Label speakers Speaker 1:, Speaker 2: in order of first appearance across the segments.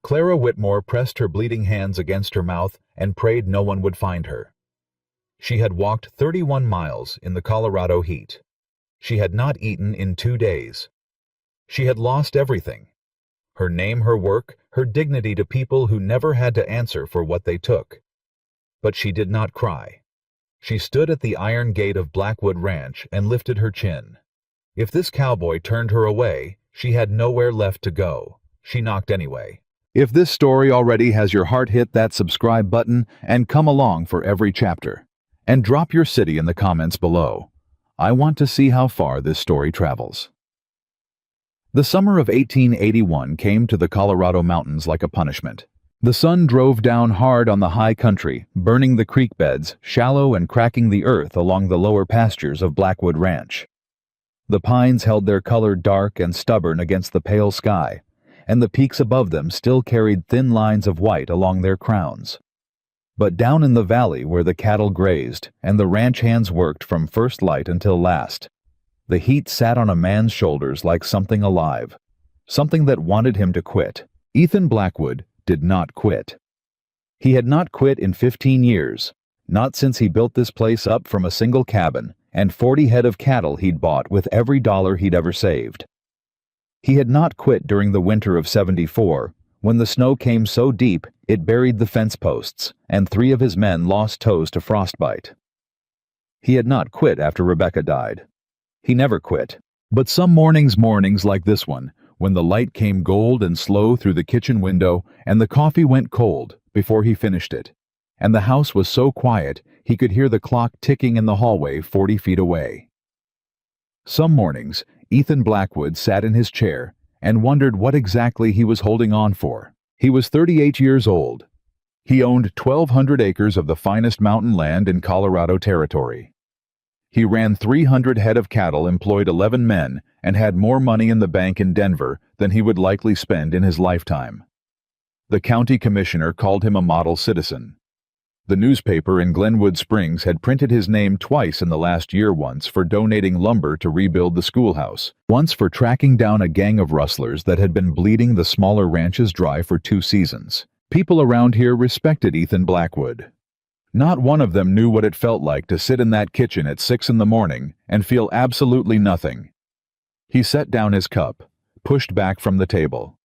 Speaker 1: Clara Whitmore pressed her bleeding hands against her mouth and prayed no one would find her. She had walked 31 miles in the Colorado heat. She had not eaten in 2 days. She had lost everything: her name, her work, her dignity to people who never had to answer for what they took. But she did not cry. She stood at the iron gate of Blackwood Ranch and lifted her chin. If this cowboy turned her away, she had nowhere left to go. She knocked anyway. If this story already has your heart, hit that subscribe button and come along for every chapter. And drop your city in the comments below. I want to see how far this story travels. The summer of 1881 came to the Colorado mountains like a punishment. The sun drove down hard on the high country, burning the creek beds, shallow and cracking the earth along the lower pastures of Blackwood Ranch. The pines held their color dark and stubborn against the pale sky, and the peaks above them still carried thin lines of white along their crowns. But down in the valley where the cattle grazed and the ranch hands worked from first light until last, the heat sat on a man's shoulders like something alive, something that wanted him to quit. Ethan Blackwood did not quit. He had not quit in 15 years, not since he built this place up from a single cabin and 40 head of cattle he'd bought with every dollar he'd ever saved. He had not quit during the winter of '74, when the snow came so deep it buried the fence posts, and 3 of his men lost toes to frostbite. He had not quit after Rebecca died. He never quit. But some mornings like this one, when the light came gold and slow through the kitchen window and the coffee went cold before he finished it, and the house was so quiet he could hear the clock ticking in the hallway 40 feet away. Some mornings, Ethan Blackwood sat in his chair and wondered what exactly he was holding on for. He was 38 years old. He owned 1,200 acres of the finest mountain land in Colorado Territory. He ran 300 head of cattle, employed 11 men, and had more money in the bank in Denver than he would likely spend in his lifetime. The county commissioner called him a model citizen. The newspaper in Glenwood Springs had printed his name twice in the last year, once for donating lumber to rebuild the schoolhouse, once for tracking down a gang of rustlers that had been bleeding the smaller ranches dry for 2 seasons. People around here respected Ethan Blackwood. Not one of them knew what it felt like to sit in that kitchen at 6 in the morning and feel absolutely nothing. He set down his cup, pushed back from the table.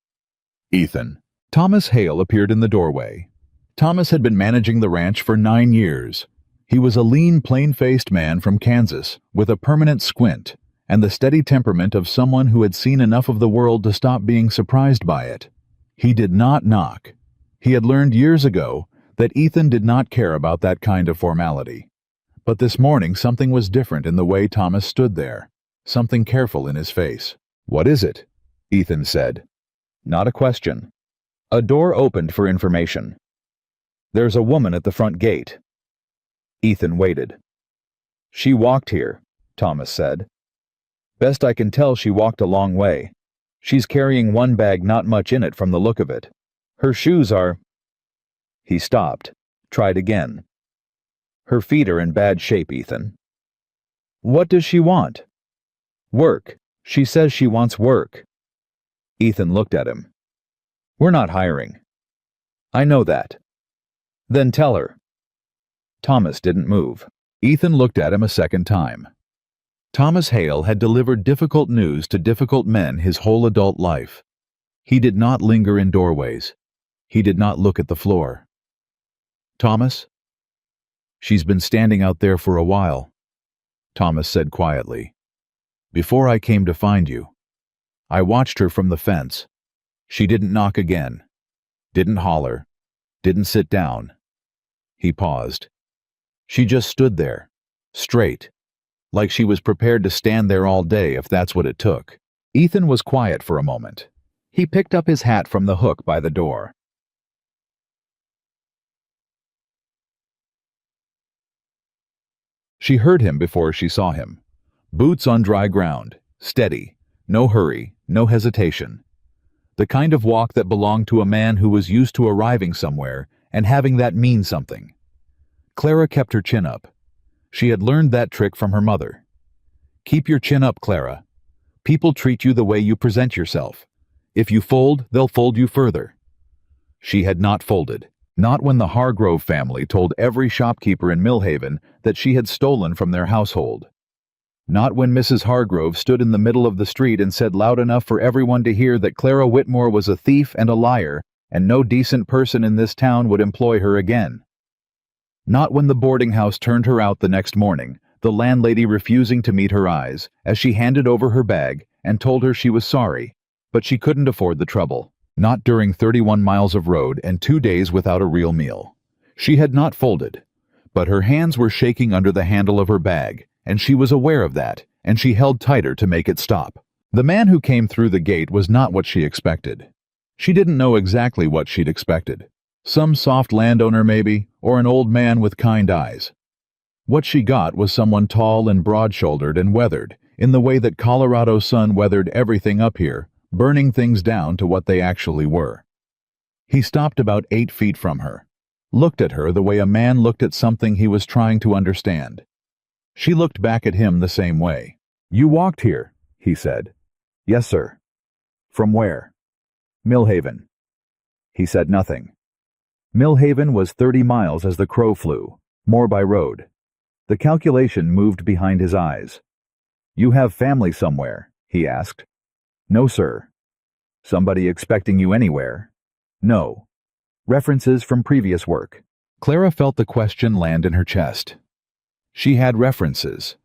Speaker 1: Ethan. Thomas Hale appeared in the doorway. Thomas had been managing the ranch for 9 years. He was a lean, plain-faced man from Kansas, with a permanent squint and the steady temperament of someone who had seen enough of the world to stop being surprised by it. He did not knock. He had learned years ago that Ethan did not care about that kind of formality. But this morning something was different in the way Thomas stood there, something careful in his face. "What is it?" Ethan said. Not a question. A door opened for information. "There's a woman at the front gate." Ethan waited. "She walked here," Thomas said. "Best I can tell, she walked a long way. She's carrying one bag, not much in it from the look of it. Her shoes are—" He stopped, tried again. "Her feet are in bad shape, Ethan." "What does she want?" "Work. She says she wants work." Ethan looked at him. "We're not hiring." "I know that." "Then tell her." Thomas didn't move. Ethan looked at him a second time. Thomas Hale had delivered difficult news to difficult men his whole adult life. He did not linger in doorways. He did not look at the floor. "Thomas?" "She's been standing out there for a while," Thomas said quietly. "Before I came to find you. I watched her from the fence. She didn't knock again. Didn't holler. Didn't sit down." He paused. "She just stood there, straight, like she was prepared to stand there all day if that's what it took." Ethan was quiet for a moment. He picked up his hat from the hook by the door. She heard him before she saw him. Boots on dry ground, steady, no hurry, no hesitation. The kind of walk that belonged to a man who was used to arriving somewhere and having that mean something. Clara kept her chin up. She had learned that trick from her mother. "Keep your chin up, Clara. People treat you the way you present yourself. If you fold, they'll fold you further." She had not folded. Not when the Hargrove family told every shopkeeper in Millhaven that she had stolen from their household. Not when Mrs. Hargrove stood in the middle of the street and said loud enough for everyone to hear that Clara Whitmore was a thief and a liar, and no decent person in this town would employ her again. Not when the boarding house turned her out the next morning, the landlady refusing to meet her eyes, as she handed over her bag and told her she was sorry, but she couldn't afford the trouble. Not during 31 miles of road and 2 days without a real meal. She had not folded, but her hands were shaking under the handle of her bag, and she was aware of that, and she held tighter to make it stop. The man who came through the gate was not what she expected. She didn't know exactly what she'd expected. Some soft landowner maybe, or an old man with kind eyes. What she got was someone tall and broad-shouldered and weathered, in the way that Colorado sun weathered everything up here, burning things down to what they actually were. He stopped about 8 feet from her, looked at her the way a man looked at something he was trying to understand. She looked back at him the same way. "You walked here," he said. "Yes, sir." "From where?" "Millhaven." He said nothing. Millhaven was 30 miles as the crow flew, more by road. The calculation moved behind his eyes. "You have family somewhere?" he asked. "No, sir." "Somebody expecting you anywhere?" "No." "References from previous work?" Clara felt the question land in her chest. She had references.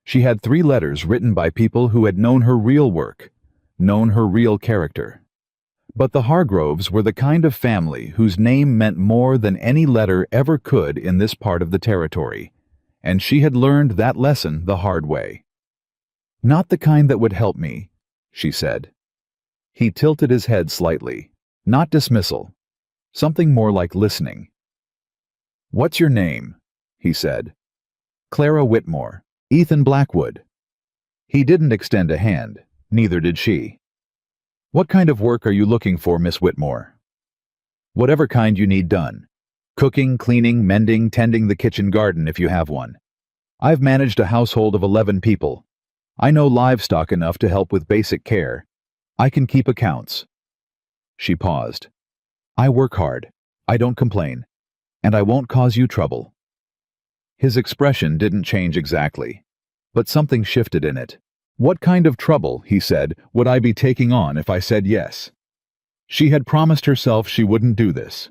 Speaker 1: She had 3 letters written by people who had known her real work, known her real character. But the Hargroves were the kind of family whose name meant more than any letter ever could in this part of the territory, and she had learned that lesson the hard way. "Not the kind that would help me," she said. He tilted his head slightly. Not dismissal. Something more like listening. "What's your name?" he said. "Clara Whitmore. Ethan Blackwood." He didn't extend a hand. Neither did she. "What kind of work are you looking for, Miss Whitmore?" "Whatever kind you need done. Cooking, cleaning, mending, tending the kitchen garden if you have one. I've managed a household of 11 people. I know livestock enough to help with basic care. I can keep accounts." She paused. "I work hard. I don't complain. And I won't cause you trouble." His expression didn't change exactly, but something shifted in it. "What kind of trouble," he said, "would I be taking on if I said yes?" She had promised herself she wouldn't do this.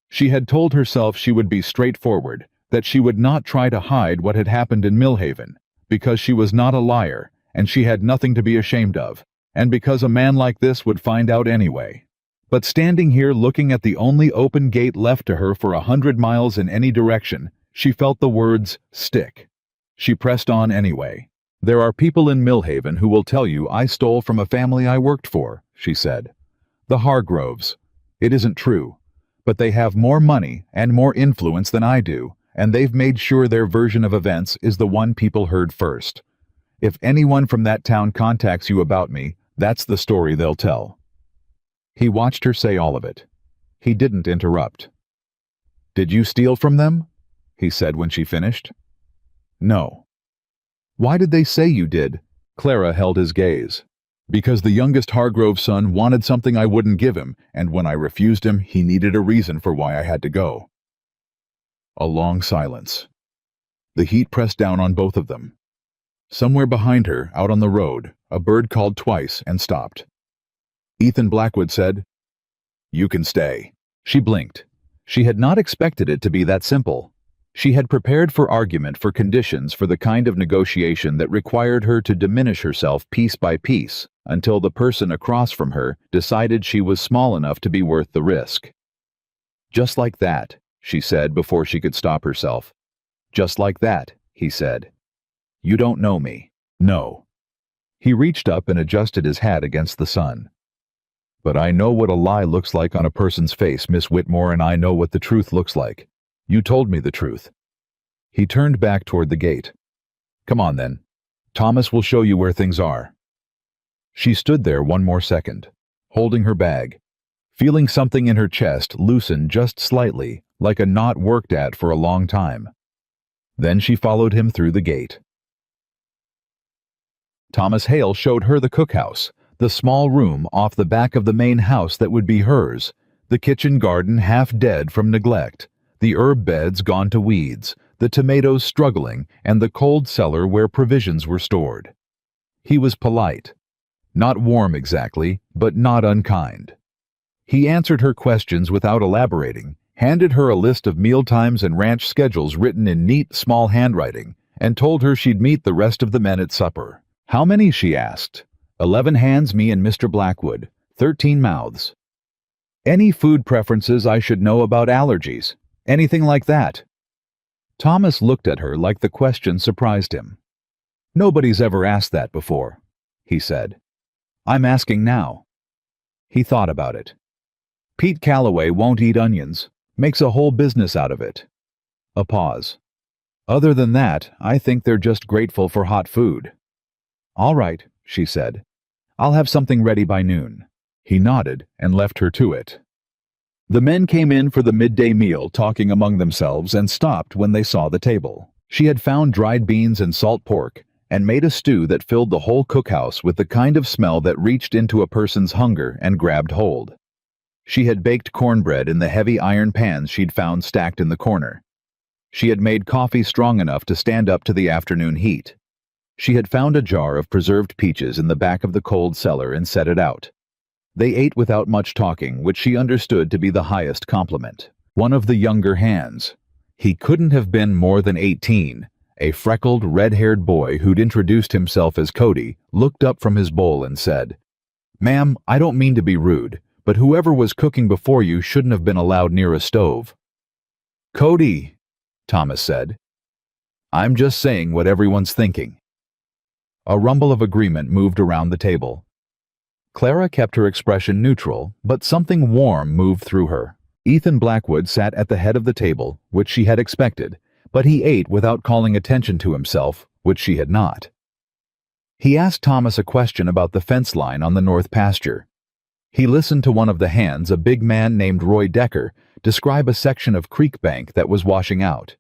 Speaker 1: She had told herself she would be straightforward, that she would not try to hide what had happened in Millhaven, because she was not a liar, and she had nothing to be ashamed of, and because a man like this would find out anyway. But standing here looking at the only open gate left to her for 100 miles in any direction, she felt the words stick. She pressed on anyway. "There are people in Millhaven who will tell you I stole from a family I worked for," she said. "The Hargroves. It isn't true. But they have more money and more influence than I do, and they've made sure their version of events is the one people heard first. If anyone from that town contacts you about me, that's the story they'll tell." He watched her say all of it. He didn't interrupt. "Did you steal from them?" he said when she finished. "No." "Why did they say you did?" Clara held his gaze. "Because the youngest Hargrove son wanted something I wouldn't give him, and when I refused him, he needed a reason for why I had to go." A long silence. The heat pressed down on both of them. Somewhere behind her, out on the road, a bird called twice and stopped. Ethan Blackwood said, "You can stay." She blinked. She had not expected it to be that simple. She had prepared for argument for conditions for the kind of negotiation that required her to diminish herself piece by piece until the person across from her decided she was small enough to be worth the risk. "Just like that," she said before she could stop herself. "Just like that," he said. "You don't know me." "No." He reached up and adjusted his hat against the sun. "But I know what a lie looks like on a person's face, Miss Whitmore, and I know what the truth looks like. You told me the truth." He turned back toward the gate. "Come on, then. Thomas will show you where things are." She stood there one more second, holding her bag, feeling something in her chest loosen just slightly, like a knot worked at for a long time. Then she followed him through the gate. Thomas Hale showed her the cookhouse, the small room off the back of the main house that would be hers, The kitchen garden half dead from neglect, the herb beds gone to weeds, the tomatoes struggling, and the cold cellar where provisions were stored. He was polite. Not warm exactly, but not unkind. He answered her questions without elaborating, handed her a list of mealtimes and ranch schedules written in neat, small handwriting, and told her she'd meet the rest of the men at supper. "How many?" she asked. 11 hands, me and Mr. Blackwood. 13 mouths. "Any food preferences I should know about allergies? Anything like that?" Thomas looked at her like the question surprised him. "Nobody's ever asked that before," he said. "I'm asking now." He thought about it. "Pete Calloway won't eat onions. Makes a whole business out of it." A pause. "Other than that, I think they're just grateful for hot food." "All right," she said. "I'll have something ready by noon." He nodded and left her to it. The men came in for the midday meal, talking among themselves, and stopped when they saw the table. She had found dried beans and salt pork, and made a stew that filled the whole cookhouse with the kind of smell that reached into a person's hunger and grabbed hold. She had baked cornbread in the heavy iron pans she'd found stacked in the corner. She had made coffee strong enough to stand up to the afternoon heat. She had found a jar of preserved peaches in the back of the cold cellar and set it out. They ate without much talking, which she understood to be the highest compliment. One of the younger hands. He couldn't have been more than 18. A freckled, red-haired boy who'd introduced himself as Cody looked up from his bowl and said, "Ma'am, I don't mean to be rude, but whoever was cooking before you shouldn't have been allowed near a stove." "Cody," Thomas said. "I'm just saying what everyone's thinking." A rumble of agreement moved around the table. Clara kept her expression neutral, but something warm moved through her. Ethan Blackwood sat at the head of the table, which she had expected, but he ate without calling attention to himself, which she had not. He asked Thomas a question about the fence line on the north pasture. He listened to one of the hands, a big man named Roy Decker, describe a section of creek bank that was washing out.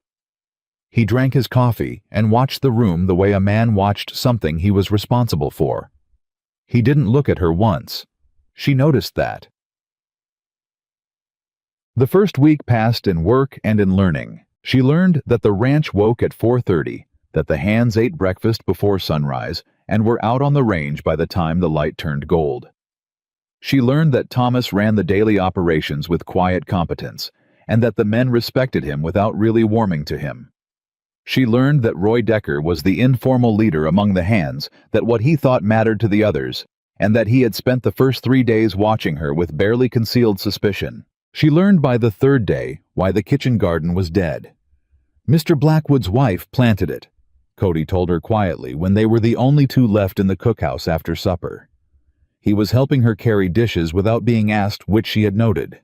Speaker 1: He drank his coffee and watched the room the way a man watched something he was responsible for. He didn't look at her once. She noticed that. The first week passed in work and in learning. She learned that the ranch woke at 4:30, that the hands ate breakfast before sunrise, and were out on the range by the time the light turned gold. She learned that Thomas ran the daily operations with quiet competence, and that the men respected him without really warming to him. She learned that Roy Decker was the informal leader among the hands, that what he thought mattered to the others, and that he had spent the first 3 days watching her with barely concealed suspicion. She learned by the third day why the kitchen garden was dead. Mr. Blackwood's wife planted it, Cody told her quietly when they were the only two left in the cookhouse after supper. He was helping her carry dishes without being asked which she had noted.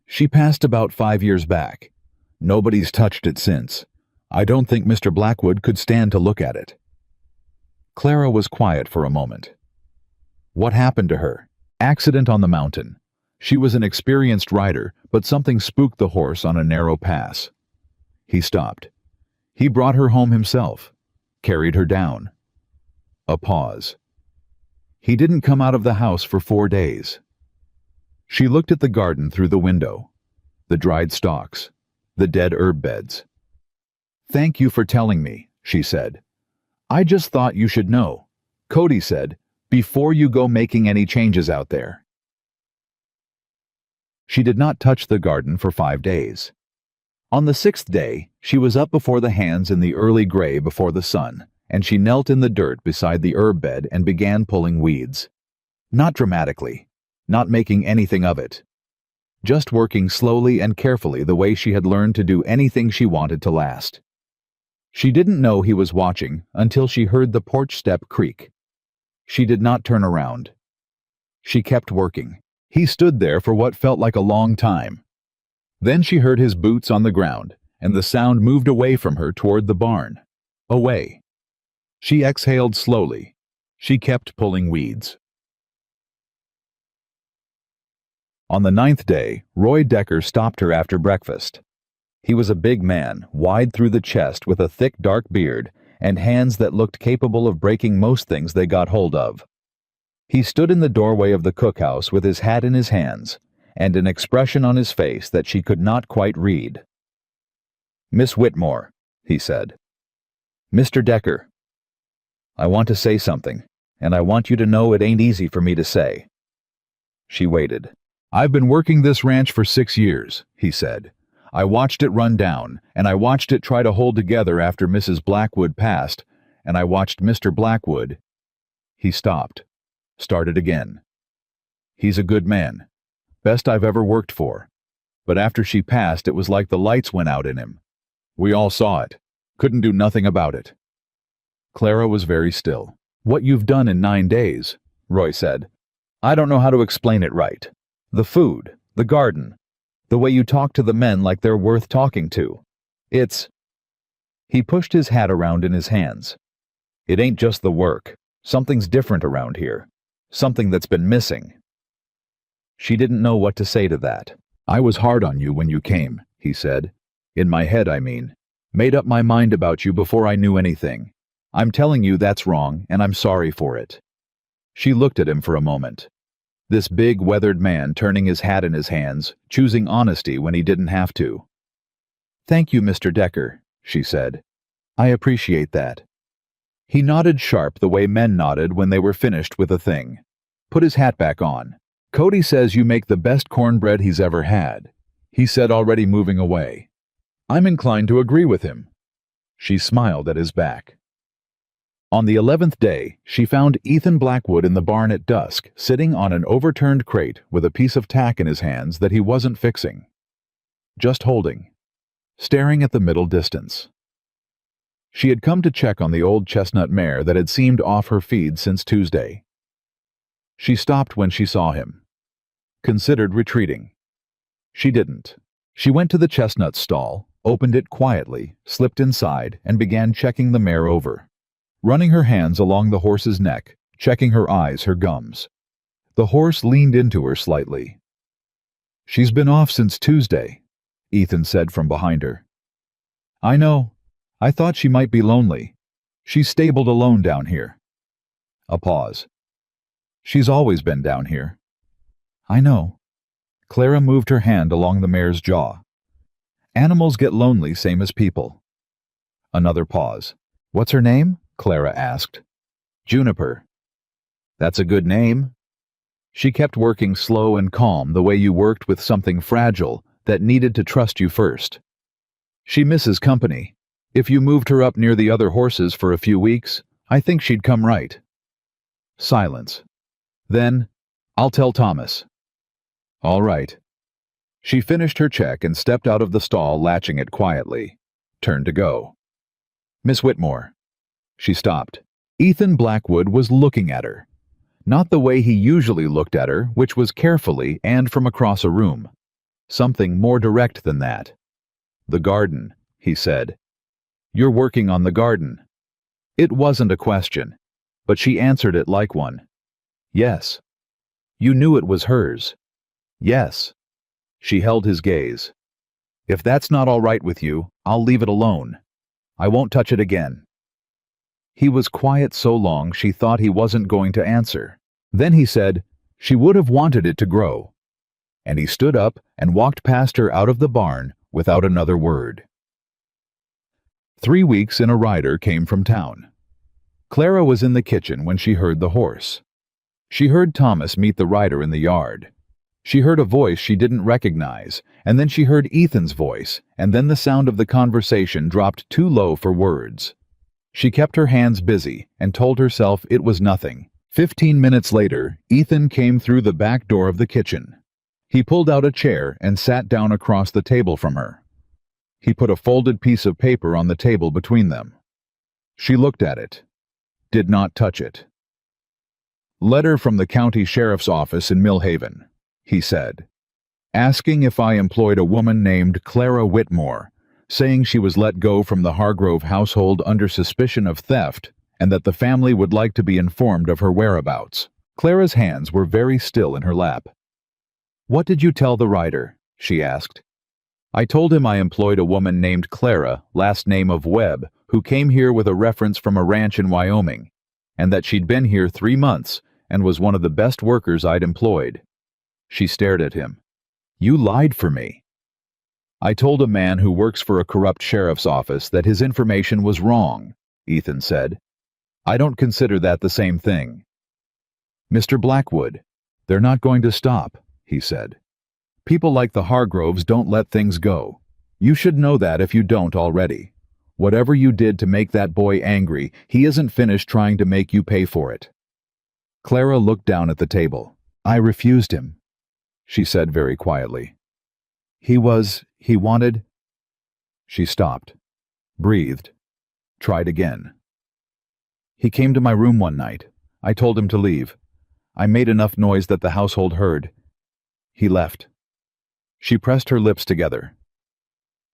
Speaker 1: She passed about 5 years back. Nobody's touched it since. I don't think Mr. Blackwood could stand to look at it. Clara was quiet for a moment. What happened to her? Accident on the mountain. She was an experienced rider, but something spooked the horse on a narrow pass. He stopped. He brought her home himself, carried her down. A pause. He didn't come out of the house for 4 days. She looked at the garden through the window, the dried stalks, the dead herb beds. "Thank you for telling me," she said. "I just thought you should know," Cody said, "before you go making any changes out there." She did not touch the garden for 5 days. On the 6th day, she was up before the hands in the early gray before the sun, and she knelt in the dirt beside the herb bed and began pulling weeds. Not dramatically, not making anything of it. Just working slowly and carefully the way she had learned to do anything she wanted to last. She didn't know he was watching until she heard the porch step creak. She did not turn around. She kept working. He stood there for what felt like a long time. Then she heard his boots on the ground, and the sound moved away from her toward the barn. Away. She exhaled slowly. She kept pulling weeds. On the 9th day, Roy Decker stopped her after breakfast. He was a big man, wide through the chest with a thick dark beard and hands that looked capable of breaking most things they got hold of. He stood in the doorway of the cookhouse with his hat in his hands, and an expression on his face that she could not quite read. "Miss Whitmore," he said. "Mr. Decker, I want to say something, and I want you to know it ain't easy for me to say." She waited. "I've been working this ranch for 6 years," he said. "I watched it run down, and I watched it try to hold together after Mrs. Blackwood passed, and I watched Mr. Blackwood—" He stopped, started again. "He's a good man. Best I've ever worked for. But after she passed, it was like the lights went out in him. We all saw it. Couldn't do nothing about it." Clara was very still. "What you've done in 9 days," Roy said. "I don't know how to explain it right. The food, the garden, the way you talk to the men like they're worth talking to. It's—" He pushed his hat around in his hands. "It ain't just the work. Something's different around here. Something that's been missing." She didn't know what to say to that. "I was hard on you when you came," he said. "In my head, I mean. Made up my mind about you before I knew anything. I'm telling you that's wrong, and I'm sorry for it." She looked at him for a moment. This big, weathered man turning his hat in his hands, choosing honesty when he didn't have to. "Thank you, Mr. Decker," she said. "I appreciate that." He nodded sharp the way men nodded when they were finished with a thing. Put his hat back on. "Cody says you make the best cornbread he's ever had," he said, already moving away. "I'm inclined to agree with him." She smiled at his back. On the 11th day, she found Ethan Blackwood in the barn at dusk, sitting on an overturned crate with a piece of tack in his hands that he wasn't fixing. Just holding. Staring at the middle distance. She had come to check on the old chestnut mare that had seemed off her feed since Tuesday. She stopped when she saw him. Considered retreating. She didn't. She went to the chestnut stall, opened it quietly, slipped inside, and began checking the mare over. Running her hands along the horse's neck, checking her eyes, her gums. The horse leaned into her slightly. "She's been off since Tuesday," Ethan said from behind her. "I know. I thought she might be lonely. She's stabled alone down here." A pause. "She's always been down here." "I know." Clara moved her hand along the mare's jaw. "Animals get lonely same as people." Another pause. "What's her name?" Clara asked. "Juniper." "That's a good name." She kept working slow and calm the way you worked with something fragile that needed to trust you first. "She misses company. If you moved her up near the other horses for a few weeks, I think she'd come right." Silence. Then, "I'll tell Thomas." "All right." She finished her check and stepped out of the stall, latching it quietly. Turned to go. "Miss Whitmore." She stopped. Ethan Blackwood was looking at her. Not the way he usually looked at her, which was carefully and from across a room. Something more direct than that. "The garden," he said. "You're working on the garden." It wasn't a question, but she answered it like one. "Yes." "You knew it was hers." "Yes." She held his gaze. "If that's not all right with you, I'll leave it alone. I won't touch it again." He was quiet so long she thought he wasn't going to answer. Then he said, "She would have wanted it to grow." And he stood up and walked past her out of the barn without another word. 3 weeks in a rider came from town. Clara was in the kitchen when she heard the horse. She heard Thomas meet the rider in the yard. She heard a voice she didn't recognize, and then she heard Ethan's voice, and then the sound of the conversation dropped too low for words. She kept her hands busy and told herself it was nothing. 15 minutes later, Ethan came through the back door of the kitchen. He pulled out a chair and sat down across the table from her. He put a folded piece of paper on the table between them. She looked at it. Did not touch it. "Letter from the county sheriff's office in Millhaven," he said. "Asking if I employed a woman named Clara Whitmore, saying she was let go from the Hargrove household under suspicion of theft and that the family would like to be informed of her whereabouts." Clara's hands were very still in her lap. "What did you tell the rider?" she asked. "I told him I employed a woman named Clara, last name of Webb, who came here with a reference from a ranch in Wyoming, and that she'd been here 3 months and was one of the best workers I'd employed." She stared at him. You lied for me. I told a man who works for a corrupt sheriff's office that his information was wrong, Ethan said. I don't consider that the same thing. Mr. Blackwood, they're not going to stop, he said. People like the Hargroves don't let things go. You should know that if you don't already. Whatever you did to make that boy angry, he isn't finished trying to make you pay for it. Clara looked down at the table. I refused him, she said very quietly. He wanted... She stopped, breathed, tried again. He came to my room one night. I told him to leave. I made enough noise that the household heard. He left. She pressed her lips together.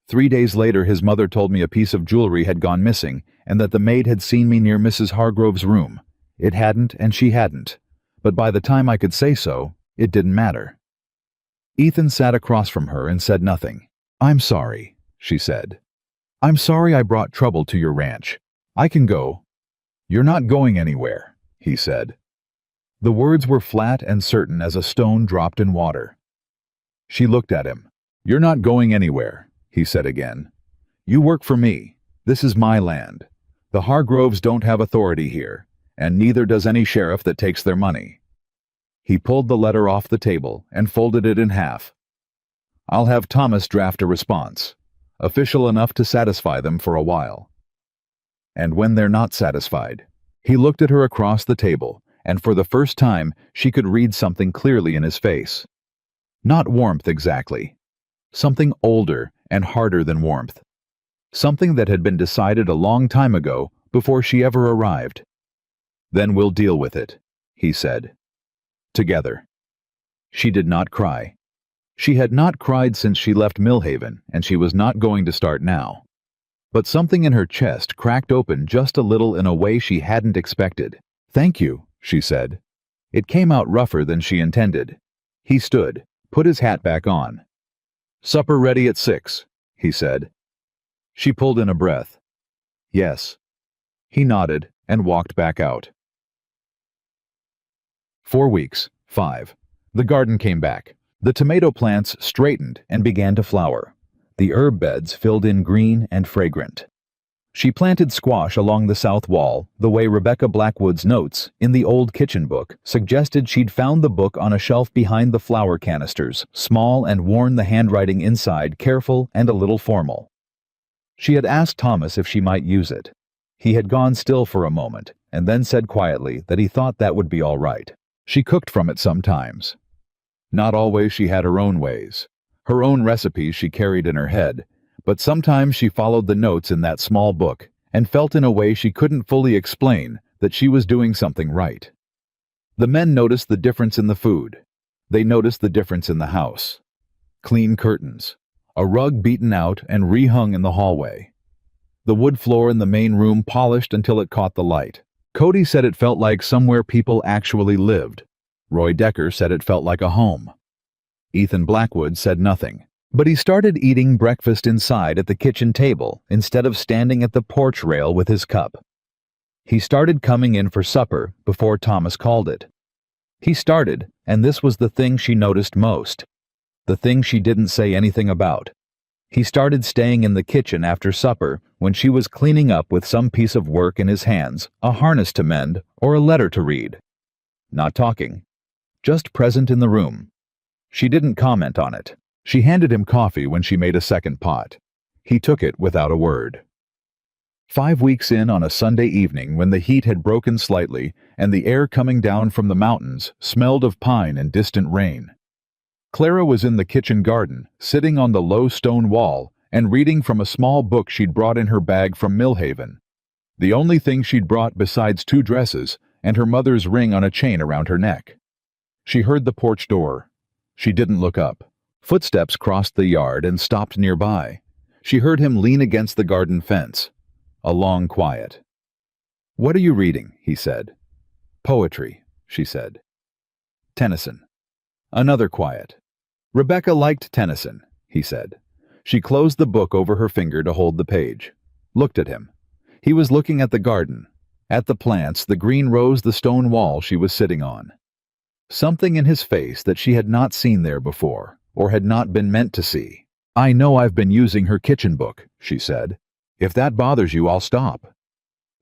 Speaker 1: 3 days later, his mother told me a piece of jewelry had gone missing and that the maid had seen me near Mrs. Hargrove's room. It hadn't and she hadn't, but by the time I could say so, it didn't matter. Ethan sat across from her and said nothing. I'm sorry, she said. I'm sorry I brought trouble to your ranch. I can go. You're not going anywhere, he said. The words were flat and certain as a stone dropped in water. She looked at him. You're not going anywhere, he said again. You work for me. This is my land. The Hargroves don't have authority here, and neither does any sheriff that takes their money. He pulled the letter off the table and folded it in half. I'll have Thomas draft a response, official enough to satisfy them for a while. And when they're not satisfied, he looked at her across the table, and for the first time she could read something clearly in his face. Not warmth exactly. Something older and harder than warmth. Something that had been decided a long time ago before she ever arrived. Then we'll deal with it, he said. Together. She did not cry. She had not cried since she left Millhaven, and she was not going to start now. But something in her chest cracked open just a little in a way she hadn't expected. Thank you, she said. It came out rougher than she intended. He stood, put his hat back on. Supper ready at 6, he said. She pulled in a breath. Yes. He nodded and walked back out. 4 weeks, 5. The garden came back. The tomato plants straightened and began to flower. The herb beds filled in green and fragrant. She planted squash along the south wall, the way Rebecca Blackwood's notes in the old kitchen book suggested she'd found the book on a shelf behind the flower canisters, small and worn, the handwriting inside careful and a little formal. She had asked Thomas if she might use it. He had gone still for a moment, and then said quietly that he thought that would be all right. She cooked from it sometimes. Not always she had her own ways. Her own recipes she carried in her head, but sometimes she followed the notes in that small book and felt in a way she couldn't fully explain that she was doing something right. The men noticed the difference in the food. They noticed the difference in the house. Clean curtains. A rug beaten out and rehung in the hallway. The wood floor in the main room polished until it caught the light. Cody said it felt like somewhere people actually lived. Roy Decker said it felt like a home. Ethan Blackwood said nothing, but he started eating breakfast inside at the kitchen table instead of standing at the porch rail with his cup. He started coming in for supper before Thomas called it. He started, and this was the thing she noticed most. The thing she didn't say anything about. He started staying in the kitchen after supper when she was cleaning up with some piece of work in his hands, a harness to mend, or a letter to read. Not talking. Just present in the room. She didn't comment on it. She handed him coffee when she made a second pot. He took it without a word. 5 weeks in, on a Sunday evening when the heat had broken slightly and the air coming down from the mountains smelled of pine and distant rain, Clara was in the kitchen garden, sitting on the low stone wall and reading from a small book she'd brought in her bag from Millhaven. The only thing she'd brought besides 2 dresses and her mother's ring on a chain around her neck. She heard the porch door. She didn't look up. Footsteps crossed the yard and stopped nearby. She heard him lean against the garden fence. A long quiet. "What are you reading?" he said. "Poetry," she said. "Tennyson." Another quiet. Rebecca liked Tennyson, he said. She closed the book over her finger to hold the page. Looked at him. He was looking at the garden, at the plants, the green rose, the stone wall she was sitting on. Something in his face that she had not seen there before. or had not been meant to see. "I know I've been using her kitchen book," she said. "If that bothers you, I'll stop."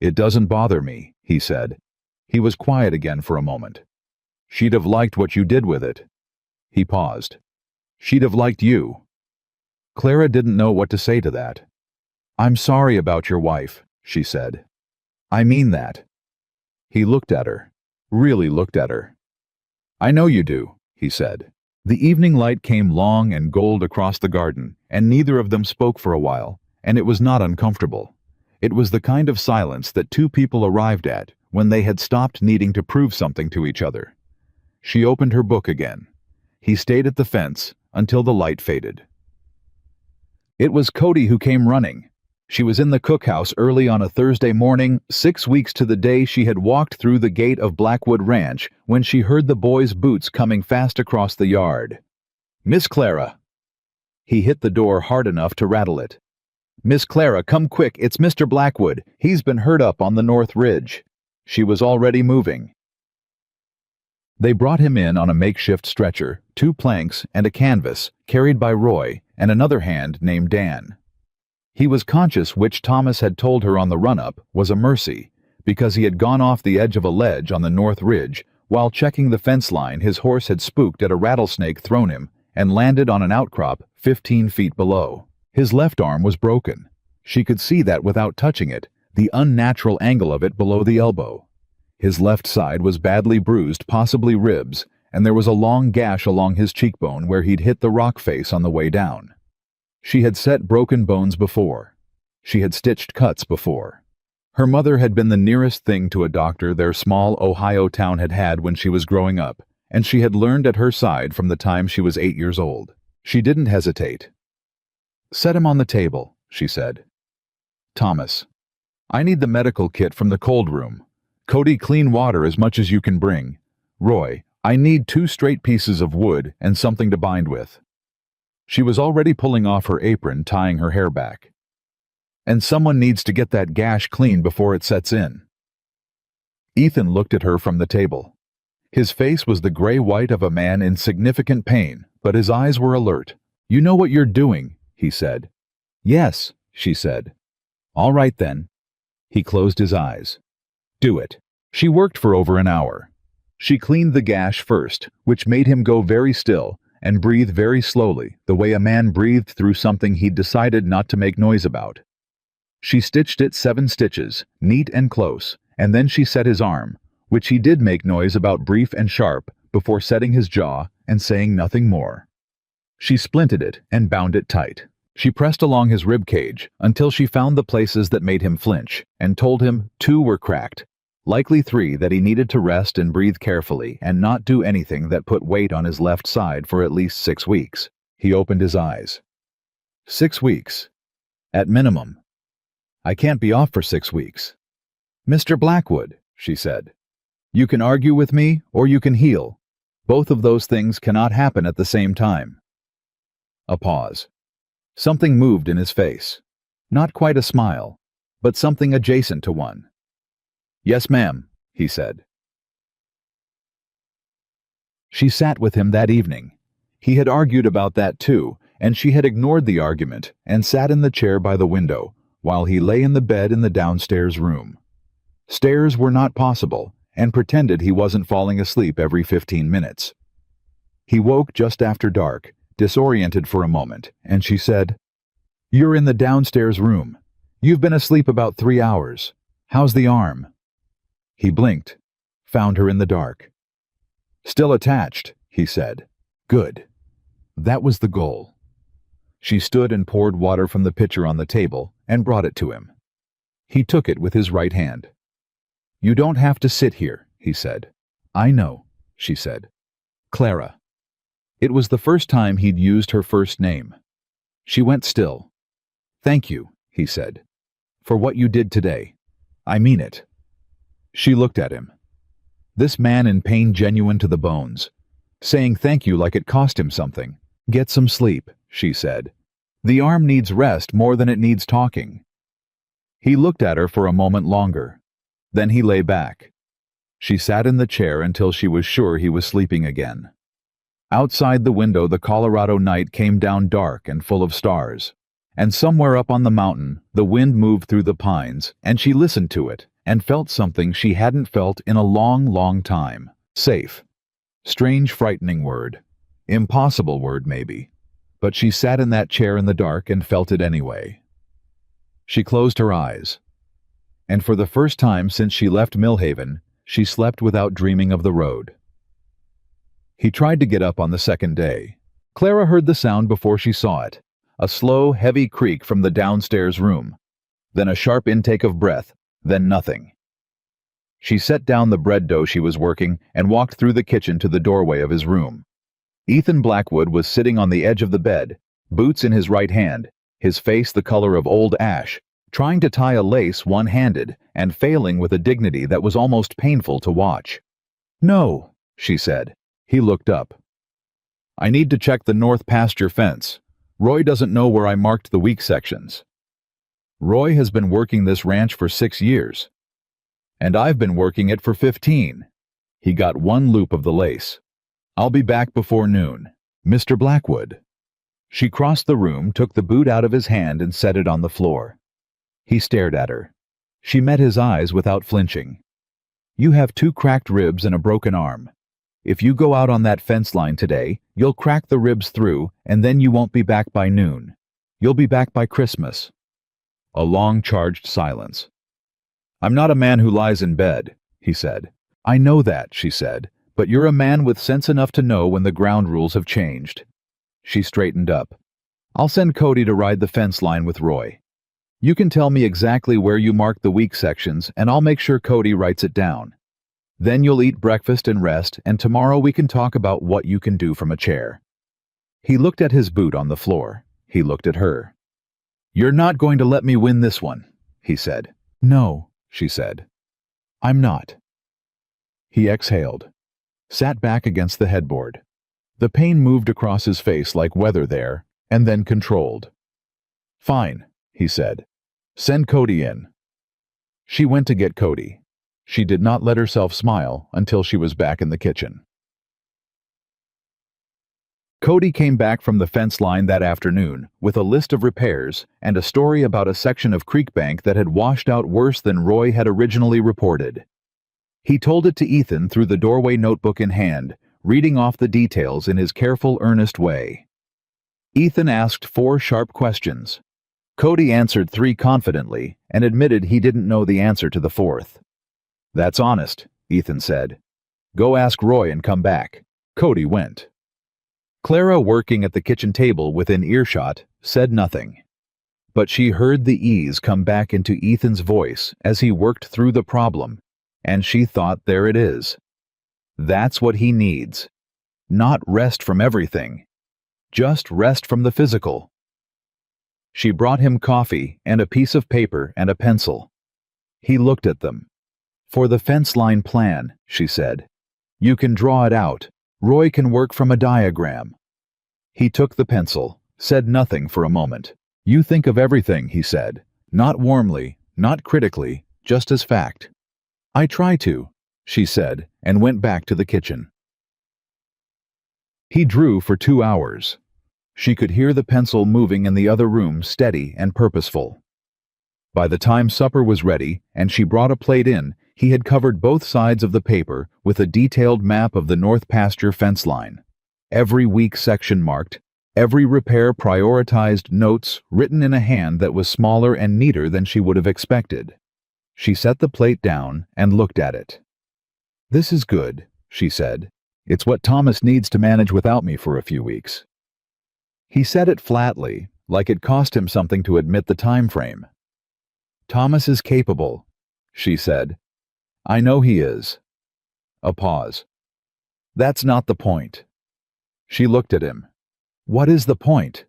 Speaker 1: "It doesn't bother me," he said. He was quiet again for a moment. "She'd have liked what you did with it." He paused. "She'd have liked you." Clara didn't know what to say to that. "I'm sorry about your wife," she said. "I mean that." He looked at her, really looked at her. "I know you do," he said. The evening light came long and gold across the garden, and neither of them spoke for a while, and it was not uncomfortable. It was the kind of silence that two people arrived at when they had stopped needing to prove something to each other. She opened her book again. He stayed at the fence until the light faded. It was Cody who came running. She was in the cookhouse early on a Thursday morning, 6 weeks to the day she had walked through the gate of Blackwood Ranch, when she heard the boy's boots coming fast across the yard. "Miss Clara." He hit the door hard enough to rattle it. "Miss Clara, come quick, it's Mr. Blackwood. He's been hurt up on the North Ridge." She was already moving. They brought him in on a makeshift stretcher, 2 planks and a canvas, carried by Roy and another hand named Dan. He was conscious which Thomas had told her on the run-up was a mercy, because he had gone off the edge of a ledge on the North Ridge. While checking the fence line, his horse had spooked at a rattlesnake thrown him and landed on an outcrop 15 feet below. His left arm was broken. She could see that without touching it, the unnatural angle of it below the elbow. His left side was badly bruised, possibly ribs, and there was a long gash along his cheekbone where he'd hit the rock face on the way down. She had set broken bones before. She had stitched cuts before. Her mother had been the nearest thing to a doctor their small Ohio town had had when she was growing up, and she had learned at her side from the time she was 8 years old. She didn't hesitate. "Set him on the table," she said. "Thomas, I need the medical kit from the cold room. Cody, clean water as much as you can bring. Roy, I need 2 straight pieces of wood and something to bind with." She was already pulling off her apron, tying her hair back. "And someone needs to get that gash clean before it sets in." Ethan looked at her from the table. His face was the gray white of a man in significant pain, but his eyes were alert. "You know what you're doing," he said. "Yes," she said. "All right then." He closed his eyes. "Do it." She worked for over an hour. She cleaned the gash first, which made him go very still and breathe very slowly, the way a man breathed through something he'd decided not to make noise about. She stitched it 7 stitches, neat and close, and then she set his arm, which he did make noise about brief and sharp, before setting his jaw and saying nothing more. She splinted it and bound it tight. She pressed along his rib cage until she found the places that made him flinch, and told him 2 were cracked, likely 3 that he needed to rest and breathe carefully and not do anything that put weight on his left side for at least 6 weeks. He opened his eyes. 6 weeks. At minimum. "I can't be off for 6 weeks. "Mr. Blackwood," she said, "you can argue with me or you can heal. Both of those things cannot happen at the same time." A pause. Something moved in his face. Not quite a smile, but something adjacent to one. "Yes, ma'am," he said. She sat with him that evening. He had argued about that too, and she had ignored the argument and sat in the chair by the window, while he lay in the bed in the downstairs room. Stairs were not possible, and pretended he wasn't falling asleep every 15 minutes. He woke just after dark, disoriented for a moment, and she said, "You're in the downstairs room. You've been asleep about 3 hours. How's the arm?" He blinked, found her in the dark. "Still attached," he said. "Good." That was the goal. She stood and poured water from the pitcher on the table and brought it to him. He took it with his right hand. "You don't have to sit here," he said. "I know," she said. "Clara." It was the first time he'd used her first name. She went still. "Thank you," he said, "for what you did today. I mean it." She looked at him. This man in pain genuine to the bones. Saying thank you like it cost him something. "Get some sleep," she said. "The arm needs rest more than it needs talking." He looked at her for a moment longer. Then he lay back. She sat in the chair until she was sure he was sleeping again. Outside the window, the Colorado night came down dark and full of stars. And somewhere up on the mountain, the wind moved through the pines, and she listened to it and felt something she hadn't felt in a long, long time. Safe. Strange, frightening word. Impossible word, maybe. But she sat in that chair in the dark and felt it anyway. She closed her eyes. And for the first time since she left Millhaven, she slept without dreaming of the road. He tried to get up on the second day. Clara heard the sound before she saw it. A slow, heavy creak from the downstairs room. Then a sharp intake of breath, then nothing. She set down the bread dough she was working and walked through the kitchen to the doorway of his room. Ethan Blackwood was sitting on the edge of the bed, boots in his right hand, his face the color of old ash, trying to tie a lace one-handed and failing with a dignity that was almost painful to watch. "No," she said. He looked up. "I need to check the north pasture fence. Roy doesn't know where I marked the weak sections. Roy has been working this ranch for 6 years. And I've been working it for 15. He got one loop of the lace. I'll be back before noon. Mr. Blackwood." She crossed the room, took the boot out of his hand and set it on the floor. He stared at her. She met his eyes without flinching. "You have 2 cracked ribs and a broken arm. If you go out on that fence line today, you'll crack the ribs through, and then you won't be back by noon. You'll be back by Christmas." A long, charged silence. "I'm not a man who lies in bed," he said. "I know that," she said, "but you're a man with sense enough to know when the ground rules have changed." She straightened up. "I'll send Cody to ride the fence line with Roy. You can tell me exactly where you marked the weak sections, and I'll make sure Cody writes it down. Then you'll eat breakfast and rest, and tomorrow we can talk about what you can do from a chair." He looked at his boot on the floor. He looked at her. "You're not going to let me win this one," he said. "No," she said. "I'm not." He exhaled, sat back against the headboard. The pain moved across his face like weather there, and then controlled. "Fine," he said. "Send Cody in." She went to get Cody. She did not let herself smile until she was back in the kitchen. Cody came back from the fence line that afternoon with a list of repairs and a story about a section of creek bank that had washed out worse than Roy had originally reported. He told it to Ethan through the doorway, notebook in hand, reading off the details in his careful, earnest way. Ethan asked 4 sharp questions. Cody answered 3 confidently and admitted he didn't know the answer to the 4th. "That's honest," Ethan said. "Go ask Roy and come back." Cody went. Clara, working at the kitchen table within earshot, said nothing. But she heard the ease come back into Ethan's voice as he worked through the problem, and she thought, there it is. That's what he needs. Not rest from everything. Just rest from the physical. She brought him coffee and a piece of paper and a pencil. He looked at them. "For the fence line plan," she said. "You can draw it out. Roy can work from a diagram." He took the pencil, said nothing for a moment. "You think of everything," he said. "Not warmly, not critically, just as fact." "I try to," she said, and went back to the kitchen. He drew for 2 hours. She could hear the pencil moving in the other room, steady and purposeful. By the time supper was ready and she brought a plate in, he had covered both sides of the paper with a detailed map of the north pasture fence line. Every weak section marked, every repair prioritized, notes written in a hand that was smaller and neater than she would have expected. She set the plate down and looked at it. "This is good," she said. "It's what Thomas needs to manage without me for a few weeks." He said it flatly, like it cost him something to admit the time frame. "Thomas is capable," she said. "I know he is." A pause. "That's not the point." She looked at him. "What is the point?"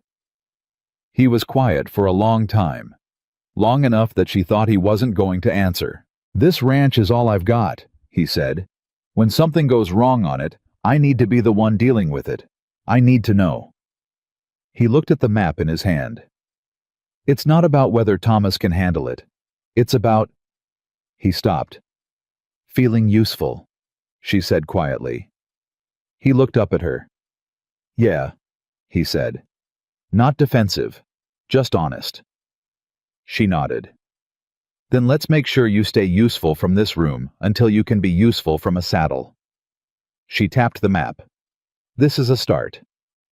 Speaker 1: He was quiet for a long time. Long enough that she thought he wasn't going to answer. "This ranch is all I've got," he said. "When something goes wrong on it, I need to be the one dealing with it. I need to know." He looked at the map in his hand. "It's not about whether Thomas can handle it. It's about—" He stopped. "Feeling useful," she said quietly. He looked up at her. Yeah, he said. Not defensive, just honest. She nodded. Then let's make sure you stay useful from this room until you can be useful from a saddle. She tapped the map. This is a start.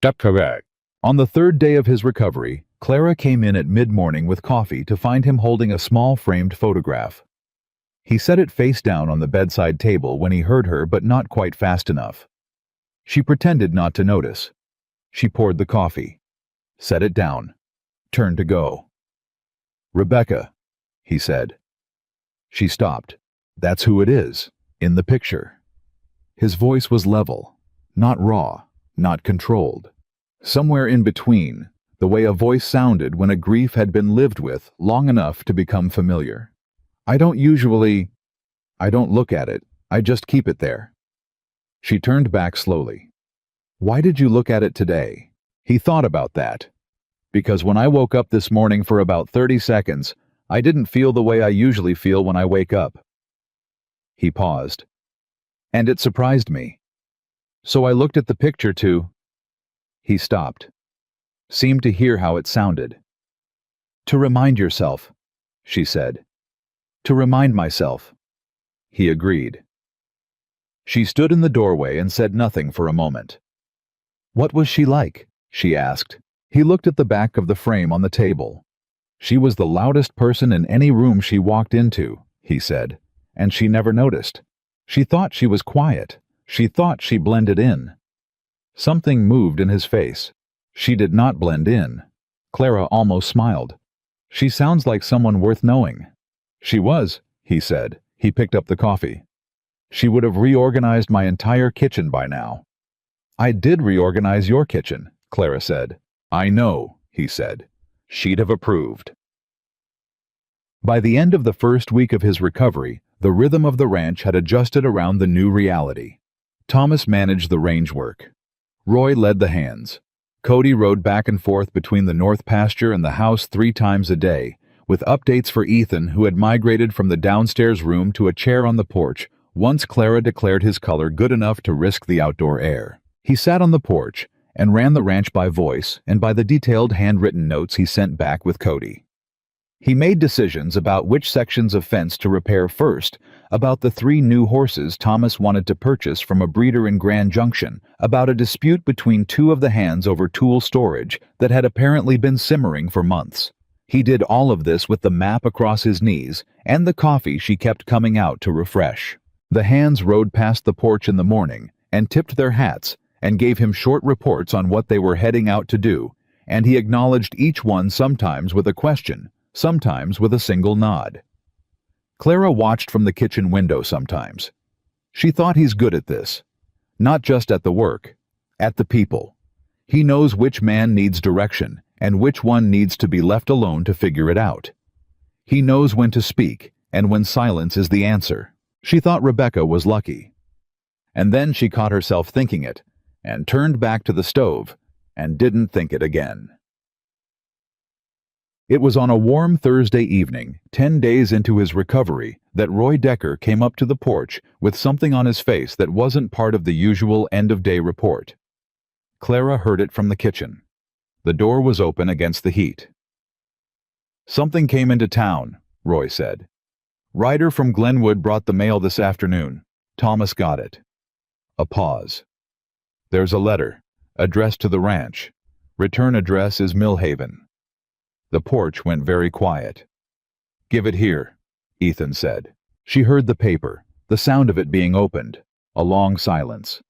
Speaker 2: That's correct.
Speaker 1: On the third day of his recovery, Clara came in at mid-morning with coffee to find him holding a small framed photograph. He set it face down on the bedside table when he heard her, but not quite fast enough. She pretended not to notice. She poured the coffee, set it down, turned to go. Rebecca, he said. She stopped. That's who it is, in the picture. His voice was level, not raw, not controlled. Somewhere in between, the way a voice sounded when a grief had been lived with long enough to become familiar. I don't look at it, I just keep it there. She turned back slowly. Why did you look at it today? He thought about that. Because when I woke up this morning for about 30 seconds, I didn't feel the way I usually feel when I wake up. He paused. And it surprised me. So I looked at the picture too. He stopped. Seemed to hear how it sounded. To remind yourself, she said. To remind myself. He agreed. She stood in the doorway and said nothing for a moment. What was she like? She asked. He looked at the back of the frame on the table. She was the loudest person in any room she walked into, he said, and she never noticed. She thought she was quiet. She thought she blended in. Something moved in his face. She did not blend in. Clara almost smiled. She sounds like someone worth knowing. She was, he said. He picked up the coffee. She would have reorganized my entire kitchen by now. I did reorganize your kitchen, Clara said. I know, he said. She'd have approved. By the end of the first week of his recovery, the rhythm of the ranch had adjusted around the new reality. Thomas managed the range work. Roy led the hands. Cody rode back and forth between the north pasture and the house 3 times a day, with updates for Ethan, who had migrated from the downstairs room to a chair on the porch once Clara declared his color good enough to risk the outdoor air. He sat on the porch and ran the ranch by voice and by the detailed handwritten notes he sent back with Cody. He made decisions about which sections of fence to repair first, about the 3 new horses Thomas wanted to purchase from a breeder in Grand Junction, about a dispute between 2 of the hands over tool storage that had apparently been simmering for months. He did all of this with the map across his knees and the coffee she kept coming out to refresh. The hands rode past the porch in the morning and tipped their hats and gave him short reports on what they were heading out to do, and he acknowledged each one sometimes with a question, sometimes with a single nod. Clara watched from the kitchen window sometimes. She thought he's good at this. Not just at the work, at the people. He knows which man needs direction and which one needs to be left alone to figure it out. He knows when to speak and when silence is the answer. She thought Rebecca was lucky. And then she caught herself thinking it, and turned back to the stove, and didn't think it again. It was on a warm Thursday evening, 10 days into his recovery, that Roy Decker came up to the porch with something on his face that wasn't part of the usual end-of-day report. Clara heard it from the kitchen. The door was open against the heat. Something came into town, Roy said. Ryder from Glenwood brought the mail this afternoon. Thomas got it. A pause. There's a letter, addressed to the ranch. Return address is Millhaven. The porch went very quiet. Give it here, Ethan said. She heard the paper, the sound of it being opened. A long silence.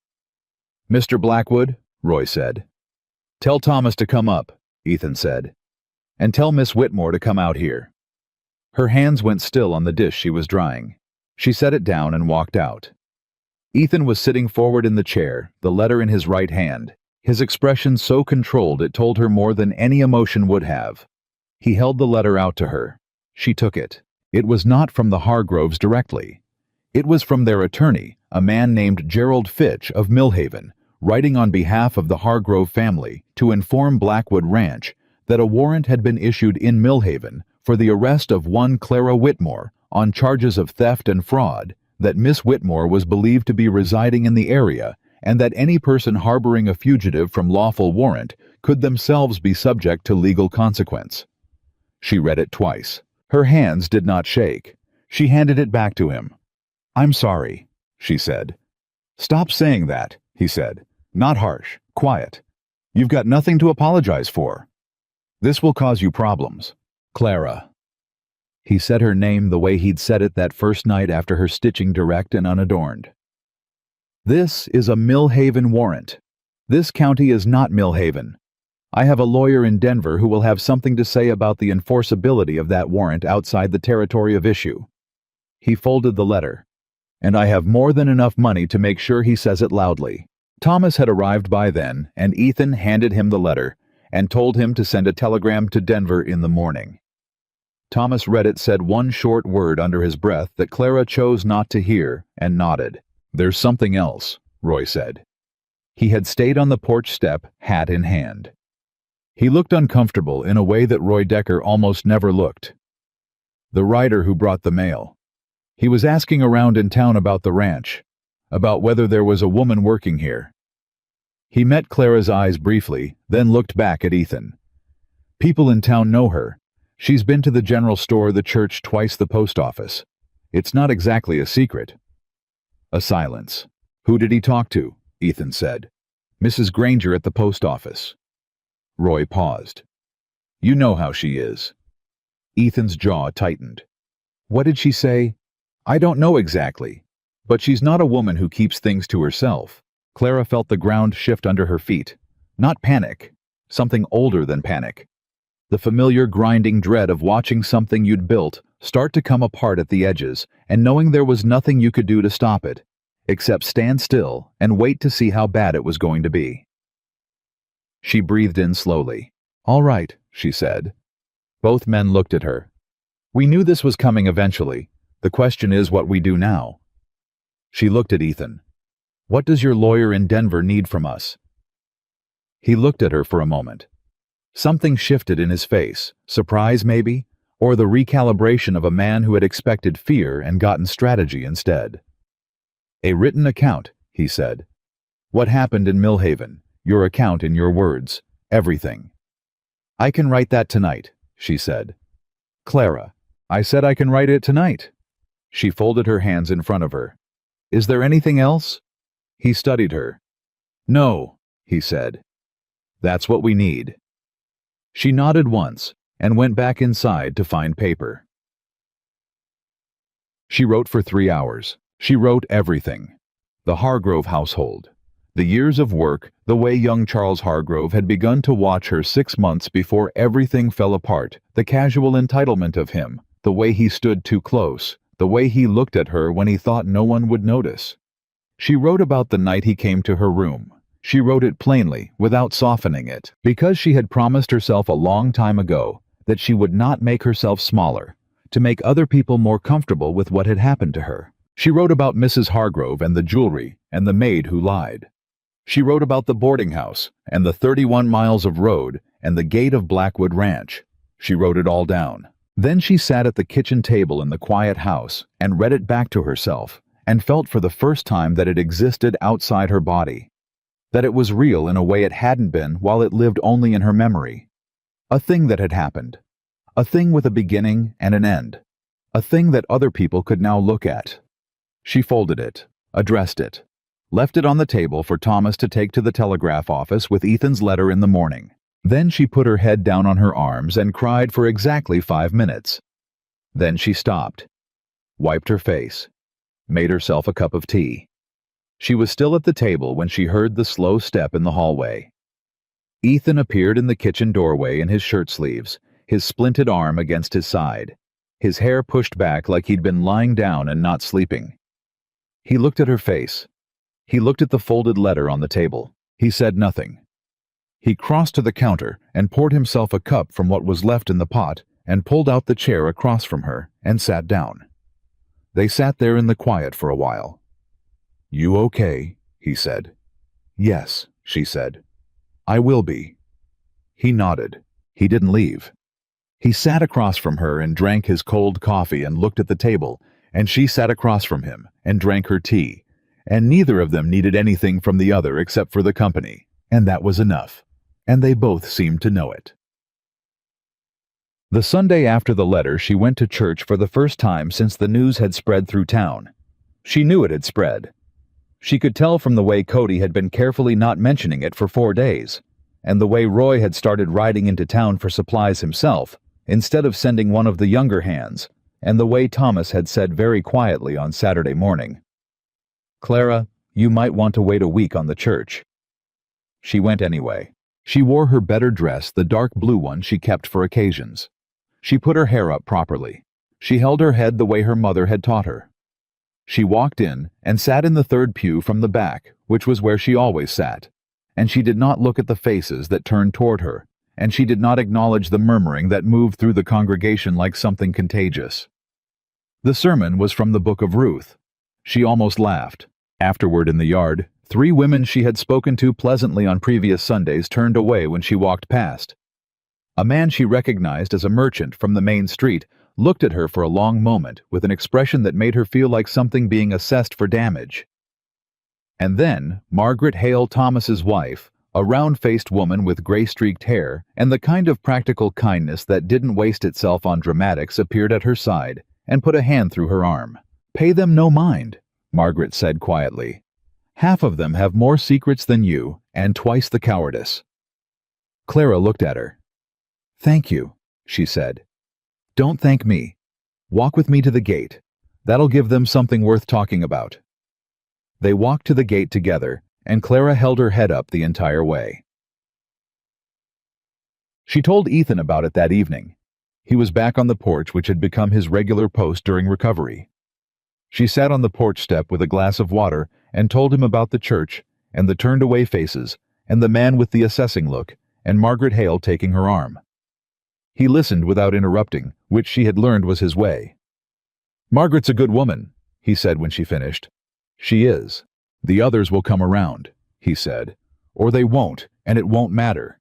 Speaker 1: Mr. Blackwood, Roy said. Tell Thomas to come up, Ethan said. And tell Miss Whitmore to come out here. Her hands went still on the dish she was drying. She set it down and walked out. Ethan was sitting forward in the chair, the letter in his right hand, his expression so controlled it told her more than any emotion would have. He held the letter out to her. She took it. It was not from the Hargroves directly. It was from their attorney, a man named Gerald Fitch of Millhaven, writing on behalf of the Hargrove family to inform Blackwood Ranch that a warrant had been issued in Millhaven for the arrest of one Clara Whitmore on charges of theft and fraud, that Miss Whitmore was believed to be residing in the area, and that any person harboring a fugitive from lawful warrant could themselves be subject to legal consequence. She read it twice. Her hands did not shake. She handed it back to him. "I'm sorry," she said. "Stop saying that," he said. "Not harsh, quiet. You've got nothing to apologize for. This will cause you problems. Clara." He said her name the way he'd said it that first night after her stitching direct and unadorned. "This is a Millhaven warrant. This county is not Millhaven. I have a lawyer in Denver who will have something to say about the enforceability of that warrant outside the territory of issue." He folded the letter. "And I have more than enough money to make sure he says it loudly." Thomas had arrived by then, and Ethan handed him the letter and told him to send a telegram to Denver in the morning. Thomas read it, said one short word under his breath that Clara chose not to hear, and nodded. "There's something else," Roy said. He had stayed on the porch step, hat in hand. He looked uncomfortable in a way that Roy Decker almost never looked. "The rider who brought the mail. He was asking around in town about the ranch, about whether there was a woman working here." He met Clara's eyes briefly, then looked back at Ethan. "People in town know her. She's been to the general store, the church, twice the post office. It's not exactly a secret." A silence. "Who did he talk to?" Ethan said. "Mrs. Granger at the post office." Roy paused. "You know how she is." Ethan's jaw tightened. "What did she say?" "I don't know exactly. But she's not a woman who keeps things to herself." Clara felt the ground shift under her feet. Not panic. Something older than panic. The familiar grinding dread of watching something you'd built start to come apart at the edges, and knowing there was nothing you could do to stop it, except stand still and wait to see how bad it was going to be. She breathed in slowly. "All right," she said. Both men looked at her. "We knew this was coming eventually. The question is what we do now." She looked at Ethan. "What does your lawyer in Denver need from us?" He looked at her for a moment. Something shifted in his face, surprise maybe, or the recalibration of a man who had expected fear and gotten strategy instead. "A written account," he said. "What happened in Millhaven, your account in your words, everything." "I can write that tonight," she said. "Clara, I said I can write it tonight." She folded her hands in front of her. "Is there anything else?" He studied her. "No," he said. "That's what we need." She nodded once and went back inside to find paper. She wrote for 3 hours. She wrote everything. The Hargrove household. The years of work, the way young Charles Hargrove had begun to watch her 6 months before everything fell apart, the casual entitlement of him, the way he stood too close, the way he looked at her when he thought no one would notice. She wrote about the night he came to her room. She wrote it plainly, without softening it, because she had promised herself a long time ago that she would not make herself smaller, to make other people more comfortable with what had happened to her. She wrote about Mrs. Hargrove and the jewelry and the maid who lied. She wrote about the boarding house and the 31 miles of road and the gate of Blackwood Ranch. She wrote it all down. Then she sat at the kitchen table in the quiet house and read it back to herself, and felt for the first time that it existed outside her body, that it was real in a way it hadn't been while it lived only in her memory. A thing that had happened. A thing with a beginning and an end. A thing that other people could now look at. She folded it, addressed it, left it on the table for Thomas to take to the telegraph office with Ethan's letter in the morning. Then she put her head down on her arms and cried for exactly 5 minutes. Then she stopped, wiped her face, made herself a cup of tea. She was still at the table when she heard the slow step in the hallway. Ethan appeared in the kitchen doorway in his shirt sleeves, his splinted arm against his side, his hair pushed back like he'd been lying down and not sleeping. He looked at her face. He looked at the folded letter on the table. He said nothing. He crossed to the counter and poured himself a cup from what was left in the pot and pulled out the chair across from her and sat down. They sat there in the quiet for a while. "You okay?" he said. "Yes," she said. "I will be." He nodded. He didn't leave. He sat across from her and drank his cold coffee and looked at the table, and she sat across from him and drank her tea, and neither of them needed anything from the other except for the company, and that was enough, and they both seemed to know it. The Sunday after the letter, she went to church for the first time since the news had spread through town. She knew it had spread. She could tell from the way Cody had been carefully not mentioning it for 4 days, and the way Roy had started riding into town for supplies himself, instead of sending one of the younger hands, and the way Thomas had said very quietly on Saturday morning, "Clara, you might want to wait a week on the church." She went anyway. She wore her better dress, the dark blue one she kept for occasions. She put her hair up properly. She held her head the way her mother had taught her. She walked in and sat in the third pew from the back, which was where she always sat, and she did not look at the faces that turned toward her, and she did not acknowledge the murmuring that moved through the congregation like something contagious. The sermon was from the book of Ruth. She almost laughed. Afterward in the yard, 3 women she had spoken to pleasantly on previous Sundays turned away when she walked past. A man she recognized as a merchant from the main street looked at her for a long moment with an expression that made her feel like something being assessed for damage. And then Margaret Hale Thomas's wife, a round-faced woman with gray-streaked hair and the kind of practical kindness that didn't waste itself on dramatics, appeared at her side and put a hand through her arm. "Pay them no mind," Margaret said quietly. "Half of them have more secrets than you, and twice the cowardice." Clara looked at her. "Thank you," she said. "Don't thank me. Walk with me to the gate. That'll give them something worth talking about." They walked to the gate together, and Clara held her head up the entire way. She told Ethan about it that evening. He was back on the porch, which had become his regular post during recovery. She sat on the porch step with a glass of water and told him about the church, and the turned-away faces, and the man with the assessing look, and Margaret Hale taking her arm. He listened without interrupting, which she had learned was his way. "Margaret's a good woman," he said when she finished. "She is. The others will come around," he said. "Or they won't, and it won't matter."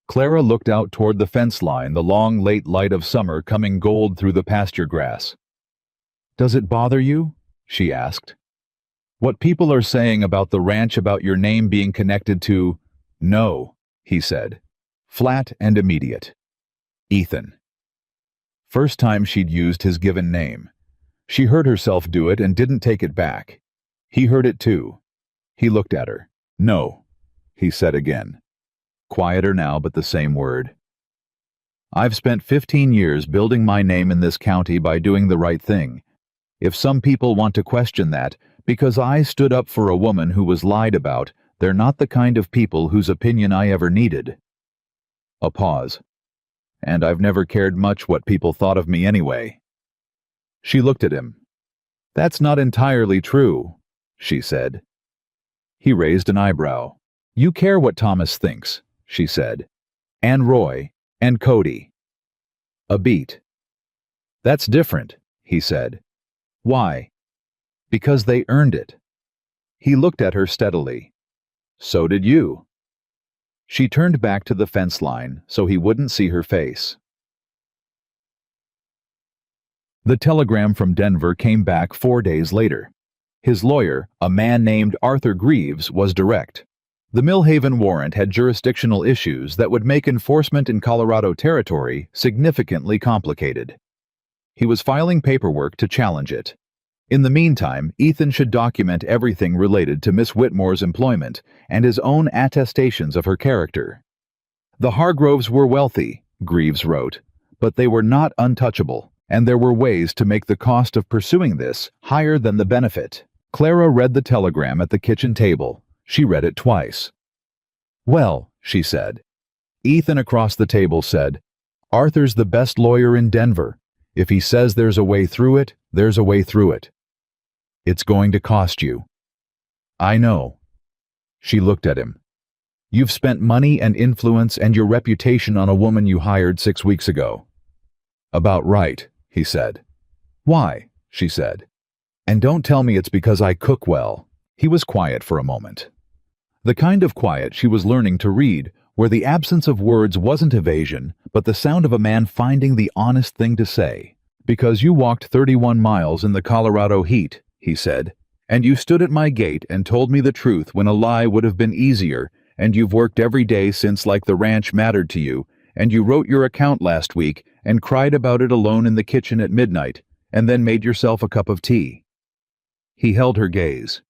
Speaker 1: Clara looked out toward the fence line, the long late light of summer coming gold through the pasture grass. "Does it bother you?" she asked. "What people are saying about the ranch, about your name being connected to—" "No," he said. Flat and immediate. "Ethan." First time she'd used his given name. She heard herself do it and didn't take it back. He heard it too. He looked at her. "No," he said again. Quieter now, but the same word. "I've spent 15 years building my name in this county by doing the right thing. If some people want to question that, because I stood up for a woman who was lied about, they're not the kind of people whose opinion I ever needed." A pause. "And I've never cared much what people thought of me anyway." She looked at him. "That's not entirely true," she said. He raised an eyebrow. "You care what Thomas thinks," she said. "And Roy, and Cody." A beat. "That's different," he said. "Why?" "Because they earned it." He looked at her steadily. "So did you." She turned back to the fence line so he wouldn't see her face. The telegram from Denver came back 4 days later. His lawyer, a man named Arthur Greaves, was direct. The Millhaven warrant had jurisdictional issues that would make enforcement in Colorado territory significantly complicated. He was filing paperwork to challenge it. In the meantime, Ethan should document everything related to Miss Whitmore's employment and his own attestations of her character. The Hargroves were wealthy, Greaves wrote, but they were not untouchable, and there were ways to make the cost of pursuing this higher than the benefit. Clara read the telegram at the kitchen table. She read it twice. "Well," she said. Ethan across the table said, "Arthur's the best lawyer in Denver. If he says there's a way through it, there's a way through it. It's going to cost you." "I know." She looked at him. "You've spent money and influence and your reputation on a woman you hired 6 weeks ago." "About right," he said. "Why?" she said. "And don't tell me it's because I cook well." He was quiet for a moment. The kind of quiet she was learning to read, where the absence of words wasn't evasion, but the sound of a man finding the honest thing to say. "Because you walked 31 miles in the Colorado heat," he said, And you stood at my gate and told me the truth when a lie would have been easier, and you've worked every day since like the ranch mattered to you, and you wrote your account last week and cried about it alone in the kitchen at midnight, and then made yourself a cup of tea." He held her gaze.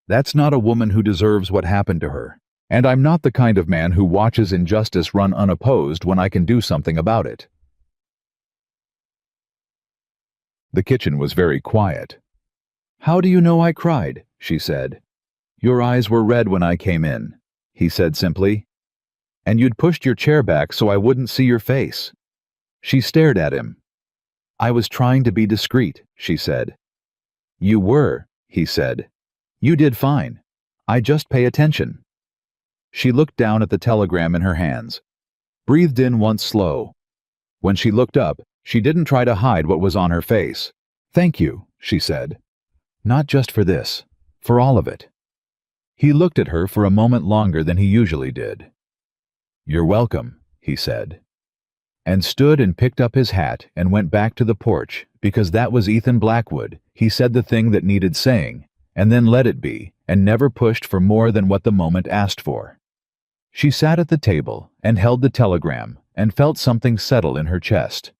Speaker 1: "That's not a woman who deserves what happened to her. And I'm not the kind of man who watches injustice run unopposed when I can do something about it." The kitchen was very quiet. "How do you know I cried?" she said. "Your eyes were red when I came in," he said simply. "And you'd pushed your chair back so I wouldn't see your face." She stared at him. "I was trying to be discreet," she said. "You were," he said. "You did fine. I just pay attention." She looked down at the telegram in her hands, breathed in once slow. When she looked up, she didn't try to hide what was on her face. "Thank you," she said. "Not just for this, for all of it." He looked at her for a moment longer than he usually did. "You're welcome," he said, and stood and picked up his hat and went back to the porch because that was Ethan Blackwood. He said the thing that needed saying, and then let it be, and never pushed for more than what the moment asked for. She sat at the table and held the telegram and felt something settle in her chest.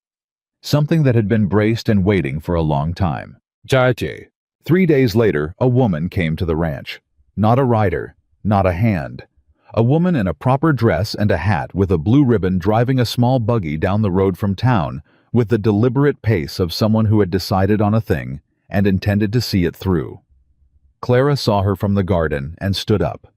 Speaker 1: Something that had been braced and waiting for a long time. Jaje. 3 days later, a woman came to the ranch. Not a rider, not a hand. A woman in a proper dress and a hat with a blue ribbon driving a small buggy down the road from town with the deliberate pace of someone who had decided on a thing and intended to see it through. Clara saw her from the garden and stood up.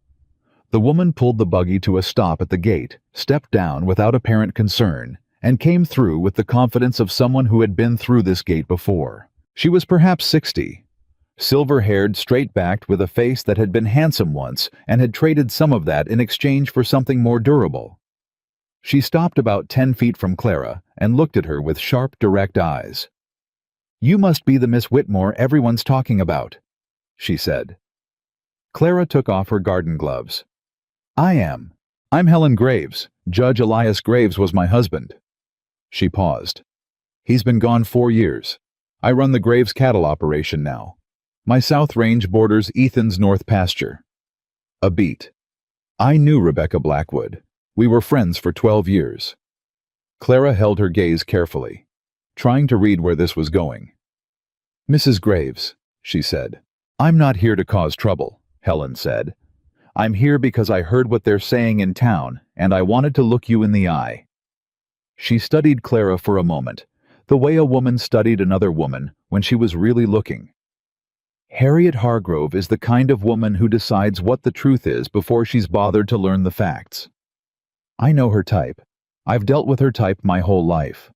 Speaker 1: The woman pulled the buggy to a stop at the gate, stepped down without apparent concern, and came through with the confidence of someone who had been through this gate before. She was perhaps 60, silver-haired, straight-backed, with a face that had been handsome once and had traded some of that in exchange for something more durable. She stopped about 10 feet from Clara and looked at her with sharp, direct eyes. "You must be the Miss Whitmore everyone's talking about," she said. Clara took off her garden gloves. "I am. I'm Helen Graves. Judge Elias Graves was my husband." She paused. "He's been gone 4 years. I run the Graves cattle operation now. My south range borders Ethan's north pasture." A beat. "I knew Rebecca Blackwood. We were friends for 12 years. Clara held her gaze carefully, trying to read where this was going. "Mrs. Graves," she said. "I'm not here to cause trouble," Helen said. "I'm here because I heard what they're saying in town, and I wanted to look you in the eye." She studied Clara for a moment, the way a woman studied another woman when she was really looking. Harriet Hargrove is the kind of woman who decides what the truth is before she's bothered to learn the facts. I know her type. I've dealt with her type my whole life.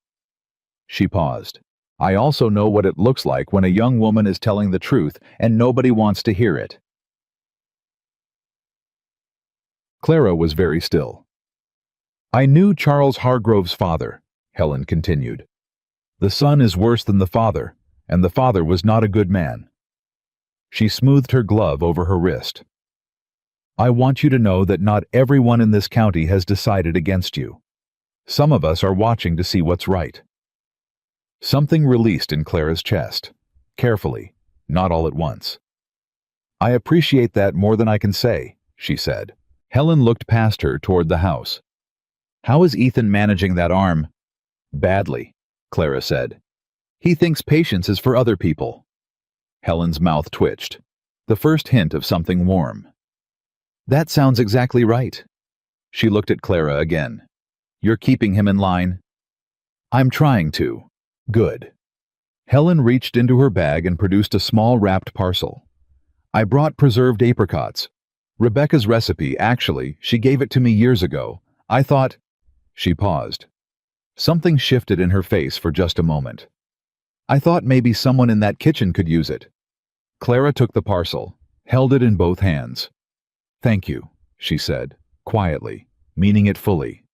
Speaker 1: She paused. I also know what it looks like when a young woman is telling the truth and nobody wants to hear it. Clara was very still. "I knew Charles Hargrove's father," Helen continued. "The son is worse than the father, and the father was not a good man." She smoothed her glove over her wrist. "I want you to know that not everyone in this county has decided against you. Some of us are watching to see what's right." Something released in Clara's chest, carefully, not all at once. "I appreciate that more than I can say," she said. Helen looked past her toward the house. "How is Ethan managing that arm?" "Badly," Clara said. "He thinks patience is for other people." Helen's mouth twitched, the first hint of something warm. "That sounds exactly right." She looked at Clara again. "You're keeping him in line?" "I'm trying to." "Good." Helen reached into her bag and produced a small wrapped parcel. "I brought preserved apricots. Rebecca's recipe, actually, she gave it to me years ago. I thought—" She paused. Something shifted in her face for just a moment. "I thought maybe someone in that kitchen could use it." Clara took the parcel, held it in both hands. "Thank you," she said, quietly, meaning it fully.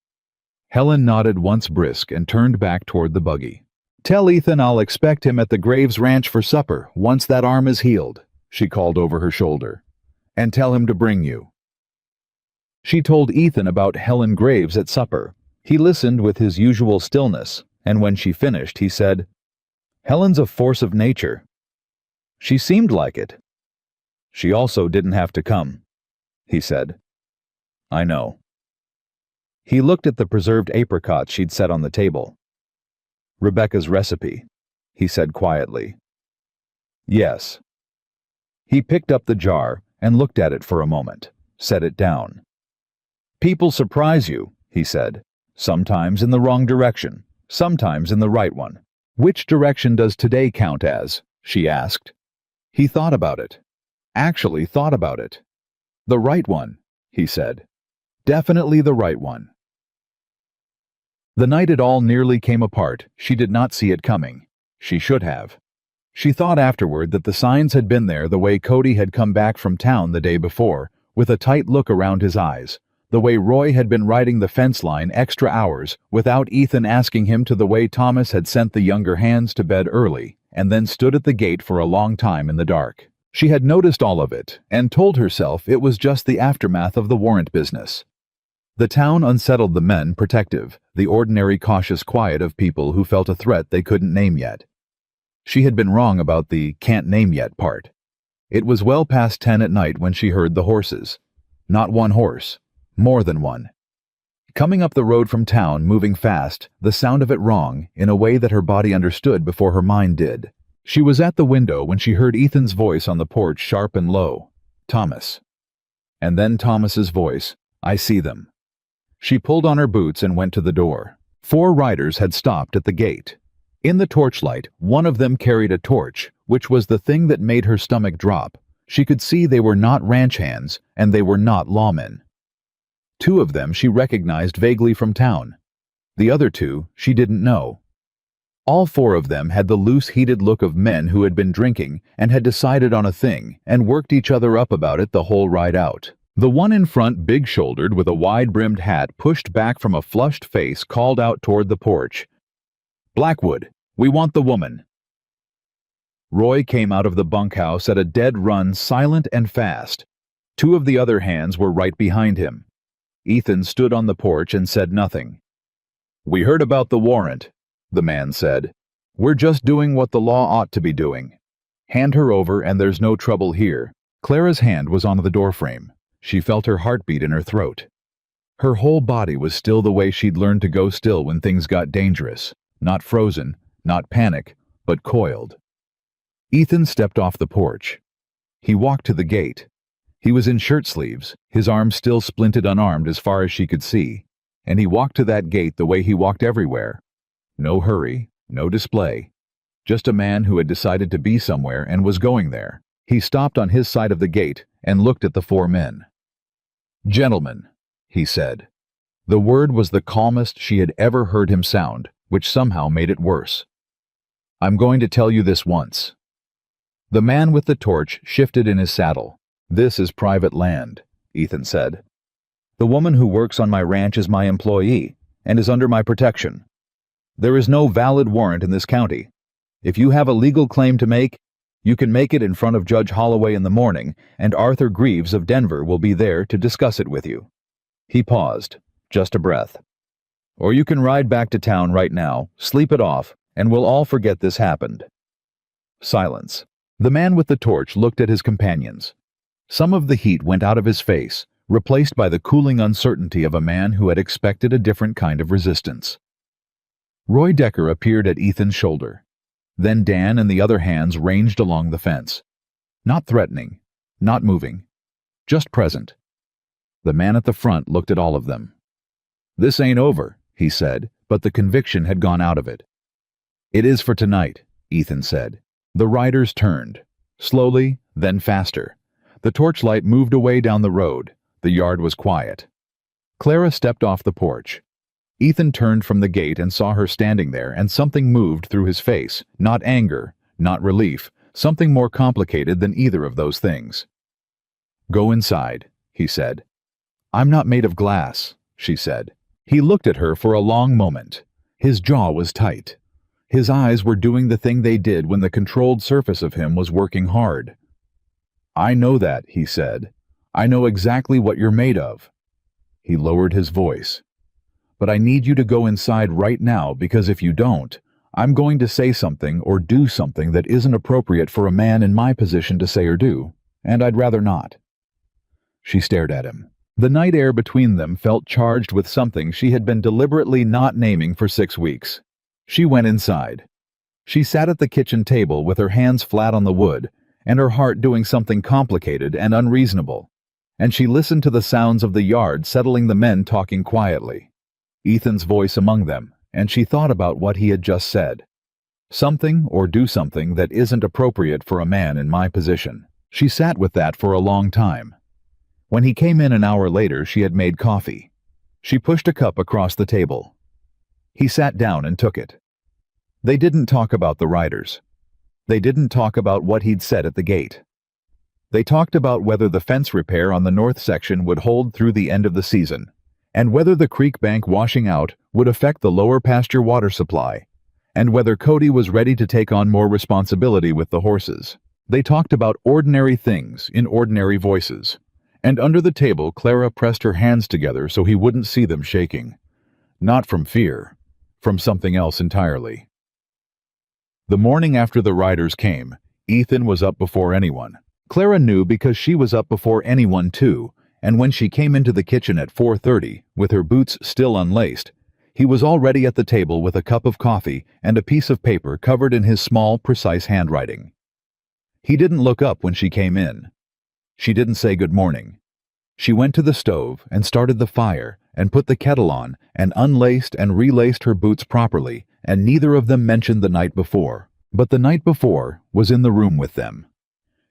Speaker 1: Helen nodded once brisk and turned back toward the buggy. "Tell Ethan I'll expect him at the Graves Ranch for supper once that arm is healed," she called over her shoulder. "And tell him to bring you." She told Ethan about Helen Graves at supper. He listened with his usual stillness, and when she finished, he said, "Helen's a force of nature." She seemed like it. She also didn't have to come, he said. I know. He looked at the preserved apricots she'd set on the table. Rebecca's recipe, he said quietly. Yes. He picked up the jar and looked at it for a moment, set it down. People surprise you, he said, sometimes in the wrong direction, sometimes in the right one. Which direction does today count as? She asked. He thought about it. Actually thought about it. The right one, he said. Definitely the right one. The night it all nearly came apart, she did not see it coming. She should have. She thought afterward that the signs had been there the way Cody had come back from town the day before, with a tight look around his eyes, the way Roy had been riding the fence line extra hours without Ethan asking him, to the way Thomas had sent the younger hands to bed early and then stood at the gate for a long time in the dark. She had noticed all of it and told herself it was just the aftermath of the warrant business. The town unsettled the men protective, the ordinary cautious quiet of people who felt a threat they couldn't name yet. She had been wrong about the can't name yet part. It was well past 10 at night when she heard the horses. Not one horse, more than one. Coming up the road from town, moving fast, the sound of it wrong, in a way that her body understood before her mind did. She was at the window when she heard Ethan's voice on the porch, sharp and low. Thomas. And then Thomas's voice, I see them. She pulled on her boots and went to the door. 4 riders had stopped at the gate. In the torchlight, one of them carried a torch, which was the thing that made her stomach drop. She could see they were not ranch hands, and they were not lawmen. 2 of them she recognized vaguely from town. The other 2 she didn't know. All 4 of them had the loose, heated look of men who had been drinking and had decided on a thing and worked each other up about it the whole ride out. The one in front, big-shouldered with a wide-brimmed hat pushed back from a flushed face, called out toward the porch, Blackwood, we want the woman. Roy came out of the bunkhouse at a dead run, silent and fast. 2 of the other hands were right behind him. Ethan stood on the porch and said nothing. We heard about the warrant, the man said. We're just doing what the law ought to be doing. Hand her over and there's no trouble here. Clara's hand was on the doorframe. She felt her heartbeat in her throat. Her whole body was still the way she'd learned to go still when things got dangerous. Not frozen, not panic, but coiled. Ethan stepped off the porch. He walked to the gate. He was in shirt sleeves, his arms still splinted unarmed as far as she could see, and he walked to that gate the way he walked everywhere. No hurry, no display. Just a man who had decided to be somewhere and was going there. He stopped on his side of the gate and looked at the 4 men. Gentlemen, he said. The word was the calmest she had ever heard him sound, which somehow made it worse. I'm going to tell you this once. The man with the torch shifted in his saddle. This is private land, Ethan said. The woman who works on my ranch is my employee and is under my protection. There is no valid warrant in this county. If you have a legal claim to make, you can make it in front of Judge Holloway in the morning, and Arthur Greaves of Denver will be there to discuss it with you. He paused, just a breath. Or you can ride back to town right now, sleep it off, and we'll all forget this happened. Silence. The man with the torch looked at his companions. Some of the heat went out of his face, replaced by the cooling uncertainty of a man who had expected a different kind of resistance. Roy Decker appeared at Ethan's shoulder. Then Dan and the other hands ranged along the fence. Not threatening, not moving, just present. The man at the front looked at all of them. This ain't over, he said, but the conviction had gone out of it. It is for tonight, Ethan said. The riders turned. Slowly, then faster. The torchlight moved away down the road. The yard was quiet. Clara stepped off the porch. Ethan turned from the gate and saw her standing there, and something moved through his face. Not anger, not relief, something more complicated than either of those things. Go inside, he said. I'm not made of glass, she said. He looked at her for a long moment. His jaw was tight. His eyes were doing the thing they did when the controlled surface of him was working hard. I know that, he said. I know exactly what you're made of. He lowered his voice. But I need you to go inside right now, because if you don't, I'm going to say something or do something that isn't appropriate for a man in my position to say or do. and I'd rather not." She stared at him. The night air between them felt charged with something she had been deliberately not naming for 6 weeks. She went inside. She sat at the kitchen table with her hands flat on the wood, and her heart doing something complicated and unreasonable, and she listened to the sounds of the yard settling the men talking quietly. Ethan's voice among them, and she thought about what he had just said. Something or do something that isn't appropriate for a man in my position. She sat with that for a long time. When he came in an hour later, she had made coffee. She pushed a cup across the table. He sat down and took it. They didn't talk about the riders. They didn't talk about what he'd said at the gate. They talked about whether the fence repair on the north section would hold through the end of the season, and whether the creek bank washing out would affect the lower pasture water supply, and whether Cody was ready to take on more responsibility with the horses. They talked about ordinary things in ordinary voices, and under the table Clara pressed her hands together so he wouldn't see them shaking. Not from fear, from something else entirely. The morning after the riders came, Ethan was up before anyone. Clara knew because she was up before anyone too, and when she came into the kitchen at 4:30, with her boots still unlaced, he was already at the table with a cup of coffee and a piece of paper covered in his small, precise handwriting. He didn't look up when she came in. She didn't say good morning. She went to the stove and started the fire and put the kettle on and unlaced and relaced her boots properly, and neither of them mentioned the night before. But the night before was in the room with them.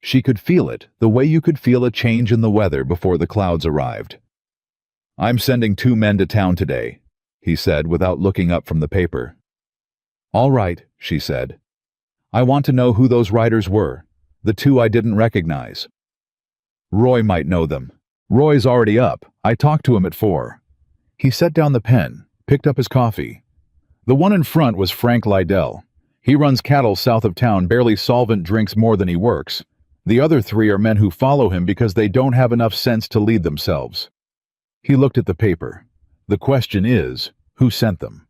Speaker 1: She could feel it the way you could feel a change in the weather before the clouds arrived. "I'm sending 2 men to town today," he said without looking up from the paper. "All right," she said. "I want to know who those riders were, the 2 I didn't recognize." "Roy might know them. Roy's already up. I talked to him at 4. He set down the pen, picked up his coffee. "The one in front was Frank Lydell. He runs cattle south of town, barely solvent drinks more than he works. The other 3 are men who follow him because they don't have enough sense to lead themselves." He looked at the paper. "The question is, who sent them?"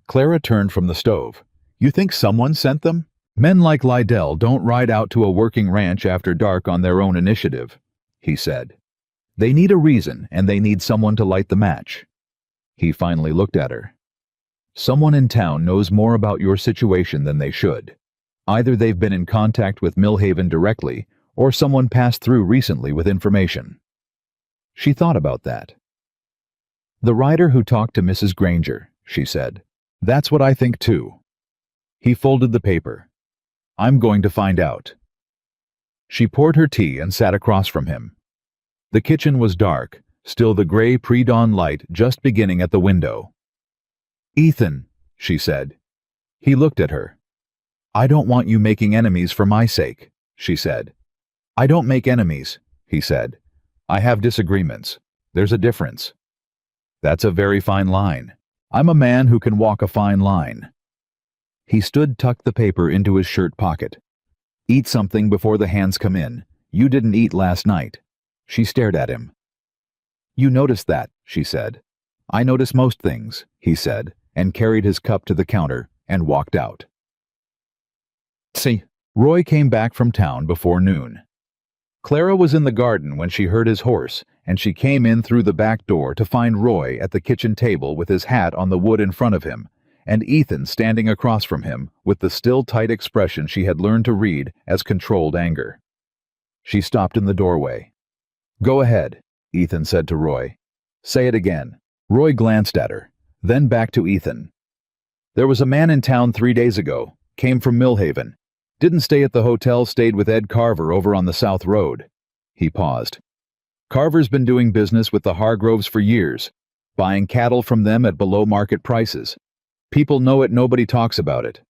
Speaker 1: Clara turned from the stove. "You think someone sent them? Men like Lydell don't ride out to a working ranch after dark on their own initiative," he said. "They need a reason, and they need someone to light the match." He finally looked at her. "Someone in town knows more about your situation than they should. Either they've been in contact with Millhaven directly, or someone passed through recently with information." She thought about that. "The rider who talked to Mrs. Granger," she said. "That's what I think too." He folded the paper. "I'm going to find out." She poured her tea and sat across from him. The kitchen was dark, still the gray pre-dawn light just beginning at the window. "Ethan," she said. He looked at her. "I don't want you making enemies for my sake," she said. "I don't make enemies," he said. "I have disagreements. There's a difference." "That's a very fine line. I'm a man who can walk a fine line." He tucked the paper into his shirt pocket. "Eat something before the hands come in. You didn't eat last night." She stared at him. "You noticed that," she said. "I notice most things," he said, and carried his cup to the counter and walked out. See, Roy came back from town before noon. Clara was in the garden when she heard his horse, and she came in through the back door to find Roy at the kitchen table with his hat on the wood in front of him, and Ethan standing across from him with the still tight expression she had learned to read as controlled anger. She stopped in the doorway. "Go ahead," Ethan said to Roy. "Say it again." Roy glanced at her, then back to Ethan. "There was a man in town 3 days ago, came from Millhaven. Didn't stay at the hotel, stayed with Ed Carver over on the South Road." He paused. "Carver's been doing business with the Hargroves for years, buying cattle from them at below market prices. People know it, nobody talks about it."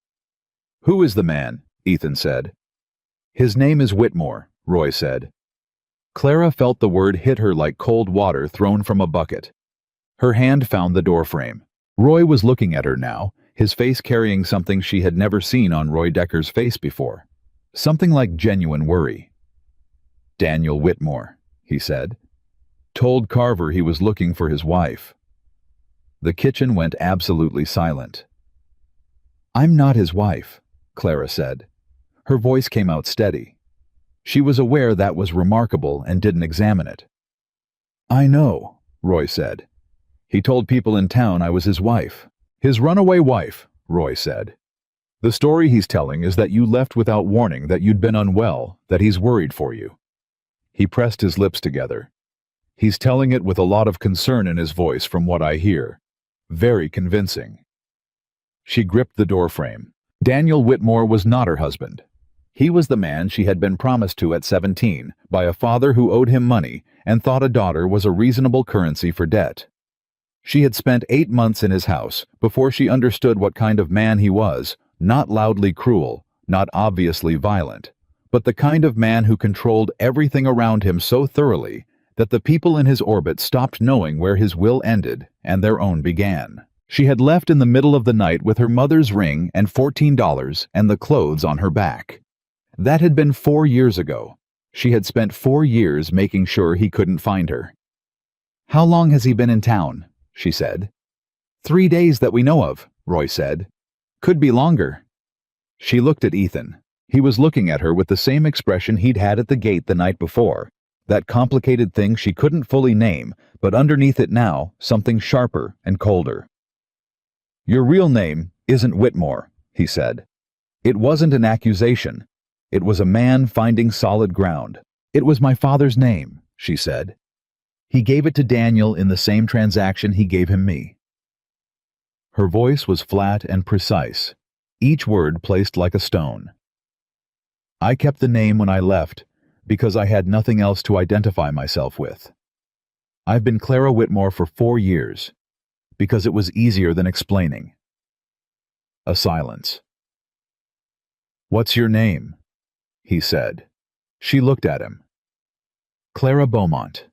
Speaker 1: "Who is the man?" Ethan said. "His name is Whitmore," Roy said. Clara felt the word hit her like cold water thrown from a bucket. Her hand found the doorframe. Roy was looking at her now, his face carrying something she had never seen on Roy Decker's face before. Something like genuine worry. "Daniel Whitmore," he said. "Told Carver he was looking for his wife." The kitchen went absolutely silent. "I'm not his wife," Clara said. Her voice came out steady. She was aware that was remarkable and didn't examine it. "I know," Roy said. "He told people in town I was his wife." "His runaway wife," Roy said. "The story he's telling is that you left without warning, that you'd been unwell, that he's worried for you." He pressed his lips together. "He's telling it with a lot of concern in his voice from what I hear. Very convincing." She gripped the doorframe. Daniel Whitmore was not her husband. He was the man she had been promised to at 17 by a father who owed him money and thought a daughter was a reasonable currency for debt. She had spent 8 months in his house before she understood what kind of man he was, not loudly cruel, not obviously violent, but the kind of man who controlled everything around him so thoroughly that the people in his orbit stopped knowing where his will ended and their own began. She had left in the middle of the night with her mother's ring and $14 and the clothes on her back. That had been 4 years ago. She had spent 4 years making sure he couldn't find her. "How long has he been in town?" she said. 3 days that we know of," Roy said. "Could be longer." She looked at Ethan. He was looking at her with the same expression he'd had at the gate the night before, that complicated thing she couldn't fully name, but underneath it now, something sharper and colder. "Your real name isn't Whitmore," he said. It wasn't an accusation. It was a man finding solid ground. "It was my father's name," she said. "He gave it to Daniel in the same transaction he gave him me." Her voice was flat and precise, each word placed like a stone. "I kept the name when I left because I had nothing else to identify myself with. I've been Clara Whitmore for 4 years, because it was easier than explaining." A silence. "What's your name?" he said. She looked at him. "Clara Beaumont."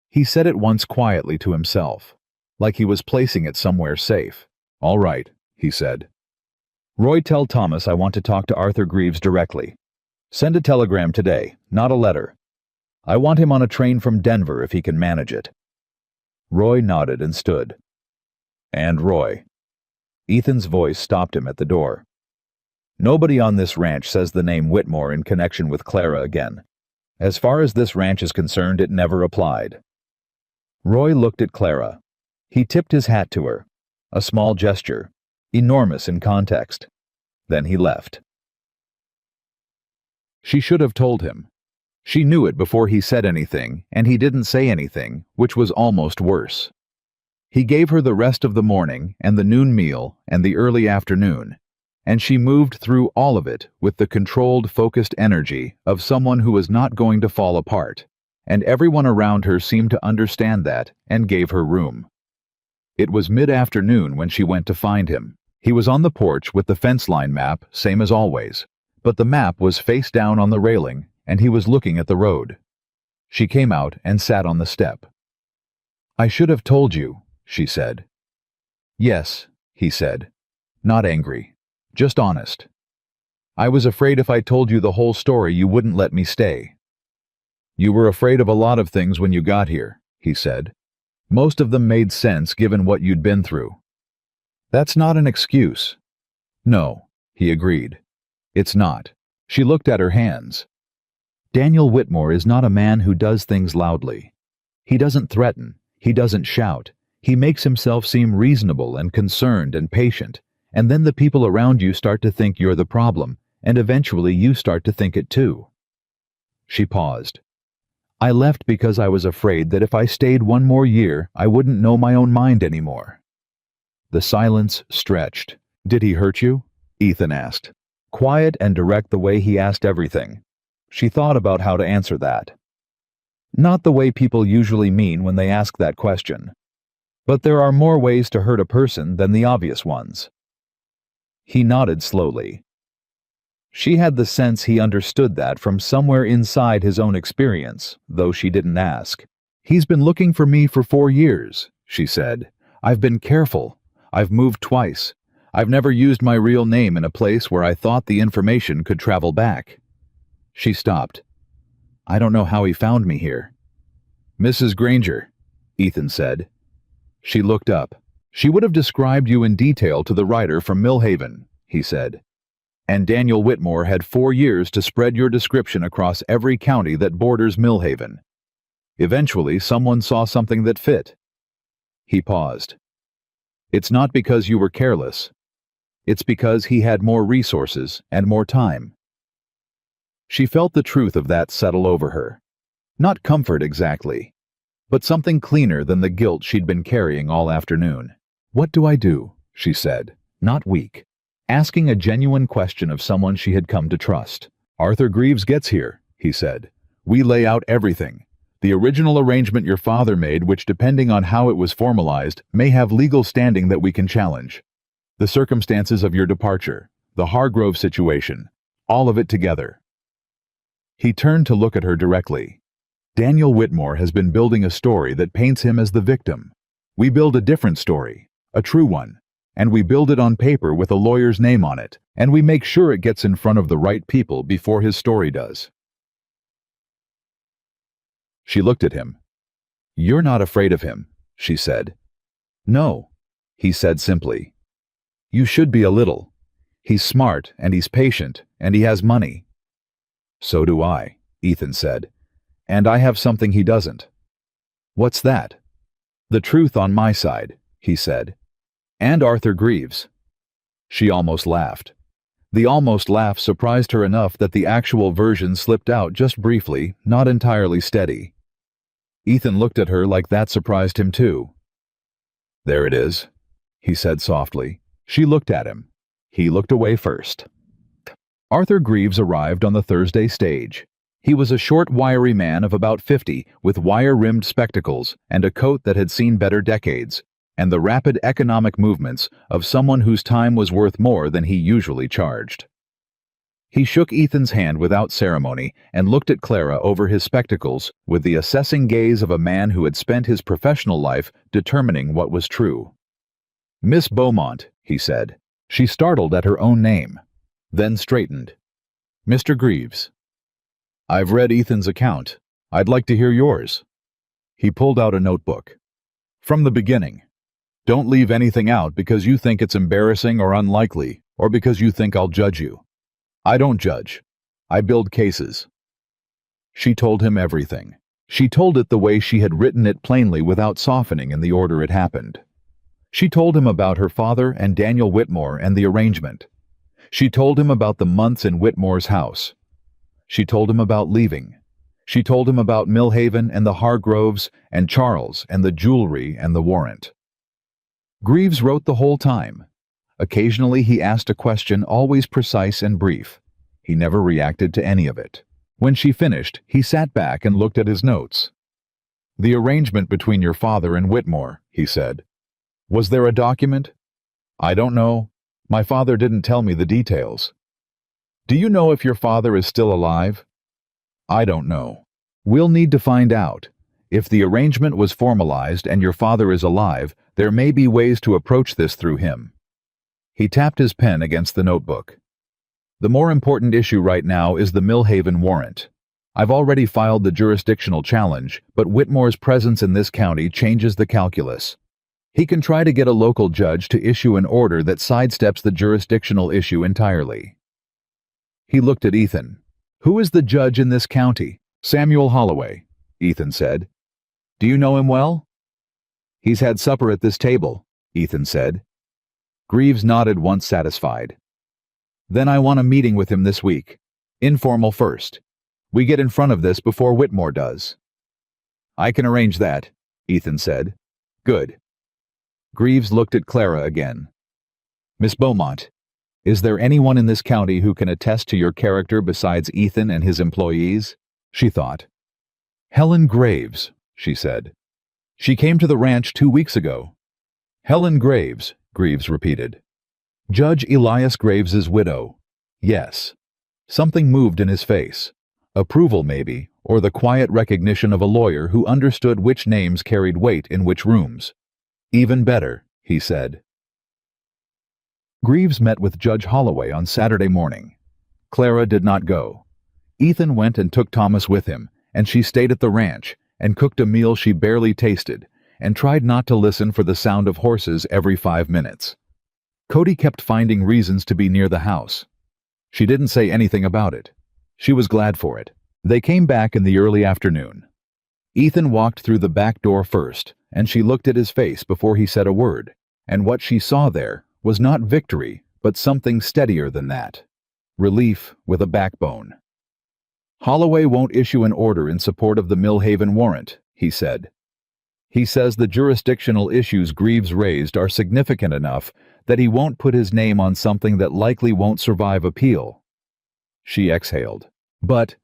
Speaker 1: He said it once quietly to himself, like he was placing it somewhere safe. "All right," he said. "Roy, tell Thomas I want to talk to Arthur Greaves directly. Send a telegram today, not a letter. I want him on a train from Denver if he can manage it." Roy nodded and stood. "And Roy." Ethan's voice stopped him at the door. "Nobody on this ranch says the name Whitmore in connection with Clara again. As far as this ranch is concerned, it never applied." Roy looked at Clara. He tipped his hat to her, a small gesture, enormous in context. Then he left. She should have told him. She knew it before he said anything, and he didn't say anything, which was almost worse. He gave her the rest of the morning and the noon meal and the early afternoon, and she moved through all of it with the controlled, focused energy of someone who was not going to fall apart, and everyone around her seemed to understand that and gave her room. It was mid-afternoon when she went to find him. He was on the porch with the fence line map, same as always, but the map was face down on the railing, and he was looking at the road. She came out and sat on the step. "I should have told you," she said. "Yes," he said, not angry. Just honest. "I was afraid if I told you the whole story you wouldn't let me stay." "You were afraid of a lot of things when you got here," he said. "Most of them made sense given what you'd been through." "That's not an excuse." "No," he agreed. "It's not." She looked at her hands. "Daniel Whitmore is not a man who does things loudly. He doesn't threaten. He doesn't shout. He makes himself seem reasonable and concerned and patient. And then the people around you start to think you're the problem, and eventually you start to think it too." She paused. "I left because I was afraid that if I stayed 1 more year, I wouldn't know my own mind anymore." The silence stretched. "Did he hurt you?" Ethan asked. Quiet and direct the way he asked everything. She thought about how to answer that. Not the way people usually mean when they ask that question. But there are more ways to hurt a person than the obvious ones. He nodded slowly. She had the sense he understood that from somewhere inside his own experience, though she didn't ask. "He's been looking for me for 4 years, she said. "I've been careful. I've moved twice. I've never used my real name in a place where I thought the information could travel back." She stopped. "I don't know how he found me here." "Mrs. Granger," Ethan said. She looked up. "She would have described you in detail to the writer from Millhaven," he said. And Daniel Whitmore had 4 years to spread your description across every county that borders Millhaven. Eventually, someone saw something that fit. He paused. It's not because you were careless. It's because he had more resources and more time. She felt the truth of that settle over her. Not comfort exactly, but something cleaner than the guilt she'd been carrying all afternoon. What do I do? She said, not weak, asking a genuine question of someone she had come to trust. Arthur Greaves gets here, he said. We lay out everything. The original arrangement your father made, which depending on how it was formalized, may have legal standing that we can challenge. The circumstances of your departure, the Hargrove situation, all of it together. He turned to look at her directly. Daniel Whitmore has been building a story that paints him as the victim. We build a different story, a true one, and we build it on paper with a lawyer's name on it, and we make sure it gets in front of the right people before his story does. She looked at him. You're not afraid of him, she said. No, he said simply. You should be a little. He's smart, and he's patient, and he has money. So do I, Ethan said. And I have something he doesn't. What's that? The truth on my side, he said. And Arthur Greaves. She almost laughed. The almost laugh surprised her enough that the actual version slipped out just briefly, not entirely steady. Ethan looked at her like that surprised him too. There it is, he said softly. She looked at him. He looked away first. Arthur Greaves arrived on the Thursday stage. He was a short, wiry man of about 50, with wire-rimmed spectacles and a coat that had seen better decades, and the rapid economic movements of someone whose time was worth more than he usually charged. He shook Ethan's hand without ceremony and looked at Clara over his spectacles with the assessing gaze of a man who had spent his professional life determining what was true. Miss Beaumont, he said. She startled at her own name, then straightened. Mr. Greaves. I've read Ethan's account. I'd like to hear yours. He pulled out a notebook. From the beginning. Don't leave anything out because you think it's embarrassing or unlikely, or because you think I'll judge you. I don't judge. I build cases. She told him everything. She told it the way she had written it plainly without softening in the order it happened. She told him about her father and Daniel Whitmore and the arrangement. She told him about the months in Whitmore's house. She told him about leaving. She told him about Millhaven and the Hargroves and Charles and the jewelry and the warrant. Greaves wrote the whole time. Occasionally he asked a question, always precise and brief. He never reacted to any of it. When she finished, he sat back and looked at his notes. The arrangement between your father and Whitmore, he said. Was there a document? I don't know. My father didn't tell me the details. Do you know if your father is still alive? I don't know. We'll need to find out. If the arrangement was formalized and your father is alive, there may be ways to approach this through him. He tapped his pen against the notebook. The more important issue right now is the Millhaven warrant. I've already filed the jurisdictional challenge, but Whitmore's presence in this county changes the calculus. He can try to get a local judge to issue an order that sidesteps the jurisdictional issue entirely. He looked at Ethan. Who is the judge in this county? Samuel Holloway, Ethan said. Do you know him well? He's had supper at this table, Ethan said. Greaves nodded once satisfied. Then I want a meeting with him this week. Informal first. We get in front of this before Whitmore does. I can arrange that, Ethan said. Good. Greaves looked at Clara again. Miss Beaumont, is there anyone in this county who can attest to your character besides Ethan and his employees? She thought. Helen Graves, she said. She came to the ranch 2 weeks ago. Helen Graves, Greaves repeated. Judge Elias Graves's widow. Yes. Something moved in his face. Approval, maybe, or the quiet recognition of a lawyer who understood which names carried weight in which rooms. Even better, he said. Greaves met with Judge Holloway on Saturday morning. Clara did not go. Ethan went and took Thomas with him, and she stayed at the ranch and cooked a meal she barely tasted and tried not to listen for the sound of horses every 5 minutes. Cody kept finding reasons to be near the house. She didn't say anything about it. She was glad for it. They came back in the early afternoon. Ethan walked through the back door first, and she looked at his face before he said a word, and what she saw there was not victory, but something steadier than that. Relief with a backbone. "Holloway won't issue an order in support of the Millhaven warrant," he said. "He says the jurisdictional issues Greaves raised are significant enough that he won't put his name on something that likely won't survive appeal." She exhaled. "But,"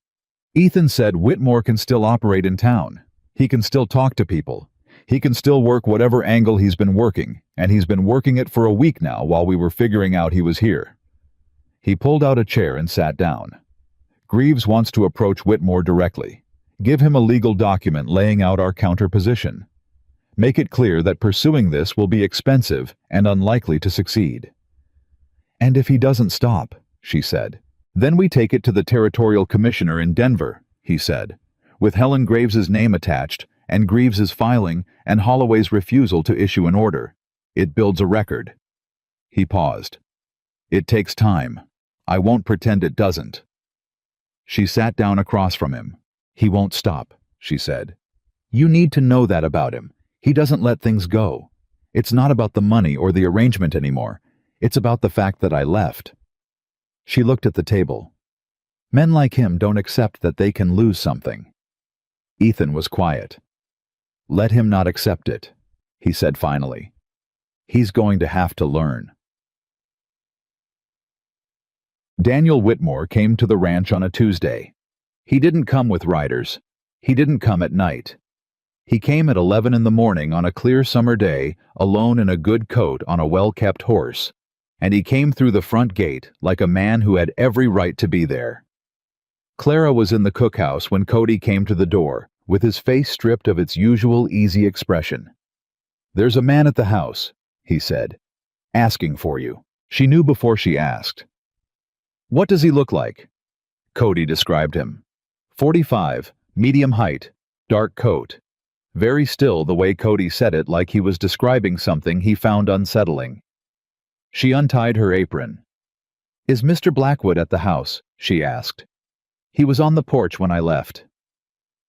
Speaker 1: Ethan said, "Whitmore can still operate in town. He can still talk to people. He can still work whatever angle he's been working, and he's been working it for a week now while we were figuring out he was here." He pulled out a chair and sat down. "Greaves wants to approach Whitmore directly. Give him a legal document laying out our counterposition. Make it clear that pursuing this will be expensive and unlikely to succeed." "And if he doesn't stop," she said. "Then we take it to the territorial commissioner in Denver," he said, "with Helen Graves's name attached, and Greaves's filing, and Holloway's refusal to issue an order. It builds a record." He paused. "It takes time. I won't pretend it doesn't." She sat down across from him. "He won't stop," she said. "You need to know that about him. He doesn't let things go. It's not about the money or the arrangement anymore. It's about the fact that I left." She looked at the table. "Men like him don't accept that they can lose something." Ethan was quiet. "Let him not accept it," he said finally. "He's going to have to learn." Daniel Whitmore came to the ranch on a Tuesday. He didn't come with riders. He didn't come at night. He came at 11 in the morning on a clear summer day, alone in a good coat on a well-kept horse, and he came through the front gate like a man who had every right to be there. Clara was in the cookhouse when Cody came to the door, with his face stripped of its usual easy expression. "There's a man at the house," he said, "asking for you." She knew before she asked. "What does he look like?" Cody described him. 45, medium height, dark coat. Very still the way Cody said it, like he was describing something he found unsettling. She untied her apron. "Is Mr. Blackwood at the house?" she asked. "He was on the porch when I left."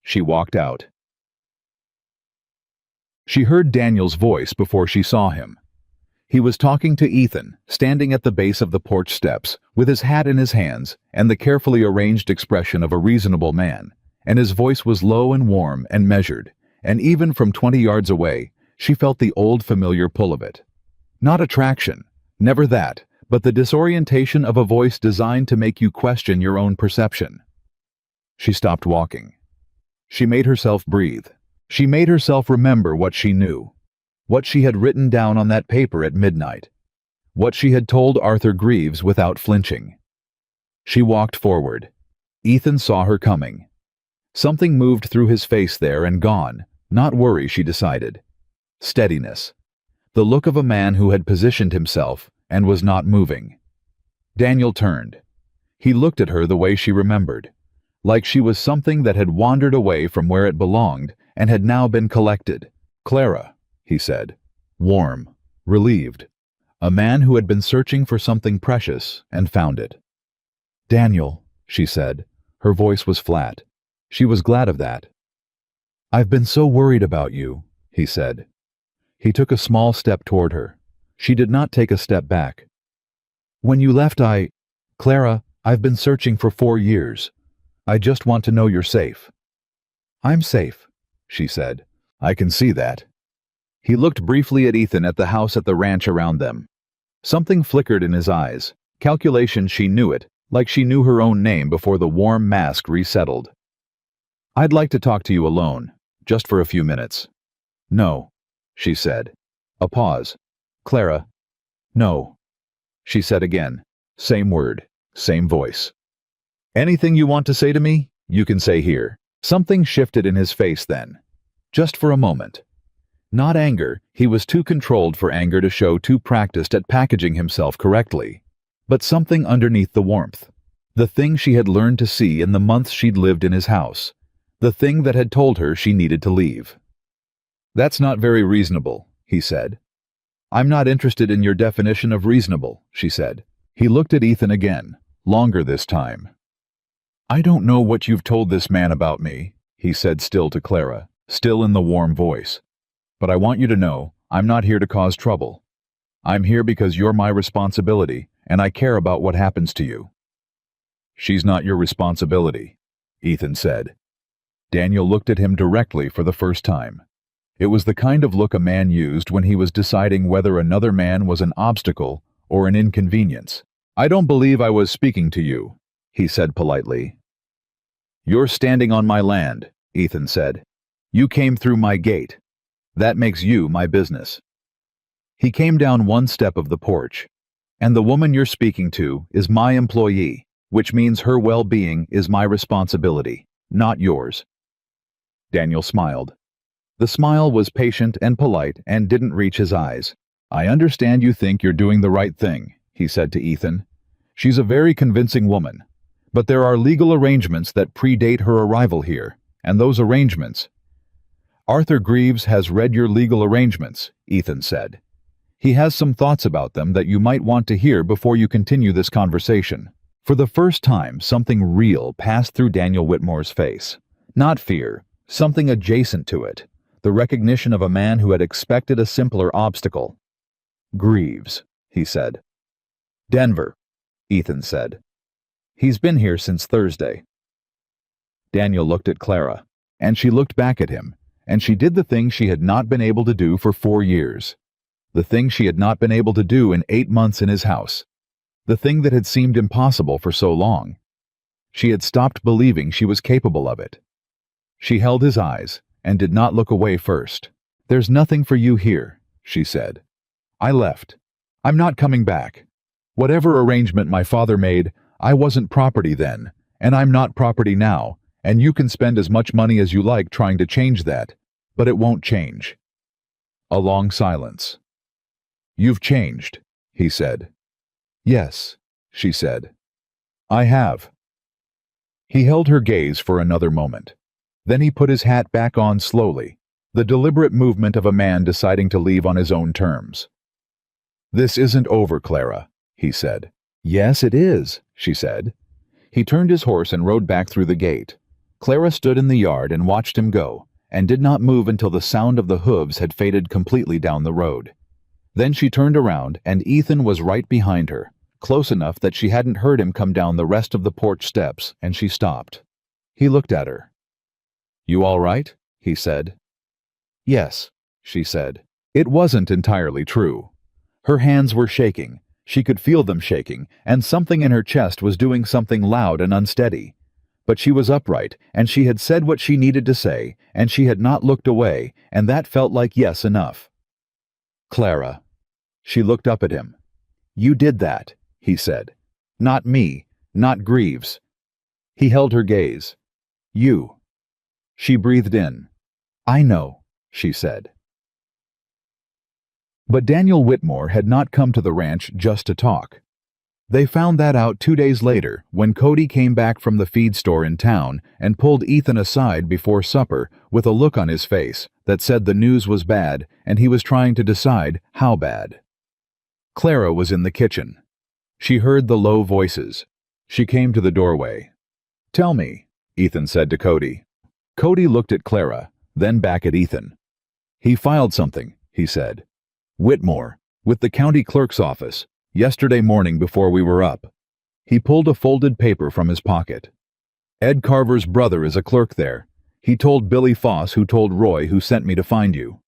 Speaker 1: She walked out. She heard Daniel's voice before she saw him. He was talking to Ethan, standing at the base of the porch steps, with his hat in his hands and the carefully arranged expression of a reasonable man, and his voice was low and warm and measured, and even from 20 yards away, she felt the old familiar pull of it. Not attraction, never that, but the disorientation of a voice designed to make you question your own perception. She stopped walking. She made herself breathe. She made herself remember what she knew, what she had written down on that paper at midnight, what she had told Arthur Greaves without flinching. She walked forward. Ethan saw her coming. Something moved through his face there and gone. Not worry, she decided. Steadiness. The look of a man who had positioned himself and was not moving. Daniel turned. He looked at her the way she remembered, like she was something that had wandered away from where it belonged and had now been collected. "Clara," he said, warm, relieved. A man who had been searching for something precious and found it. "Daniel," she said. Her voice was flat. She was glad of that. "I've been so worried about you," he said. He took a small step toward her. She did not take a step back. "When you left, Clara, I've been searching for 4 years. I just want to know you're safe." "I'm safe," she said. "I can see that." He looked briefly at Ethan at the house at the ranch around them. Something flickered in his eyes. Calculation, she knew it, like she knew her own name before the warm mask resettled. "I'd like to talk to you alone, just for a few minutes." "No," she said. A pause. "Clara." "No," she said again. Same word, same voice. "Anything you want to say to me, you can say here." Something shifted in his face then. Just for a moment. Not anger, he was too controlled for anger to show, too practiced at packaging himself correctly. But something underneath the warmth. The thing she had learned to see in the months she'd lived in his house. The thing that had told her she needed to leave. "That's not very reasonable," he said. "I'm not interested in your definition of reasonable," she said. He looked at Ethan again, longer this time. "I don't know what you've told this man about me," he said still to Clara, still in the warm voice. "But I want you to know, I'm not here to cause trouble. I'm here because you're my responsibility, and I care about what happens to you." "She's not your responsibility," Ethan said. Daniel looked at him directly for the first time. It was the kind of look a man used when he was deciding whether another man was an obstacle or an inconvenience. "I don't believe I was speaking to you," he said politely. "You're standing on my land," Ethan said. "You came through my gate. That makes you my business." He came down one step of the porch. "And the woman you're speaking to is my employee, which means her well-being is my responsibility, not yours." Daniel smiled. The smile was patient and polite and didn't reach his eyes. "I understand you think you're doing the right thing," he said to Ethan. "She's a very convincing woman. But there are legal arrangements that predate her arrival here, and those arrangements—" "Arthur Greaves has read your legal arrangements," Ethan said. "He has some thoughts about them that you might want to hear before you continue this conversation." For the first time, something real passed through Daniel Whitmore's face. Not fear, something adjacent to it. The recognition of a man who had expected a simpler obstacle. "Greaves," he said. "Denver," Ethan said. "He's been here since Thursday." Daniel looked at Clara, and she looked back at him, and she did the thing she had not been able to do for 4 years. The thing she had not been able to do in 8 months in his house. The thing that had seemed impossible for so long. She had stopped believing she was capable of it. She held his eyes and did not look away first. "There's nothing for you here," she said. "I left. I'm not coming back. Whatever arrangement my father made, I wasn't property then, and I'm not property now, and you can spend as much money as you like trying to change that, but it won't change." A long silence. "You've changed," he said. "Yes," she said. "I have." He held her gaze for another moment. Then he put his hat back on slowly, the deliberate movement of a man deciding to leave on his own terms. "This isn't over, Clara," he said. "Yes, it is," she said. He turned his horse and rode back through the gate. Clara stood in the yard and watched him go, and did not move until the sound of the hooves had faded completely down the road. Then she turned around, and Ethan was right behind her, close enough that she hadn't heard him come down the rest of the porch steps, and she stopped. He looked at her. "You all right?" he said. "Yes," she said. It wasn't entirely true. Her hands were shaking. She could feel them shaking, and something in her chest was doing something loud and unsteady. But she was upright, and she had said what she needed to say, and she had not looked away, and that felt like yes enough. "Clara." She looked up at him. "You did that," he said. "Not me, not Greaves." He held her gaze. "You." She breathed in. "I know," she said. But Daniel Whitmore had not come to the ranch just to talk. They found that out 2 days later when Cody came back from the feed store in town and pulled Ethan aside before supper with a look on his face that said the news was bad and he was trying to decide how bad. Clara was in the kitchen. She heard the low voices. She came to the doorway. "Tell me," Ethan said to Cody. Cody looked at Clara, then back at Ethan. "He filed something," he said. "Whitmore, with the county clerk's office, yesterday morning before we were up." He pulled a folded paper from his pocket. "Ed Carver's brother is a clerk there. He told Billy Foss, who told Roy, who sent me to find you."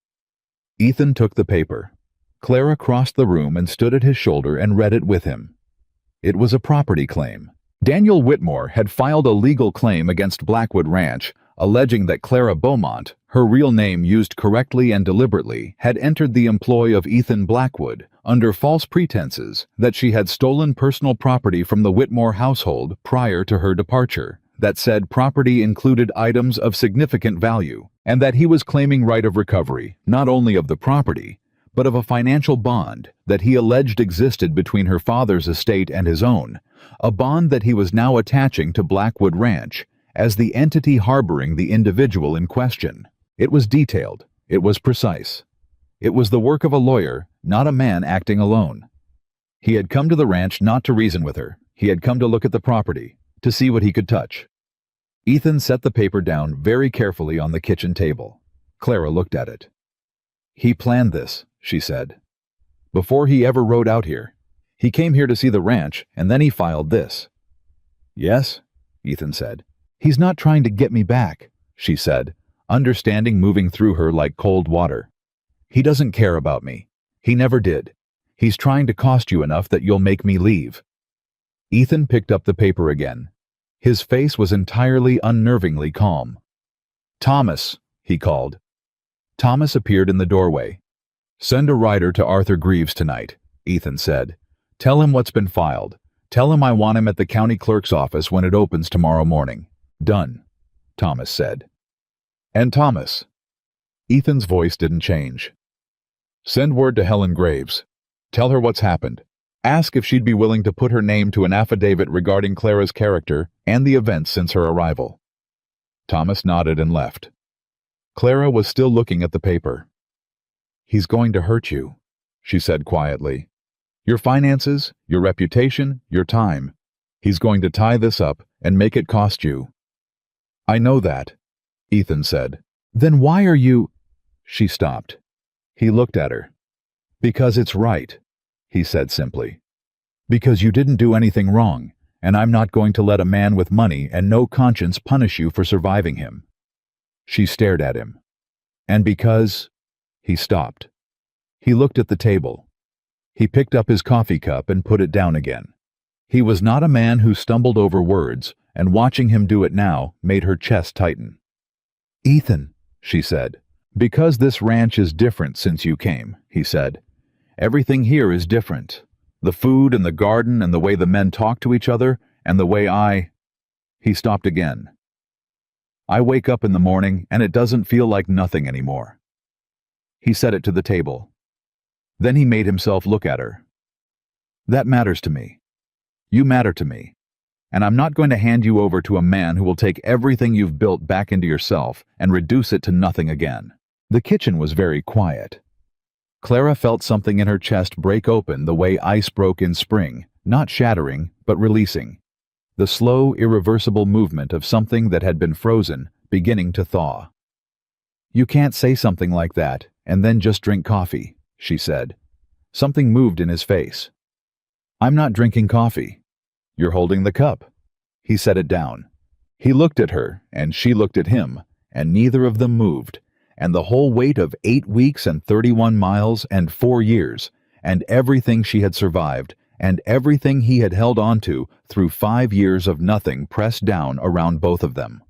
Speaker 1: Ethan took the paper. Clara crossed the room and stood at his shoulder and read it with him. It was a property claim. Daniel Whitmore had filed a legal claim against Blackwood Ranch, alleging that Clara Beaumont, her real name used correctly and deliberately, had entered the employ of Ethan Blackwood under false pretenses that she had stolen personal property from the Whitmore household prior to her departure, that said property included items of significant value, and that he was claiming right of recovery not only of the property, but of a financial bond that he alleged existed between her father's estate and his own, a bond that he was now attaching to Blackwood Ranch as the entity harboring the individual in question. It was detailed. It was precise. It was the work of a lawyer, not a man acting alone. He had come to the ranch not to reason with her. He had come to look at the property, to see what he could touch. Ethan set the paper down very carefully on the kitchen table. Clara looked at it. "He planned this," she said. "Before he ever rode out here. He came here to see the ranch, and then he filed this." "Yes," Ethan said. "He's not trying to get me back," she said, understanding moving through her like cold water. "He doesn't care about me. He never did. He's trying to cost you enough that you'll make me leave." Ethan picked up the paper again. His face was entirely unnervingly calm. "Thomas," he called. Thomas appeared in the doorway. "Send a rider to Arthur Greaves tonight," Ethan said. "Tell him what's been filed. Tell him I want him at the county clerk's office when it opens tomorrow morning." "Done," Thomas said. "And Thomas," Ethan's voice didn't change, "send word to Helen Graves. Tell her what's happened. Ask if she'd be willing to put her name to an affidavit regarding Clara's character and the events since her arrival." Thomas nodded and left. Clara was still looking at the paper. "He's going to hurt you," she said quietly. "Your finances, your reputation, your time. He's going to tie this up and make it cost you." "I know that," Ethan said. "Then why are you—" She stopped. He looked at her. "Because it's right," he said simply. "Because you didn't do anything wrong, and I'm not going to let a man with money and no conscience punish you for surviving him." She stared at him. "And because—" He stopped. He looked at the table. He picked up his coffee cup and put it down again. He was not a man who stumbled over words, and watching him do it now made her chest tighten. "Ethan," she said. "Because this ranch is different since you came," he said. "Everything here is different. The food and the garden and the way the men talk to each other and the way I—" He stopped again. "I wake up in the morning and it doesn't feel like nothing anymore." He set it to the table. Then he made himself look at her. "That matters to me. You matter to me. And I'm not going to hand you over to a man who will take everything you've built back into yourself and reduce it to nothing again." The kitchen was very quiet. Clara felt something in her chest break open the way ice broke in spring, not shattering, but releasing. The slow, irreversible movement of something that had been frozen, beginning to thaw. "You can't say something like that, and then just drink coffee," she said. Something moved in his face. "I'm not drinking coffee." "You're holding the cup." He set it down. He looked at her, and she looked at him, and neither of them moved, and the whole weight of 8 weeks and 31 miles and 4 years, and everything she had survived, and everything he had held on to through 5 years of nothing pressed down around both of them.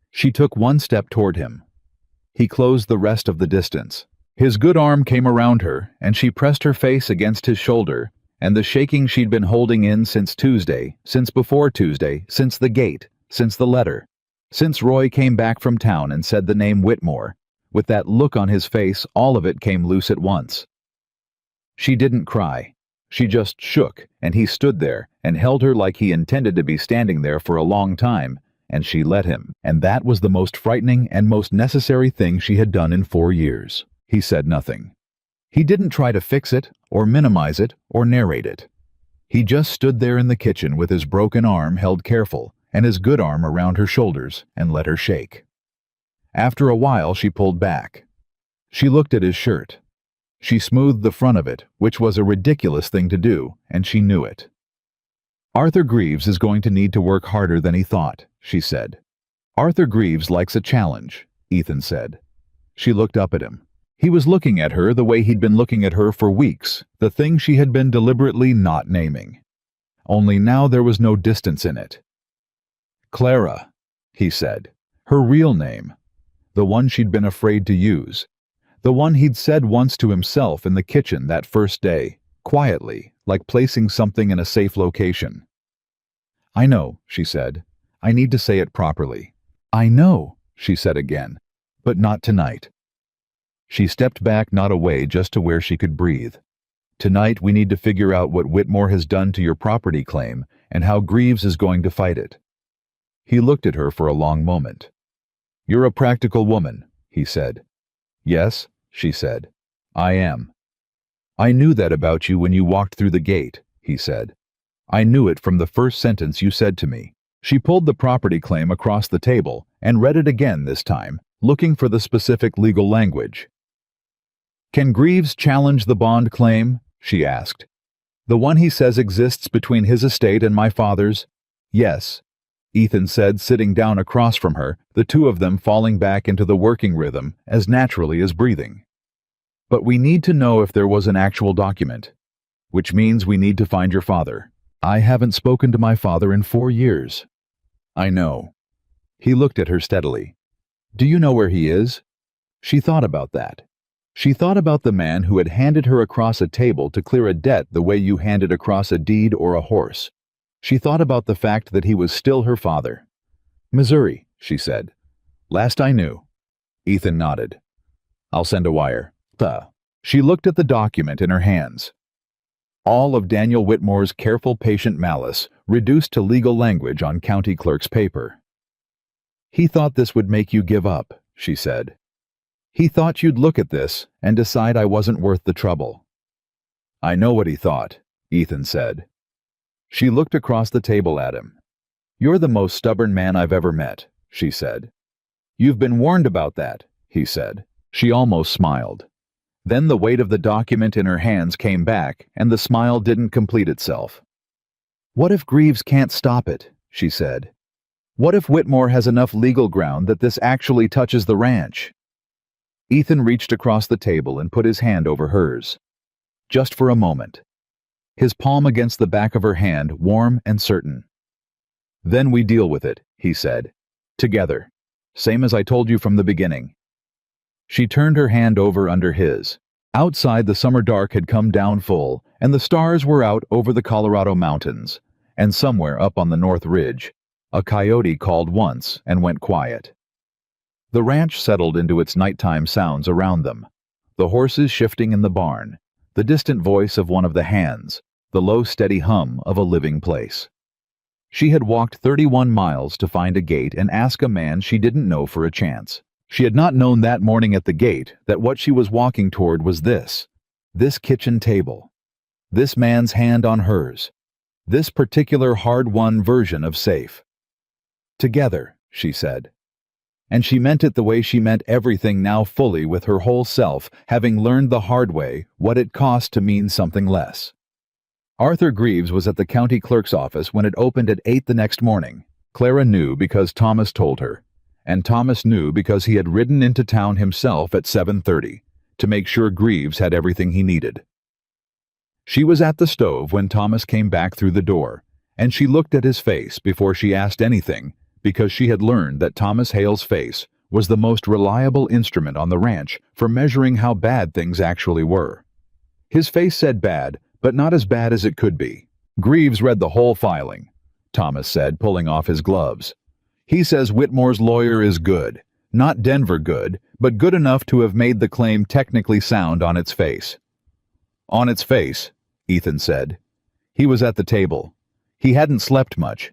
Speaker 1: She took one step toward him. He closed the rest of the distance. His good arm came around her, and she pressed her face against his shoulder, and the shaking she'd been holding in since Tuesday, since before Tuesday, since the gate, since the letter, since Roy came back from town and said the name Whitmore, with that look on his face, all of it came loose at once. She didn't cry. She just shook, and he stood there and held her like he intended to be standing there for a long time, and she let him, and that was the most frightening and most necessary thing she had done in 4 years. He said nothing. He didn't try to fix it, or minimize it, or narrate it. He just stood there in the kitchen with his broken arm held careful, and his good arm around her shoulders, and let her shake. After a while she pulled back. She looked at his shirt. She smoothed the front of it, which was a ridiculous thing to do, and she knew it. "Arthur Greaves is going to need to work harder than he thought," she said. "Arthur Greaves likes a challenge," Ethan said. She looked up at him. He was looking at her the way he'd been looking at her for weeks, the thing she had been deliberately not naming. Only now there was no distance in it. "Clara," he said. Her real name. The one she'd been afraid to use. The one he'd said once to himself in the kitchen that first day, quietly, like placing something in a safe location. "I know," she said. "I need to say it properly." "I know," she said again, "but not tonight." She stepped back, not away, just to where she could breathe. "Tonight we need to figure out what Whitmore has done to your property claim and how Greaves is going to fight it." He looked at her for a long moment. "You're a practical woman," he said. "Yes," she said. "I am." "I knew that about you when you walked through the gate," he said. I knew it from the first sentence you said to me." She pulled the property claim across the table and read it again this time, looking for the specific legal language. "Can Greaves challenge the bond claim?" she asked. "The one he says exists between his estate and my father's?" "Yes," Ethan said, sitting down across from her, the two of them falling back into the working rhythm as naturally as breathing. "But we need to know if there was an actual document, which means we need to find your father. I haven't spoken to my father in 4 years." "I know." He looked at her steadily. "Do you know where he is?" She thought about that. She thought about the man who had handed her across a table to clear a debt the way you handed across a deed or a horse. She thought about the fact that he was still her father. "Missouri," she said. "Last I knew." Ethan nodded. "I'll send a wire." She looked at the document in her hands. All of Daniel Whitmore's careful, patient malice reduced to legal language on county clerk's paper. "He thought this would make you give up," she said. "He thought you'd look at this and decide I wasn't worth the trouble." "I know what he thought," Ethan said. She looked across the table at him. "You're the most stubborn man I've ever met," she said. "You've been warned about that," he said. She almost smiled. Then the weight of the document in her hands came back, and the smile didn't complete itself. "What if Greaves can't stop it?" she said. "What if Whitmore has enough legal ground that this actually touches the ranch?" Ethan reached across the table and put his hand over hers. Just for a moment. His palm against the back of her hand, warm and certain. "Then we deal with it," he said. "Together. Same as I told you from the beginning." She turned her hand over under his. Outside, the summer dark had come down full, and the stars were out over the Colorado mountains, and somewhere up on the North Ridge, a coyote called once and went quiet. The ranch settled into its nighttime sounds around them, the horses shifting in the barn, the distant voice of one of the hands, the low steady hum of a living place. She had walked 31 miles to find a gate and ask a man she didn't know for a chance. She had not known that morning at the gate that what she was walking toward was this kitchen table, this man's hand on hers, this particular hard-won version of safe. "Together," she said. And she meant it the way she meant everything now fully with her whole self, having learned the hard way what it cost to mean something less. Arthur Greaves was at the county clerk's office when it opened at 8 the next morning. Clara knew because Thomas told her, and Thomas knew because he had ridden into town himself at 7:30 to make sure Greaves had everything he needed. She was at the stove when Thomas came back through the door, and she looked at his face before she asked anything, because she had learned that Thomas Hale's face was the most reliable instrument on the ranch for measuring how bad things actually were. His face said bad, but not as bad as it could be. "Greaves read the whole filing," Thomas said, pulling off his gloves. "He says Whitmore's lawyer is good. Not Denver good, but good enough to have made the claim technically sound on its face." "On its face," Ethan said. He was at the table. He hadn't slept much.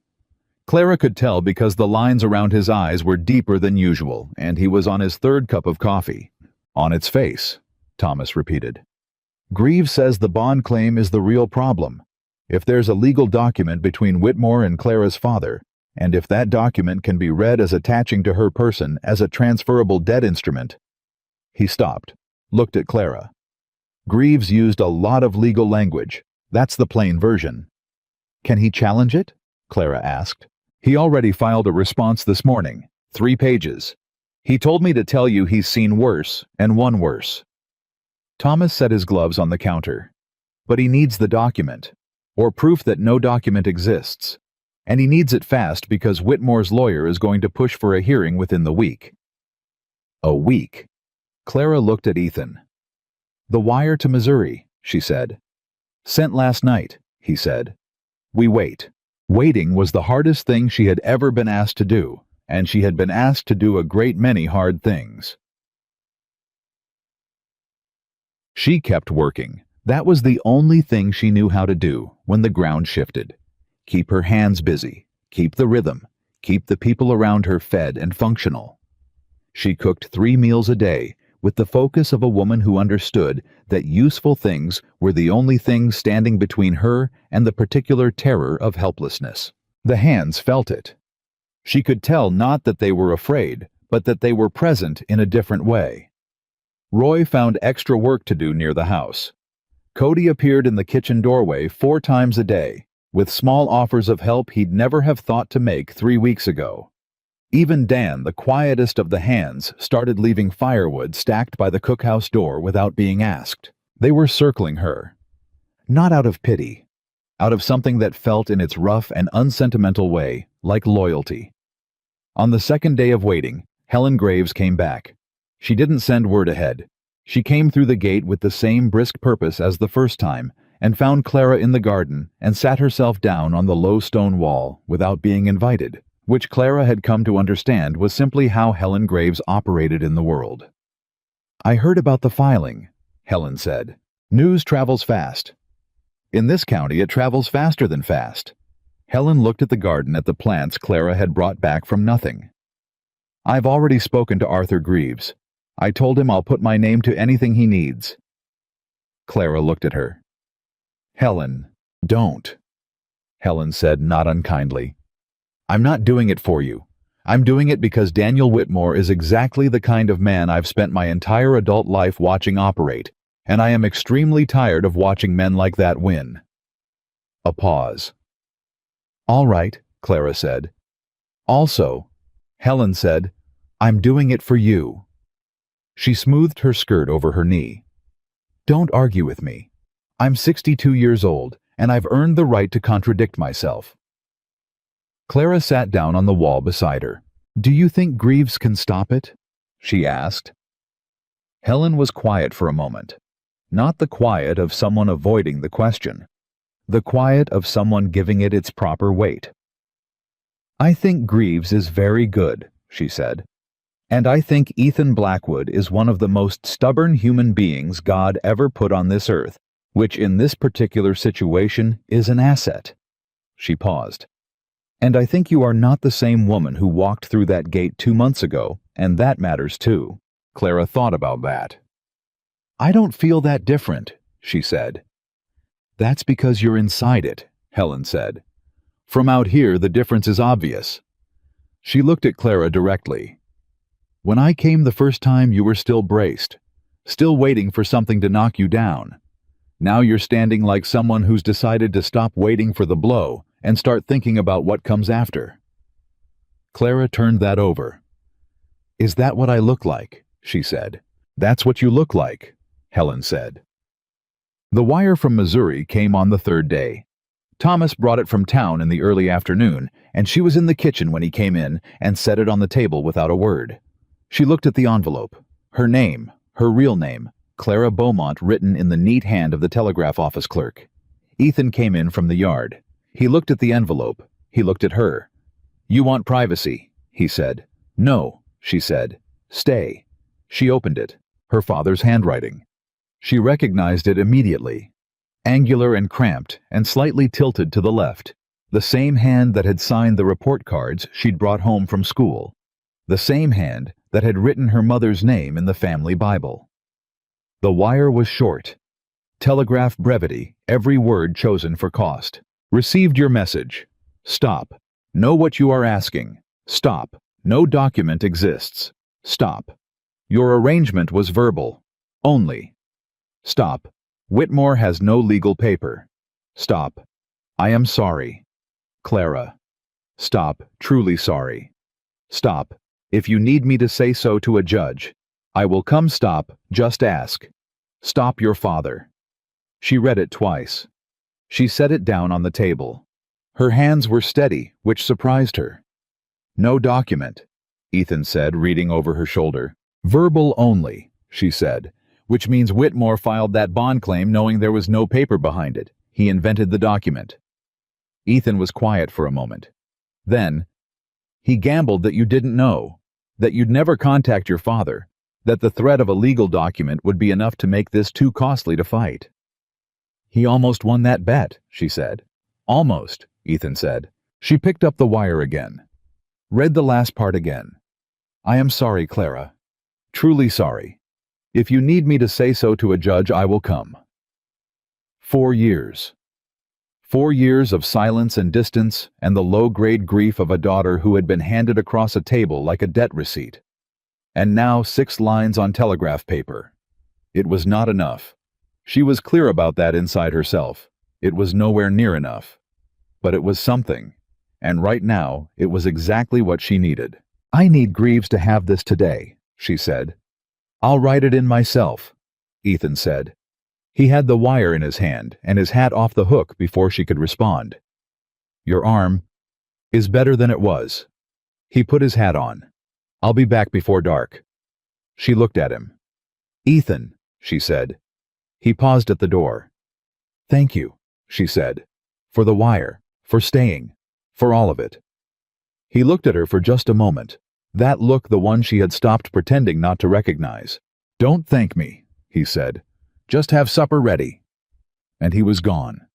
Speaker 1: Clara could tell because the lines around his eyes were deeper than usual, and he was on his 3rd cup of coffee. "On its face," Thomas repeated. "Greaves says the bond claim is the real problem. If there's a legal document between Whitmore and Clara's father, and if that document can be read as attaching to her person as a transferable debt instrument." He stopped, looked at Clara. "Greaves used a lot of legal language. That's the plain version." "Can he challenge it?" Clara asked. "He already filed a response this morning, 3 pages. He told me to tell you he's seen worse and won worse." Thomas set his gloves on the counter. "But he needs the document, or proof that no document exists. And he needs it fast because Whitmore's lawyer is going to push for a hearing within the week." "A week?" Clara looked at Ethan. "The wire to Missouri," she said. "Sent last night," he said. "We wait." Waiting was the hardest thing she had ever been asked to do, and she had been asked to do a great many hard things. She kept working. That was the only thing she knew how to do when the ground shifted. Keep her hands busy, keep the rhythm, keep the people around her fed and functional. She cooked 3 meals a day, with the focus of a woman who understood that useful things were the only things standing between her and the particular terror of helplessness. The hands felt it. She could tell not that they were afraid, but that they were present in a different way. Roy found extra work to do near the house. Cody appeared in the kitchen doorway 4 times a day, with small offers of help he'd never have thought to make 3 weeks ago. Even Dan, the quietest of the hands, started leaving firewood stacked by the cookhouse door without being asked. They were circling her. Not out of pity, out of something that felt in its rough and unsentimental way like loyalty. On the second day of waiting, Helen Graves came back. She didn't send word ahead. She came through the gate with the same brisk purpose as the first time, and found Clara in the garden and sat herself down on the low stone wall without being invited, which Clara had come to understand was simply how Helen Graves operated in the world. "I heard about the filing," Helen said. "News travels fast. In this county it travels faster than fast." Helen looked at the garden at the plants Clara had brought back from nothing. "I've already spoken to Arthur Greaves. I told him I'll put my name to anything he needs." Clara looked at her. "Helen, don't," Helen said, not unkindly. "I'm not doing it for you. I'm doing it because Daniel Whitmore is exactly the kind of man I've spent my entire adult life watching operate, and I am extremely tired of watching men like that win." A pause. "All right," Clara said. "Also," Helen said, "I'm doing it for you." She smoothed her skirt over her knee. "Don't argue with me. I'm 62 years old, and I've earned the right to contradict myself." Clara sat down on the wall beside her. "Do you think Greaves can stop it?" she asked. Helen was quiet for a moment. Not the quiet of someone avoiding the question. The quiet of someone giving it its proper weight. "I think Greaves is very good," she said. "And I think Ethan Blackwood is one of the most stubborn human beings God ever put on this earth, which in this particular situation is an asset." She paused. "And I think you are not the same woman who walked through that gate 2 months ago, and that matters too." Clara thought about that. "I don't feel that different," she said. "That's because you're inside it," Helen said. "From out here, the difference is obvious." She looked at Clara directly. "When I came the first time, you were still braced, still waiting for something to knock you down. Now you're standing like someone who's decided to stop waiting for the blow and start thinking about what comes after." Clara turned that over. "Is that what I look like?" she said. "That's what you look like," Helen said. The wire from Missouri came on the 3rd day. Thomas brought it from town in the early afternoon, and she was in the kitchen when he came in and set it on the table without a word. She looked at the envelope. Her name, her real name, Clara Beaumont, written in the neat hand of the telegraph office clerk. Ethan came in from the yard. He looked at the envelope. He looked at her. "You want privacy," he said. "No," she said. "Stay." She opened it. Her father's handwriting. She recognized it immediately. Angular and cramped, and slightly tilted to the left. The same hand that had signed the report cards she'd brought home from school. The same hand that had written her mother's name in the family Bible. The wire was short. Telegraph brevity, every word chosen for cost. "Received your message. Stop. Know what you are asking. Stop. No document exists. Stop. Your arrangement was verbal. Only. Stop. Whitmore has no legal paper. Stop. I am sorry. Clara. Stop. Truly sorry. Stop. If you need me to say so to a judge, I will come. Stop. Just ask. Stop your father." She read it twice. She set it down on the table. Her hands were steady, which surprised her. "No document," Ethan said, reading over her shoulder. "Verbal only," she said, "which means Whitmore filed that bond claim knowing there was no paper behind it. He invented the document." Ethan was quiet for a moment. Then, "He gambled that you didn't know, that you'd never contact your father, that the threat of a legal document would be enough to make this too costly to fight." "He almost won that bet," she said. "Almost," Ethan said. She picked up the wire again. Read the last part again. "I am sorry, Clara. Truly sorry. If you need me to say so to a judge, I will come. 4 years. 4 years of silence and distance and the low-grade grief of a daughter who had been handed across a table like a debt receipt. And now 6 lines on telegraph paper. It was not enough. She was clear about that inside herself. It was nowhere near enough. But it was something, and right now it was exactly what she needed. I need Greaves to have this today, she said. I'll write it in myself, Ethan said. He had the wire in his hand and his hat off the hook before she could respond. Your arm is better than it was. He put his hat on. I'll be back before dark. She looked at him. Ethan, she said. He paused at the door. Thank you, she said. For the wire, for staying, for all of it. He looked at her for just a moment, that look the one she had stopped pretending not to recognize. Don't thank me, he said. Just have supper ready. And he was gone.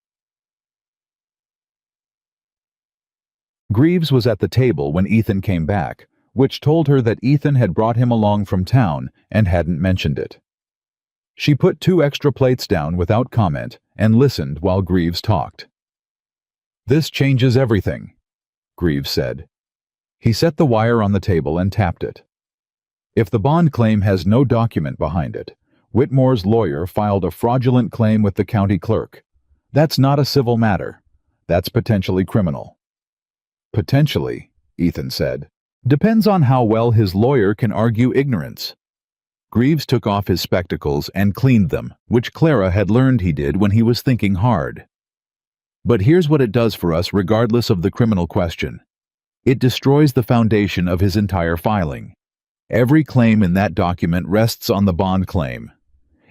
Speaker 1: Greaves was at the table when Ethan came back, which told her that Ethan had brought him along from town and hadn't mentioned it. She put 2 extra plates down without comment and listened while Greaves talked. This changes everything, Greaves said. He set the wire on the table and tapped it. If the bond claim has no document behind it, Whitmore's lawyer filed a fraudulent claim with the county clerk. That's not a civil matter. That's potentially criminal. Potentially, Ethan said. Depends on how well his lawyer can argue ignorance. Greaves took off his spectacles and cleaned them, which Clara had learned he did when he was thinking hard. But here's what it does for us regardless of the criminal question. It destroys the foundation of his entire filing. Every claim in that document rests on the bond claim.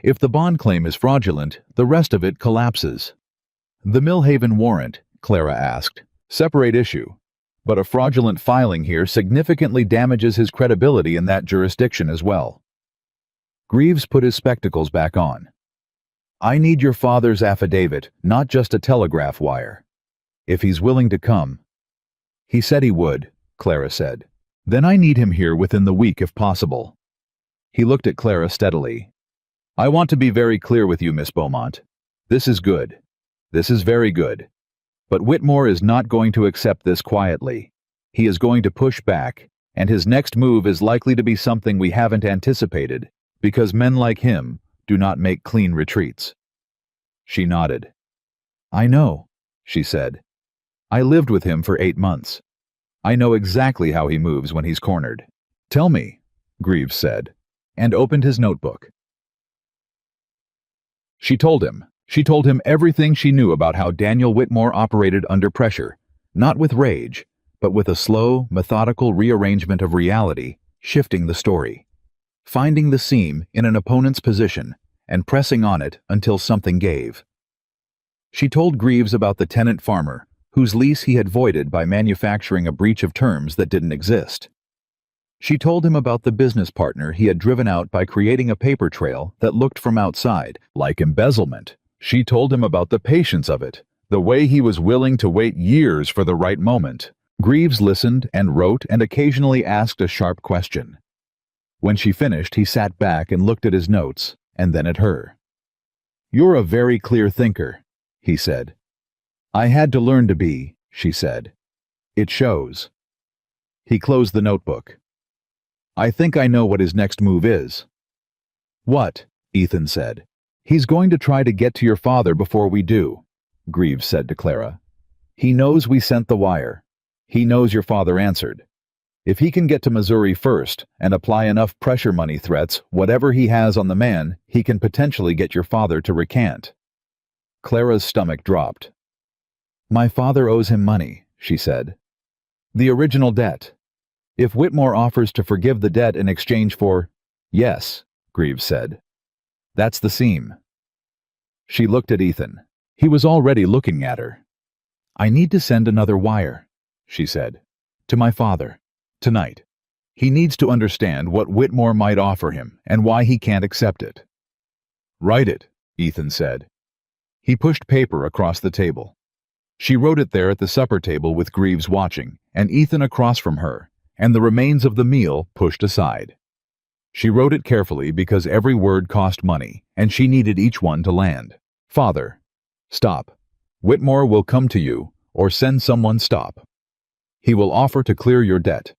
Speaker 1: If the bond claim is fraudulent, the rest of it collapses. The Millhaven warrant, Clara asked, separate issue. But a fraudulent filing here significantly damages his credibility in that jurisdiction as well. Greaves put his spectacles back on. I need your father's affidavit, not just a telegraph wire. If he's willing to come. He said he would, Clara said. Then I need him here within the week if possible. He looked at Clara steadily. I want to be very clear with you, Miss Beaumont. This is good. This is very good. But Whitmore is not going to accept this quietly. He is going to push back, and his next move is likely to be something we haven't anticipated, because men like him do not make clean retreats. She nodded. I know, she said. I lived with him for 8 months. I know exactly how he moves when he's cornered. Tell me, Greaves said, and opened his notebook. She told him everything she knew about how Daniel Whitmore operated under pressure, not with rage, but with a slow, methodical rearrangement of reality, shifting the story, finding the seam in an opponent's position and pressing on it until something gave. She told Greaves about the tenant farmer, whose lease he had voided by manufacturing a breach of terms that didn't exist. She told him about the business partner he had driven out by creating a paper trail that looked from outside like embezzlement. She told him about the patience of it, the way he was willing to wait years for the right moment. Greaves listened and wrote and occasionally asked a sharp question. When she finished, he sat back and looked at his notes, and then at her. You're a very clear thinker, he said. I had to learn to be, she said. It shows. He closed the notebook. I think I know what his next move is. What? Ethan said. He's going to try to get to your father before we do, Greaves said to Clara. He knows we sent the wire. He knows your father answered. If he can get to Missouri first and apply enough pressure money threats, whatever he has on the man, he can potentially get your father to recant. Clara's stomach dropped. My father owes him money, she said. The original debt. If Whitmore offers to forgive the debt in exchange for... Yes, Greaves said. That's the seam. She looked at Ethan. He was already looking at her. I need to send another wire, she said. To my father. Tonight. He needs to understand what Whitmore might offer him and why he can't accept it. Write it, Ethan said. He pushed paper across the table. She wrote it there at the supper table with Greaves watching, and Ethan across from her, and the remains of the meal pushed aside. She wrote it carefully because every word cost money, and she needed each one to land. Father. Stop. Whitmore will come to you, or send someone. Stop. He will offer to clear your debt.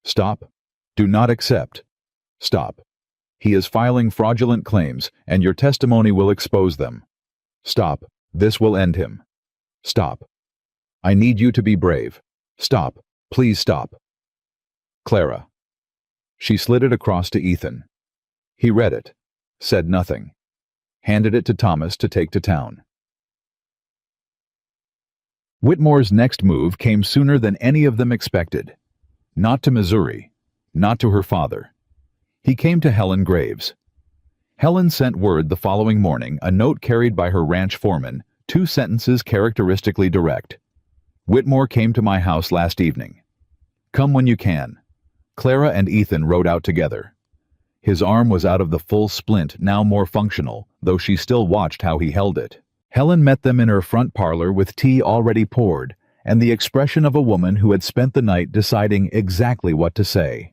Speaker 1: Stop. Do not accept. Stop. He is filing fraudulent claims, and your testimony will expose them. Stop. This will end him. Stop. I need you to be brave. Stop. Please stop. Clara. She slid it across to Ethan. He read it, said nothing, handed it to Thomas to take to town. Whitmore's next move came sooner than any of them expected. Not to Missouri, not to her father. He came to Helen Graves. Helen sent word the following morning, a note carried by her ranch foreman, 2 sentences characteristically direct. Whitmore came to my house last evening. Come when you can. Clara and Ethan rode out together. His arm was out of the full splint, now more functional, though she still watched how he held it. Helen met them in her front parlor with tea already poured, and the expression of a woman who had spent the night deciding exactly what to say.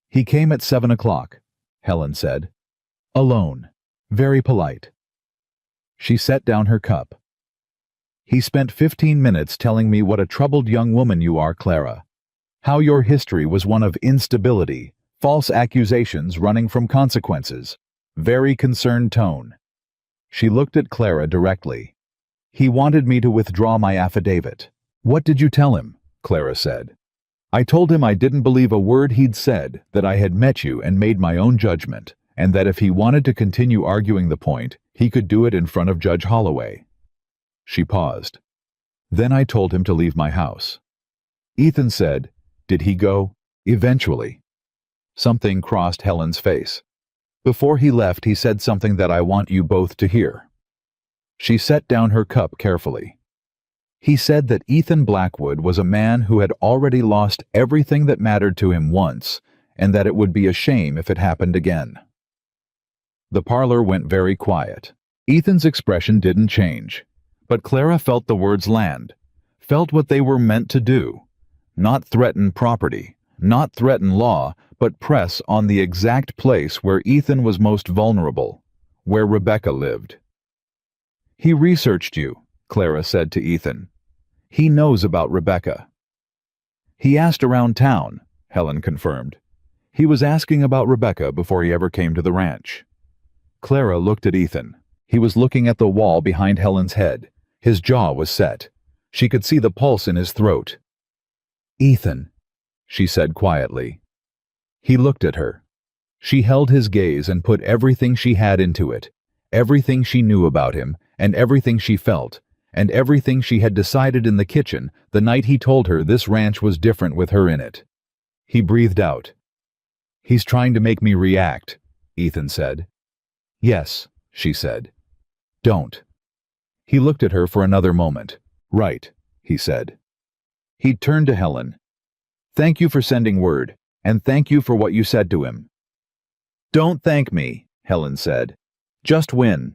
Speaker 1: He came at 7 o'clock, Helen said. Alone. Very polite. She set down her cup. He spent 15 minutes telling me what a troubled young woman you are, Clara. How your history was one of instability, false accusations running from consequences. Very concerned tone. She looked at Clara directly. He wanted me to withdraw my affidavit. What did you tell him? Clara said. I told him I didn't believe a word he'd said, that I had met you and made my own judgment, and that if he wanted to continue arguing the point, he could do it in front of Judge Holloway. She paused. Then I told him to leave my house. Ethan said, did he go? Eventually. Something crossed Helen's face. Before he left, he said something that I want you both to hear. She set down her cup carefully. He said that Ethan Blackwood was a man who had already lost everything that mattered to him once, and that it would be a shame if it happened again. The parlor went very quiet. Ethan's expression didn't change, but Clara felt the words land, felt what they were meant to do. Not threaten property, not threaten law, but press on the exact place where Ethan was most vulnerable, where Rebecca lived. He researched you, Clara said to Ethan. He knows about Rebecca. He asked around town, Helen confirmed. He was asking about Rebecca before he ever came to the ranch. Clara looked at Ethan. He was looking at the wall behind Helen's head. His jaw was set. She could see the pulse in his throat. Ethan, she said quietly. He looked at her. She held his gaze and put everything she had into it, everything she knew about him, and everything she felt, and everything she had decided in the kitchen the night he told her this ranch was different with her in it. He breathed out. He's trying to make me react, Ethan said. Yes, she said. Don't. He looked at her for another moment. Right, he said. He turned to Helen. Thank you for sending word, and thank you for what you said to him. Don't thank me, Helen said. Just win.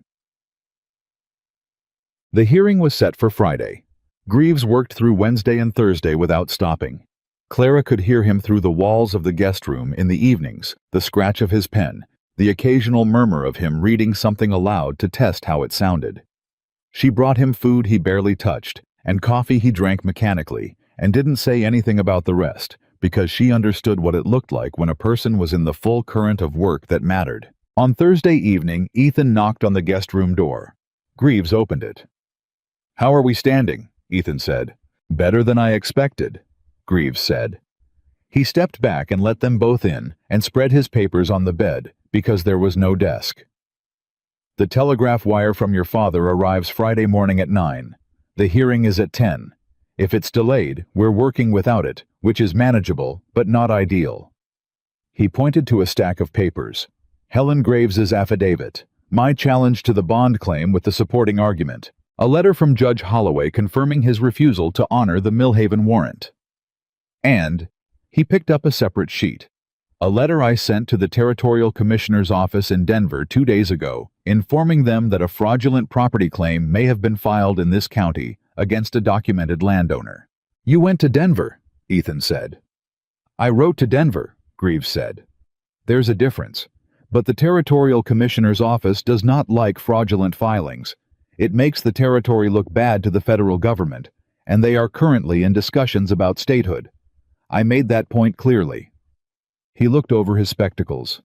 Speaker 1: The hearing was set for Friday. Greaves worked through Wednesday and Thursday without stopping. Clara could hear him through the walls of the guest room in the evenings, the scratch of his pen, the occasional murmur of him reading something aloud to test how it sounded. She brought him food he barely touched, and coffee he drank mechanically, and didn't say anything about the rest, because she understood what it looked like when a person was in the full current of work that mattered. On Thursday evening, Ethan knocked on the guest room door. Greaves opened it. How are we standing? Ethan said. Better than I expected, Greaves said. He stepped back and let them both in, and spread his papers on the bed, because there was no desk. The telegraph wire from your father arrives Friday morning at 9. The hearing is at 10. If it's delayed, we're working without it, which is manageable, but not ideal. He pointed to a stack of papers. Helen Graves's affidavit, my challenge to the bond claim with the supporting argument, a letter from Judge Holloway confirming his refusal to honor the Millhaven warrant. And he picked up a separate sheet. A letter I sent to the Territorial Commissioner's office in Denver 2 days ago, informing them that a fraudulent property claim may have been filed in this county against a documented landowner. You went to Denver, Ethan said. I wrote to Denver, Greaves said. There's a difference. But the Territorial Commissioner's office does not like fraudulent filings. It makes the territory look bad to the federal government, and they are currently in discussions about statehood. I made that point clearly. He looked over his spectacles.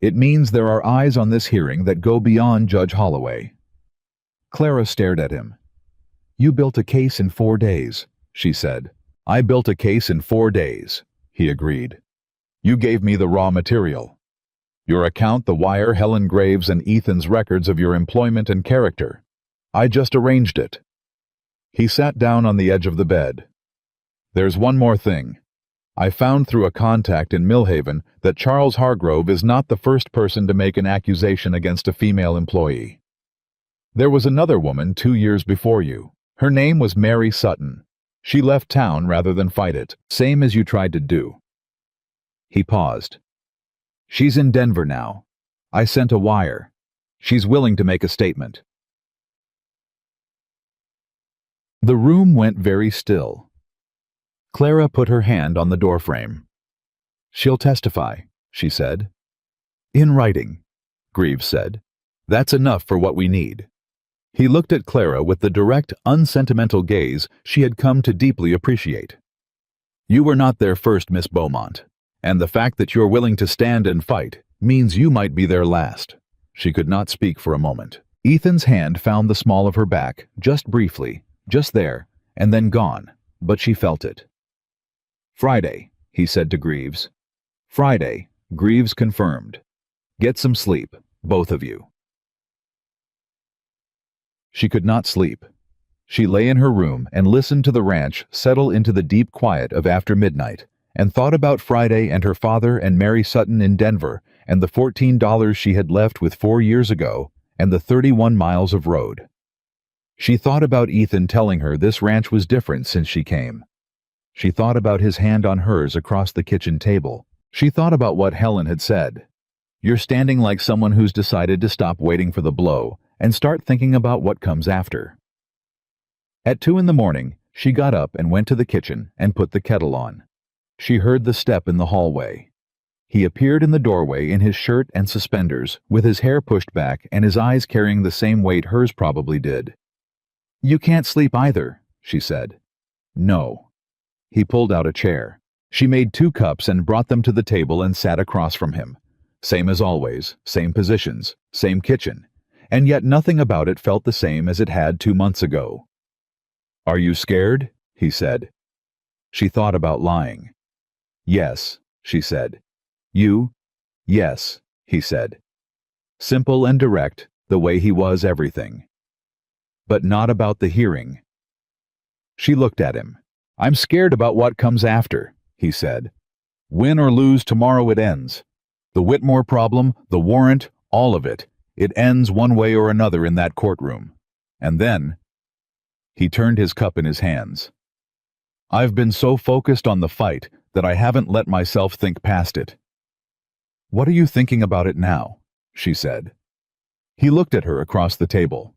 Speaker 1: It means there are eyes on this hearing that go beyond Judge Holloway. Clara stared at him. You built a case in 4 days, she said. I built a case in 4 days, he agreed. You gave me the raw material. Your account, the wire, Helen Graves and Ethan's records of your employment and character. I just arranged it. He sat down on the edge of the bed. There's one more thing. I found through a contact in Millhaven that Charles Hargrove is not the first person to make an accusation against a female employee. There was another woman 2 years before you. Her name was Mary Sutton. She left town rather than fight it, same as you tried to do. He paused. She's in Denver now. I sent a wire. She's willing to make a statement. The room went very still. Clara put her hand on the doorframe. She'll testify, she said. In writing, Greaves said. That's enough for what we need. He looked at Clara with the direct, unsentimental gaze she had come to deeply appreciate. You were not there first, Miss Beaumont, and the fact that you're willing to stand and fight means you might be there last. She could not speak for a moment. Ethan's hand found the small of her back, just briefly, just there, and then gone, but she felt it. Friday, he said to Greaves. Friday, Greaves confirmed. Get some sleep, both of you. She could not sleep. She lay in her room and listened to the ranch settle into the deep quiet of after midnight, and thought about Friday and her father and Mary Sutton in Denver and the $14 she had left with 4 years ago and the 31 miles of road. She thought about Ethan telling her this ranch was different since she came. She thought about his hand on hers across the kitchen table. She thought about what Helen had said. You're standing like someone who's decided to stop waiting for the blow and start thinking about what comes after. At 2 a.m, she got up and went to the kitchen and put the kettle on. She heard the step in the hallway. He appeared in the doorway in his shirt and suspenders, with his hair pushed back and his eyes carrying the same weight hers probably did. You can't sleep either, she said. No. He pulled out a chair. She made 2 cups and brought them to the table and sat across from him. Same as always, same positions, same kitchen, and yet nothing about it felt the same as it had 2 months ago. Are you scared? He said. She thought about lying. Yes, she said. You? Yes, he said. Simple and direct, the way he was everything. But not about the hearing. She looked at him. I'm scared about what comes after, he said. Win or lose, tomorrow it ends. The Whitmore problem, the warrant, all of it. It ends one way or another in that courtroom. And then... He turned his cup in his hands. I've been so focused on the fight that I haven't let myself think past it. What are you thinking about it now? She said. He looked at her across the table.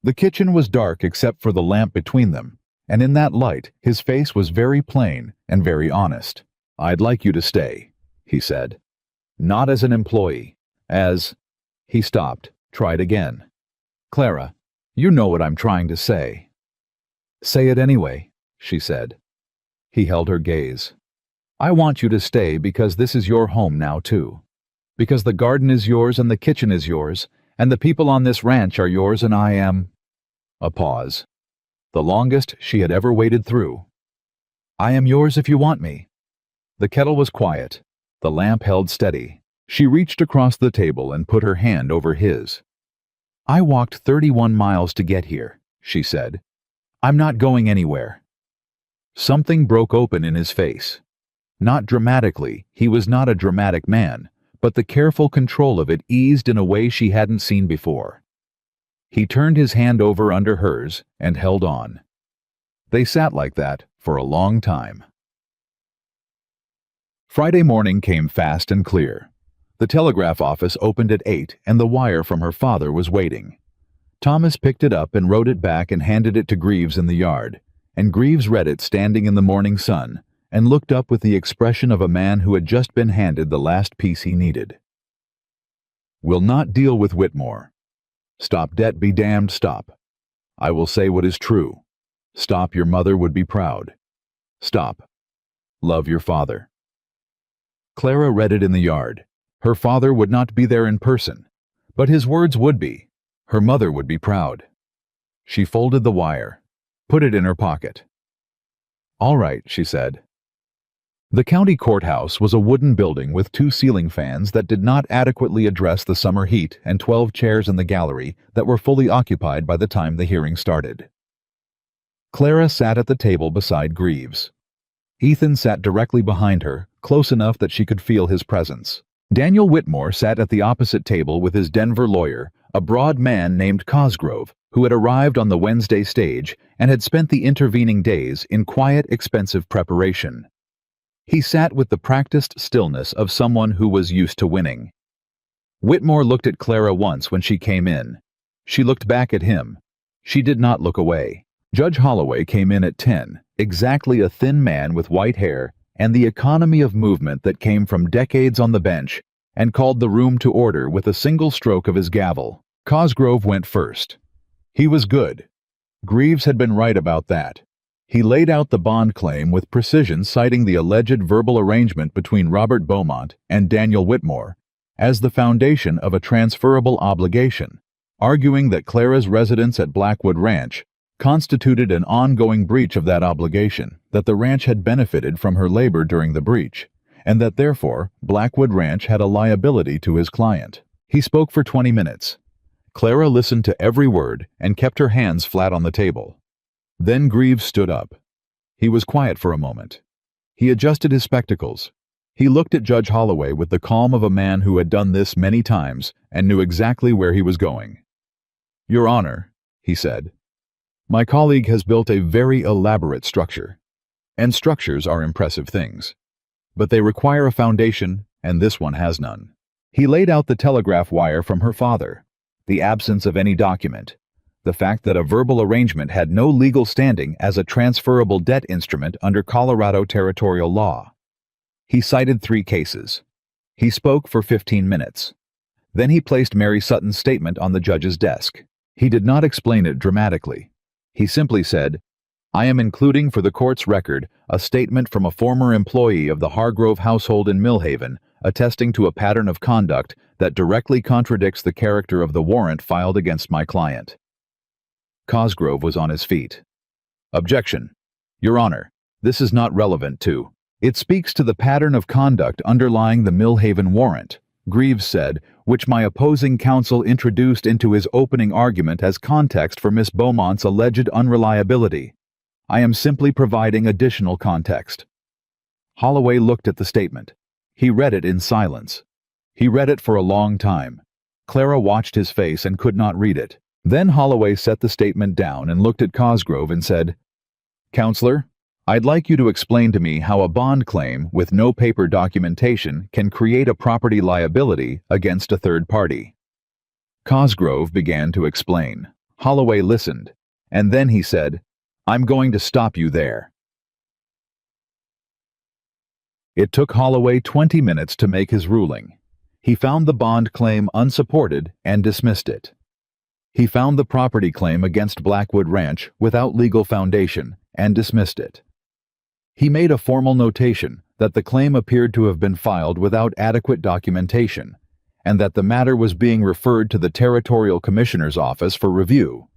Speaker 1: The kitchen was dark except for the lamp between them, and in that light his face was very plain and very honest. I'd like you to stay, he said. Not as an employee, as... He stopped, tried again. Clara, you know what I'm trying to say. Say it anyway, she said. He held her gaze. I want you to stay because this is your home now too. Because the garden is yours and the kitchen is yours, and the people on this ranch are yours and I am... A pause. The longest she had ever waited through. I am yours if you want me. The kettle was quiet. The lamp held steady. She reached across the table and put her hand over his. I walked 31 miles to get here, she said. I'm not going anywhere. Something broke open in his face. Not dramatically, he was not a dramatic man, but the careful control of it eased in a way she hadn't seen before. He turned his hand over under hers and held on. They sat like that for a long time. Friday morning came fast and clear. The telegraph office opened at 8 and the wire from her father was waiting. Thomas picked it up and wrote it back and handed it to Greaves in the yard, and Greaves read it standing in the morning sun, and looked up with the expression of a man who had just been handed the last piece he needed. "Will not deal with Whitmore. Stop debt be damned, stop. I will say what is true. Stop, your mother would be proud. Stop. Love your father." Clara read it in the yard. Her father would not be there in person, but his words would be. Her mother would be proud. She folded the wire, put it in her pocket. "All right," she said. The county courthouse was a wooden building with 2 ceiling fans that did not adequately address the summer heat and 12 chairs in the gallery that were fully occupied by the time the hearing started. Clara sat at the table beside Greaves. Ethan sat directly behind her, close enough that she could feel his presence. Daniel Whitmore sat at the opposite table with his Denver lawyer, a broad man named Cosgrove, who had arrived on the Wednesday stage and had spent the intervening days in quiet, expensive preparation. He sat with the practiced stillness of someone who was used to winning. Whitmore looked at Clara once when she came in. She looked back at him. She did not look away. Judge Holloway came in at 10, exactly a thin man with white hair and the economy of movement that came from decades on the bench, and called the room to order with a single stroke of his gavel. Cosgrove went first. He was good. Greaves had been right about that. He laid out the bond claim with precision, citing the alleged verbal arrangement between Robert Beaumont and Daniel Whitmore as the foundation of a transferable obligation, arguing that Clara's residence at Blackwood Ranch constituted an ongoing breach of that obligation, that the ranch had benefited from her labor during the breach, and that therefore Blackwood Ranch had a liability to his client. He spoke for 20 minutes. Clara listened to every word and kept her hands flat on the table. Then Greaves stood up. He was quiet for a moment. He adjusted his spectacles. He looked at Judge Holloway with the calm of a man who had done this many times and knew exactly where he was going. "Your Honor," he said, "my colleague has built a very elaborate structure. And structures are impressive things. But they require a foundation, and this one has none." He laid out the telegraph wire from her father, the absence of any document, the fact that a verbal arrangement had no legal standing as a transferable debt instrument under Colorado territorial law. He cited 3 cases. He spoke for 15 minutes. Then he placed Mary Sutton's statement on the judge's desk. He did not explain it dramatically. He simply said, "I am including for the court's record a statement from a former employee of the Hargrove household in Millhaven attesting to a pattern of conduct that directly contradicts the character of the warrant filed against my client." Cosgrove was on his feet. "Objection. Your Honor, this is not relevant to. It speaks to the pattern of conduct underlying the Millhaven warrant," Greaves said, "which my opposing counsel introduced into his opening argument as context for Miss Beaumont's alleged unreliability. I am simply providing additional context." Holloway looked at the statement. He read it in silence. He read it for a long time. Clara watched his face and could not read it. Then Holloway set the statement down and looked at Cosgrove and said, "Counselor, I'd like you to explain to me how a bond claim with no paper documentation can create a property liability against a third party." Cosgrove began to explain. Holloway listened, and then he said, "I'm going to stop you there." It took Holloway 20 minutes to make his ruling. He found the bond claim unsupported and dismissed it. He found the property claim against Blackwood Ranch without legal foundation and dismissed it. He made a formal notation that the claim appeared to have been filed without adequate documentation, and that the matter was being referred to the Territorial Commissioner's office for review.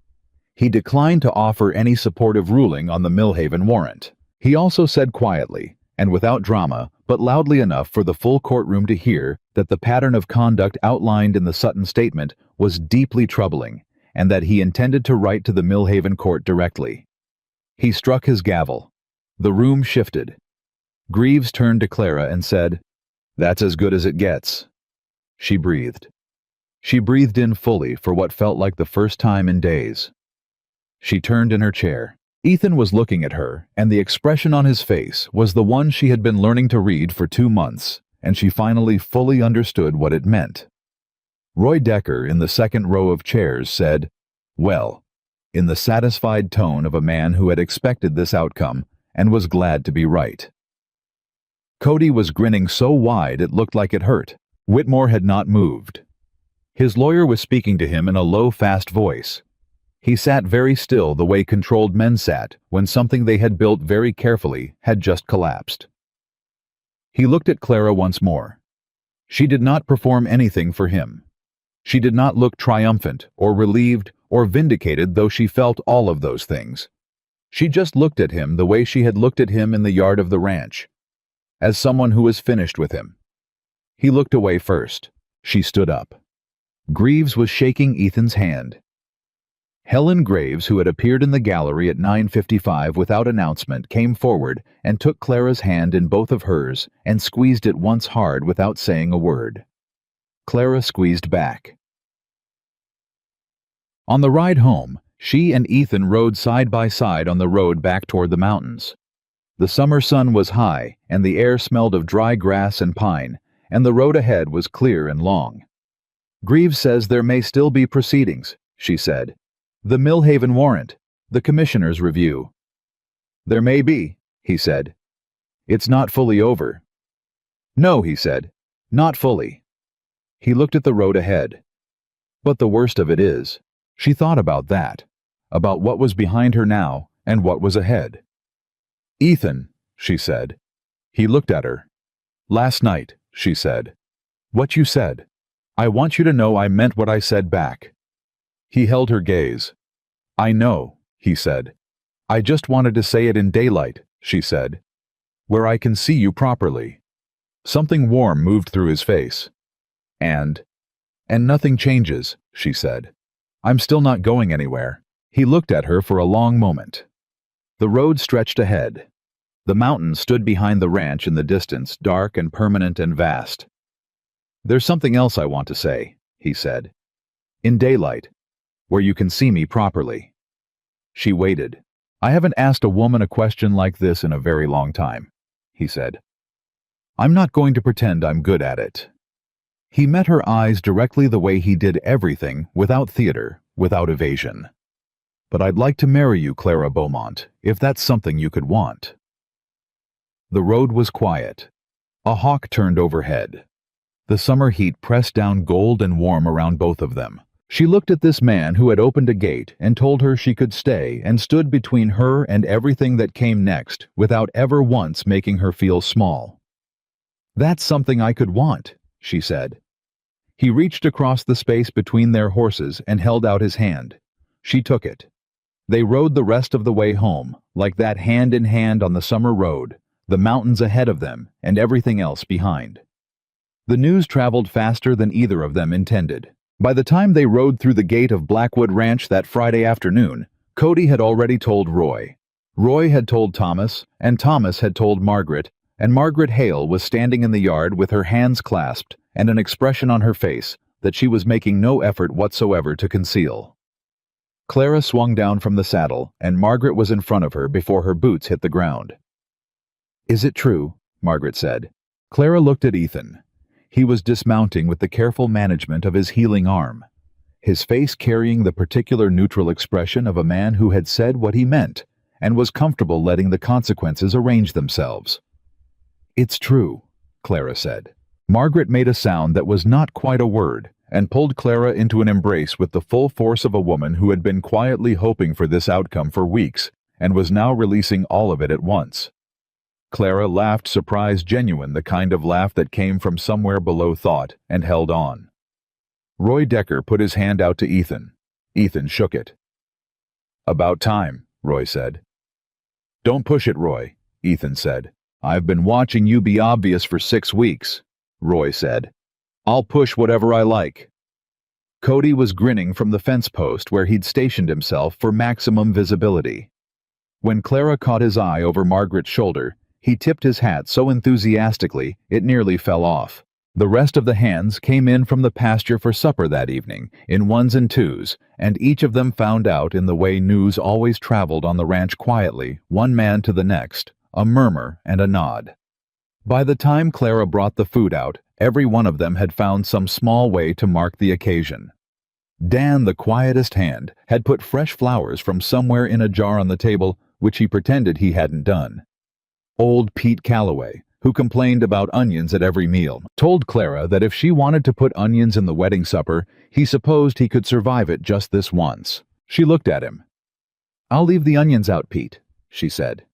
Speaker 1: He declined to offer any supportive ruling on the Millhaven warrant. He also said quietly, and without drama, but loudly enough for the full courtroom to hear, that the pattern of conduct outlined in the Sutton statement was deeply troubling, and that he intended to write to the Millhaven court directly. He struck his gavel. The room shifted. Greaves turned to Clara and said, "That's as good as it gets." She breathed. She breathed in fully for what felt like the first time in days. She turned in her chair. Ethan was looking at her, and the expression on his face was the one she had been learning to read for 2 months, and she finally fully understood what it meant. Roy Decker, in the second row of chairs, said, "Well," in the satisfied tone of a man who had expected this outcome and was glad to be right. Cody was grinning so wide it looked like it hurt. Whitmore had not moved. His lawyer was speaking to him in a low, fast voice. He sat very still the way controlled men sat when something they had built very carefully had just collapsed. He looked at Clara once more. She did not perform anything for him. She did not look triumphant or relieved or vindicated, though she felt all of those things. She just looked at him the way she had looked at him in the yard of the ranch, as someone who was finished with him. He looked away first. She stood up. Greaves was shaking Ethan's hand. Helen Graves, who had appeared in the gallery at 9:55 without announcement, came forward and took Clara's hand in both of hers and squeezed it once hard without saying a word. Clara squeezed back. On the ride home, she and Ethan rode side by side on the road back toward the mountains. The summer sun was high, and the air smelled of dry grass and pine, and the road ahead was clear and long. Greaves says there may still be proceedings, she said. The Millhaven warrant, the commissioner's review. There may be, he said. It's not fully over. No, he said, not fully. He looked at the road ahead. But the worst of it is, she thought about that, about what was behind her now and what was ahead. Ethan, she said. He looked at her. Last night, she said. What you said. I want you to know I meant what I said back. He held her gaze. I know, he said. I just wanted to say it in daylight, she said. Where I can see you properly. Something warm moved through his face. And nothing changes, she said. I'm still not going anywhere. He looked at her for a long moment. The road stretched ahead. The mountains stood behind the ranch in the distance, dark and permanent and vast. There's something else I want to say, he said. In daylight, where you can see me properly. She waited. I haven't asked a woman a question like this in a very long time, he said. I'm not going to pretend I'm good at it. He met her eyes directly the way he did everything, without theater, without evasion. But I'd like to marry you, Clara Beaumont, if that's something you could want. The road was quiet. A hawk turned overhead. The summer heat pressed down gold and warm around both of them. She looked at this man who had opened a gate and told her she could stay and stood between her and everything that came next without ever once making her feel small. That's something I could want, she said. He reached across the space between their horses and held out his hand. She took it. They rode the rest of the way home, like that hand in hand on the summer road, the mountains ahead of them and everything else behind. The news traveled faster than either of them intended. By the time they rode through the gate of Blackwood Ranch that Friday afternoon, Cody had already told Roy. Roy had told Thomas, and Thomas had told Margaret, and Margaret Hale was standing in the yard with her hands clasped and an expression on her face that she was making no effort whatsoever to conceal. Clara swung down from the saddle, and Margaret was in front of her before her boots hit the ground. Is it true? Margaret said. Clara looked at Ethan. He was dismounting with the careful management of his healing arm, his face carrying the particular neutral expression of a man who had said what he meant and was comfortable letting the consequences arrange themselves. It's true, Clara said. Margaret made a sound that was not quite a word and pulled Clara into an embrace with the full force of a woman who had been quietly hoping for this outcome for weeks and was now releasing all of it at once. Clara laughed, surprise genuine, the kind of laugh that came from somewhere below thought, and held on. Roy Decker put his hand out to Ethan. Ethan shook it. About time, Roy said. Don't push it, Roy, Ethan said. I've been watching you be obvious for 6 weeks, Roy said. I'll push whatever I like. Cody was grinning from the fence post where he'd stationed himself for maximum visibility. When Clara caught his eye over Margaret's shoulder, he tipped his hat so enthusiastically it nearly fell off. The rest of the hands came in from the pasture for supper that evening, in ones and twos, and each of them found out, in the way news always traveled on the ranch quietly, one man to the next, a murmur and a nod. By the time Clara brought the food out, every one of them had found some small way to mark the occasion. Dan, the quietest hand, had put fresh flowers from somewhere in a jar on the table, which he pretended he hadn't done. Old Pete Calloway, who complained about onions at every meal, told Clara that if she wanted to put onions in the wedding supper, he supposed he could survive it just this once. She looked at him. "I'll leave the onions out, Pete," she said.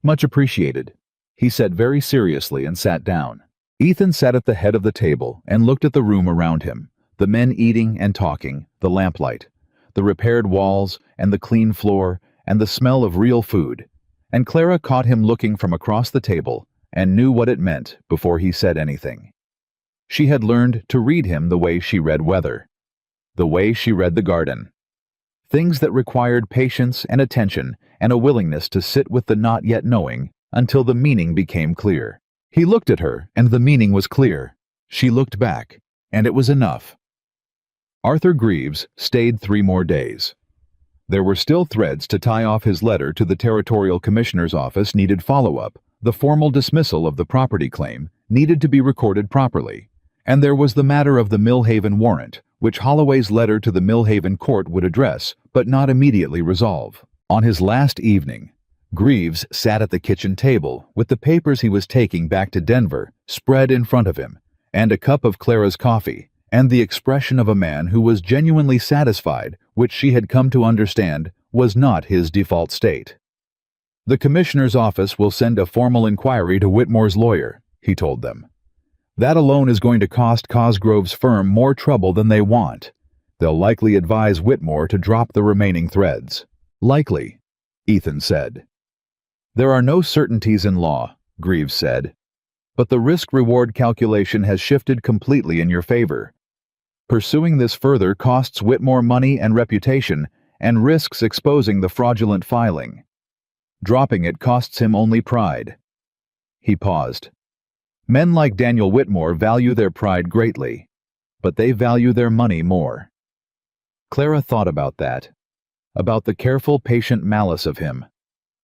Speaker 1: "Much appreciated," he said very seriously and sat down. Ethan sat at the head of the table and looked at the room around him, the men eating and talking, the lamplight, the repaired walls and the clean floor and the smell of real food, and Clara caught him looking from across the table and knew what it meant before he said anything. She had learned to read him the way she read weather, the way she read the garden. Things that required patience and attention and a willingness to sit with the not yet knowing until the meaning became clear. He looked at her, and the meaning was clear. She looked back, and it was enough. Arthur Greaves stayed 3 more days. There were still threads to tie off his letter to the Territorial Commissioner's office needed follow-up. The formal dismissal of the property claim needed to be recorded properly. And there was the matter of the Millhaven warrant, which Holloway's letter to the Millhaven court would address, but not immediately resolve. On his last evening, Greaves sat at the kitchen table with the papers he was taking back to Denver spread in front of him, and a cup of Clara's coffee, and the expression of a man who was genuinely satisfied, which she had come to understand was not his default state. "The commissioner's office will send a formal inquiry to Whitmore's lawyer," he told them. "That alone is going to cost Cosgrove's firm more trouble than they want. They'll likely advise Whitmore to drop the remaining threads." "Likely," Ethan said. "There are no certainties in law," Greaves said, "but the risk-reward calculation has shifted completely in your favor. Pursuing this further costs Whitmore money and reputation and risks exposing the fraudulent filing. Dropping it costs him only pride." He paused. "Men like Daniel Whitmore value their pride greatly, but they value their money more." Clara thought about that, about the careful, patient malice of him,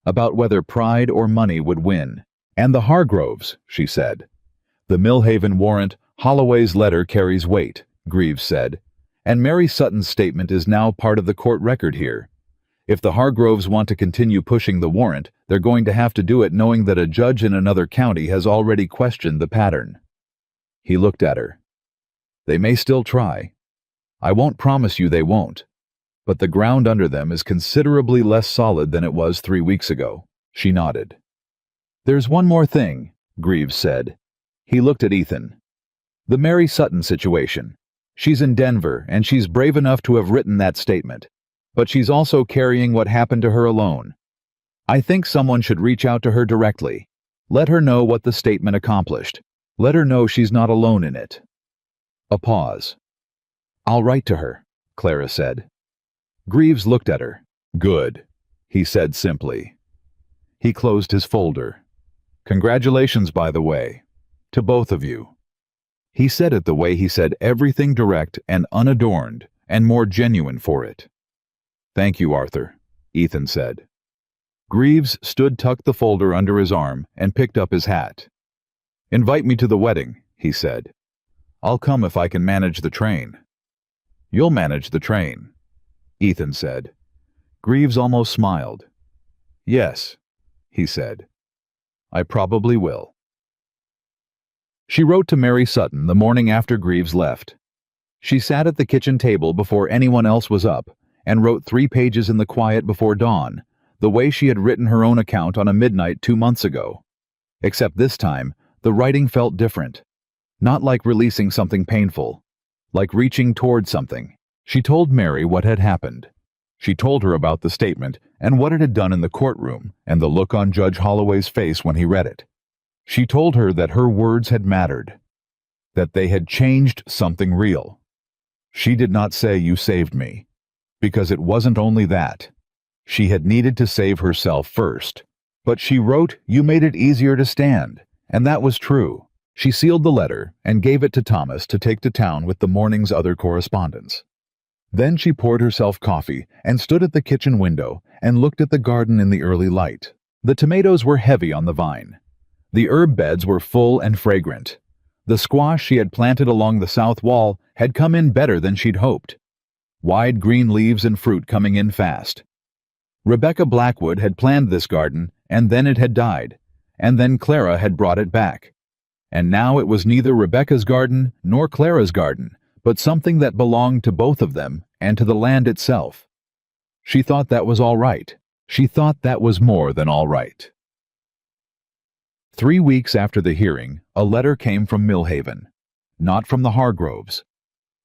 Speaker 1: about whether pride or money would win. "And the Hargroves," she said. "The Millhaven warrant, Holloway's letter carries weight," Greaves said, "and Mary Sutton's statement is now part of the court record here. If the Hargroves want to continue pushing the warrant, they're going to have to do it knowing that a judge in another county has already questioned the pattern." He looked at her. "They may still try. I won't promise you they won't. But the ground under them is considerably less solid than it was 3 weeks ago." She nodded. "There's one more thing," Greaves said. He looked at Ethan. "The Mary Sutton situation. She's in Denver, and she's brave enough to have written that statement. But she's also carrying what happened to her alone. I think someone should reach out to her directly. Let her know what the statement accomplished. Let her know she's not alone in it." A pause. "I'll write to her," Clara said. Greaves looked at her. "Good," he said simply. He closed his folder. "Congratulations, by the way, to both of you." He said it the way he said everything, direct and unadorned, and more genuine for it. "Thank you, Arthur," Ethan said. Greaves tucked the folder under his arm and picked up his hat. "Invite me to the wedding," he said. "I'll come if I can manage the train." "You'll manage the train," Ethan said. Greaves almost smiled. "Yes," he said. "I probably will." She wrote to Mary Sutton the morning after Greaves left. She sat at the kitchen table before anyone else was up and wrote 3 pages in the quiet before dawn, the way she had written her own account on a midnight 2 months ago. Except this time, the writing felt different. Not like releasing something painful, like reaching toward something. She told Mary what had happened. She told her about the statement and what it had done in the courtroom and the look on Judge Holloway's face when he read it. She told her that her words had mattered, that they had changed something real. She did not say, "You saved me," because it wasn't only that. She had needed to save herself first. But she wrote, "You made it easier to stand," and that was true. She sealed the letter and gave it to Thomas to take to town with the morning's other correspondence. Then she poured herself coffee and stood at the kitchen window and looked at the garden in the early light. The tomatoes were heavy on the vine. The herb beds were full and fragrant. The squash she had planted along the south wall had come in better than she'd hoped. Wide green leaves and fruit coming in fast. Rebecca Blackwood had planned this garden, and then it had died. and then Clara had brought it back. And now it was neither Rebecca's garden nor Clara's garden, but something that belonged to both of them and to the land itself. She thought that was all right. She thought that was more than all right. 3 weeks after the hearing, a letter came from Millhaven. Not from the Hargroves.